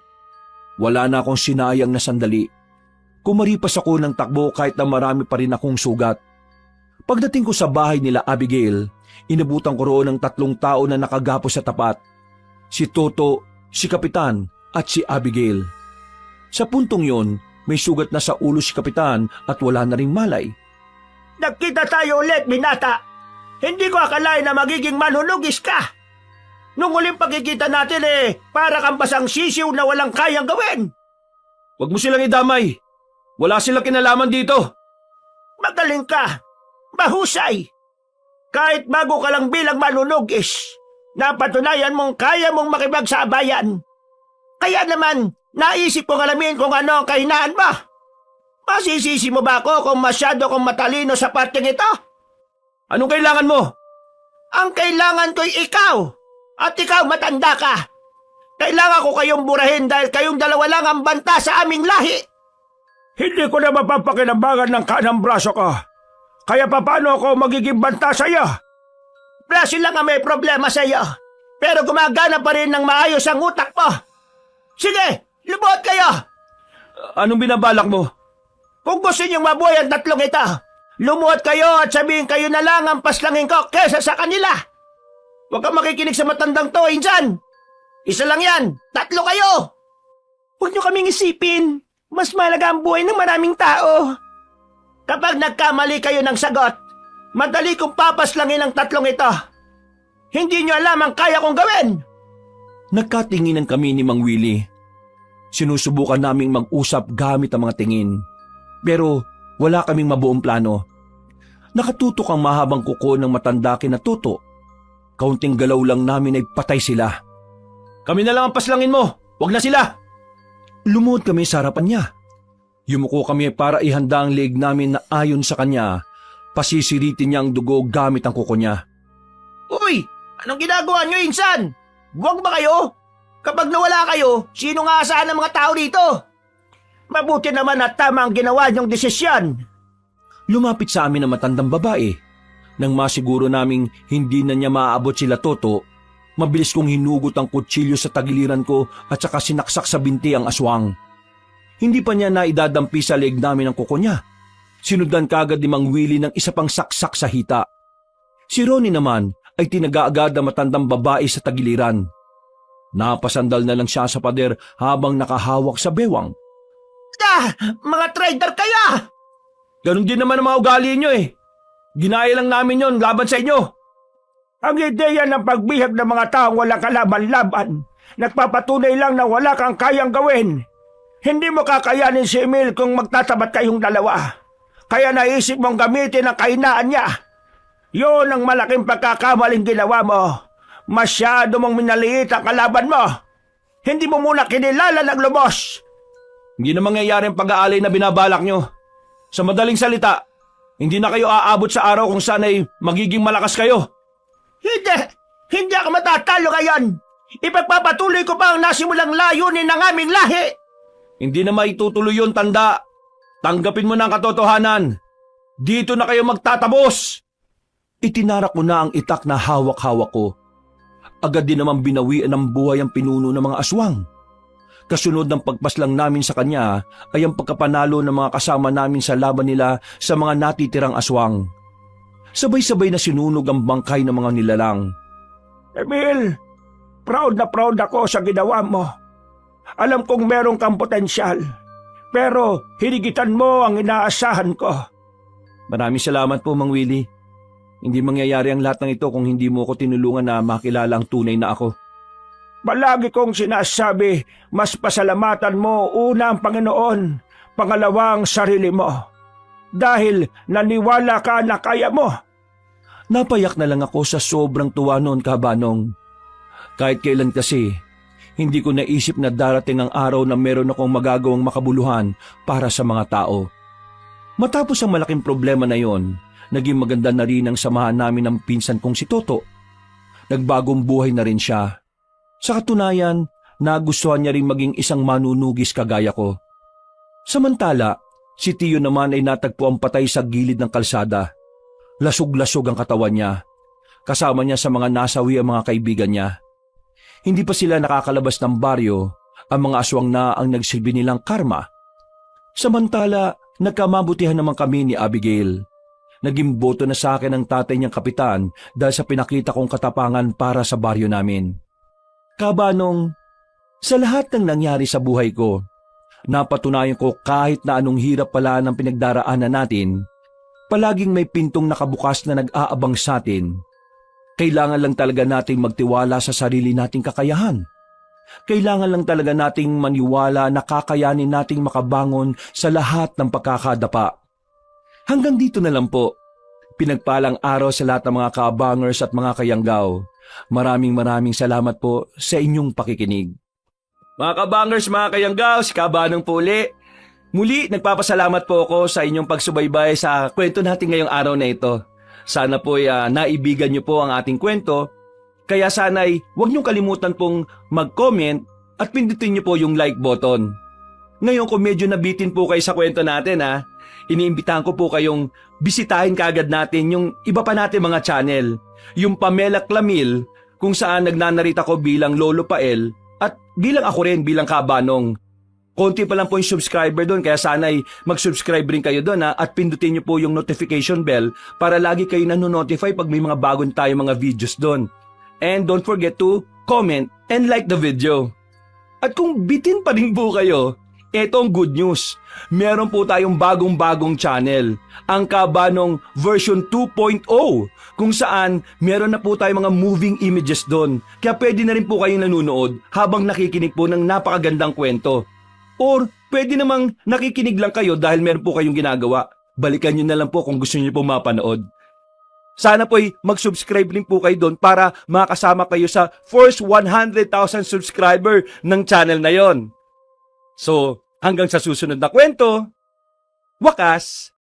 Wala na akong sinayang na sandali. Kumaripas ako ng takbo kahit na marami pa rin akong sugat. Pagdating ko sa bahay nila Abigail, inabutan ko roon ng 3 tao na nakagapos sa tapat. Si Toto, si Kapitan at si Abigail. Sa puntong yon, may sugat na sa ulo si Kapitan at wala na ring malay. Nagkita tayo ulit, binata. Hindi ko akalain na magiging manunugis ka. Nung uling pagkikita natin para kang basang sisiw na walang kayang gawin. Huwag mo silang idamay. Wala silang kinalaman dito. Magaling ka. Mahusay. Kahit bago ka lang bilang manunugis, napatunayan mong kaya mong makipagsabayan. Kaya naman, naisip kong alamin kung ano ang kahinaan mo. Masisisi mo ba ako kung masyado kong matalino sa parteng ito? Anong kailangan mo? Ang kailangan ko'y ikaw. At ikaw matanda ka. Kailangan ko kayong burahin dahil kayong dalawa lang ang banta sa aming lahi. Hindi ko na mapapakinambangan ng kanang braso ko. Kaya paano ako magiging banta sa iyo? Braso lang ang may problema sa iyo. Pero gumagana pa rin ng maayos ang utak mo. Sige, lubot kayo. Anong binabalak mo? Kung gusto niyong mabuhay ang 3 ito, lumuhod kayo at sabihin kayo na lang ang paslangin ko kesa sa kanila. Huwag kang makikinig sa matandang to, Insan. Isa lang yan, 3 kayo. Huwag niyo kaming isipin. Mas mahalaga ang buhay ng maraming tao. Kapag nagkamali kayo ng sagot, madali kong papaslangin ang 3 ito. Hindi niyo alam ang kaya kong gawin. Nagkatinginan kami ni Mang Willie. Sinusubukan naming mag-usap gamit ang mga tingin. Pero wala kaming mabuong plano. Nakatutok ang mahabang kuko ng matanda kina Toto. Kaunting galaw lang namin ay patay sila. Kami na lang ang paslangin mo, wag na sila. Lumuhod kami sa harapan niya. Yumuko kami para ihanda ang leeg namin na ayon sa kanya. Pasisiritin niya ang dugo gamit ang kuko niya. Uy, anong ginagawa niyo, Insan? Huwag ba kayo? Kapag nawala kayo, sino nga asahan ng mga tao dito? Mabuti naman at tama ang ginawa niyong desisyon. Lumapit sa amin ang matandang babae. Nang masiguro naming hindi na niya maaabot sila Toto, mabilis kong hinugot ang kutsilyo sa tagiliran ko at saka sinaksak sa binti ang aswang. Hindi pa niya naidadampi sa leeg namin ang kuko niya. Sinundan kagad ni Mang Willie ng isa pang saksak sa hita. Si Ronnie naman ay tinaga-agad ang matandang babae sa tagiliran. Napasandal na lang siya sa pader habang nakahawak sa bewang. Mga trader kaya! Ganon din naman ang mga ugali niyo Ginaya lang namin yon laban sa inyo. Ang ideya ng pagbihag ng mga taong walang kalaban-laban, nagpapatunay lang na wala kang kayang gawin. Hindi mo kakayanin si Emil kung magtatabat kayong dalawa. kaya naisip mong gamitin ang kahinaan niya. Yun ang malaking pagkakamaling ginawa mo. Masyado mong minaliit ang kalaban mo. Hindi mo muna kinilala ng lubos. Hindi na mangyayari ang pag-aalay na binabalak nyo. Sa madaling salita, hindi na kayo aabot sa araw kung saan ay magiging malakas kayo. Hindi ako matatalo ngayon. Ipagpapatuloy ko pa ang nasimulang layunin ng aming lahi. Hindi na maitutuloy yun, tanda. Tanggapin mo na ang katotohanan. Dito na kayo magtatapos. Itinarak ko na ang itak na hawak-hawak ko. Agad din naman binawian ng buhay ang pinuno ng mga aswang. Kasunod ng pagpaslang namin sa kanya ay ang pagkapanalo ng mga kasama namin sa laban nila sa mga natitirang aswang. Sabay-sabay na sinunog ang bangkay ng mga nilalang. Emil, proud na proud ako sa ginawa mo. Alam kong meron kang potensyal, pero hinigitan mo ang inaasahan ko. Maraming salamat po, Mang Willie. Hindi mangyayari ang lahat ng ito kung hindi mo ko tinulungan na makilala ang tunay na ako. Palagi kong sinasabi, mas pasalamatan mo una ang Panginoon, pangalawa ang sarili mo. Dahil naniwala ka na kaya mo. Napayak na lang ako sa sobrang tuwa noon, Kabanong. Kahit kailan kasi, hindi ko naisip na darating ang araw na meron akong magagawang makabuluhan para sa mga tao. Matapos ang malaking problema na yon, naging maganda na rin ang samahan namin ng pinsan kong si Toto. Nagbagong buhay na rin siya. Sa katunayan, nagustuhan niya rin maging isang manunugis kagaya ko. Samantala, si Tiyo naman ay natagpuang patay sa gilid ng kalsada. Lasog-lasog ang katawan niya. Kasama niya sa mga nasawi ang mga kaibigan niya. Hindi pa sila nakakalabas ng baryo, ang mga aswang na ang nagsilbi nilang karma. Samantala, nagkamabutihan naman kami ni Abigail. Naging boto na sa akin ang tatay niyang kapitan dahil sa pinakita kong katapangan para sa baryo namin. Kabanong, sa lahat ng nangyari sa buhay ko, napatunayan ko kahit na anong hirap pala ng pinagdaraanan natin, palaging may pintong nakabukas na nag-aabang sa atin. Kailangan lang talaga nating magtiwala sa sarili nating kakayahan. Kailangan lang talaga nating maniwala na kakayanin nating makabangon sa lahat ng pagkakadapa. Hanggang dito na lang po. Pinagpalang araw sa lahat ng mga kabangers at mga kayanggaw. Maraming salamat po sa inyong pakikinig. Mga kabangers, mga kayanggaw, si Kabanong po uli. Muli, nagpapasalamat po ako sa inyong pagsubaybay sa kwento natin ngayong araw na ito. Sana po naibigan niyo po ang ating kwento. Kaya sana'y huwag niyong kalimutan pong mag-comment at pindutin niyo po yung like button. Ngayon kung medyo nabitin po kayo sa kwento natin iniimbitahan ko po kayong bisitahin kaagad natin yung iba pa natin mga channel. Yung Pamela Clamil kung saan nagnanarita ko bilang Lolo Pael at bilang ako rin bilang Kabanong. Konti pa lang po yung subscriber doon kaya sana'y mag-subscribe rin kayo doon at pindutin niyo po yung notification bell para lagi kayo nanonotify pag may mga bagong tayo mga videos doon. And don't forget to comment and like the video. At kung bitin pa rin po kayo, eto ang good news. Meron po tayong bagong channel, ang Kabanong version 2.0, kung saan meron na po tayong mga moving images doon. Kaya pwede na rin po kayong nanonood habang nakikinig po ng napakagandang kwento. Or pwede namang nakikinig lang kayo dahil meron po kayong ginagawa. Balikan nyo na lang po kung gusto nyo po mapanood. Sana po'y mag-subscribe rin po kayo doon para makasama kayo sa first 100,000 subscriber ng channel na yon. So, hanggang sa susunod na kwento, wakas!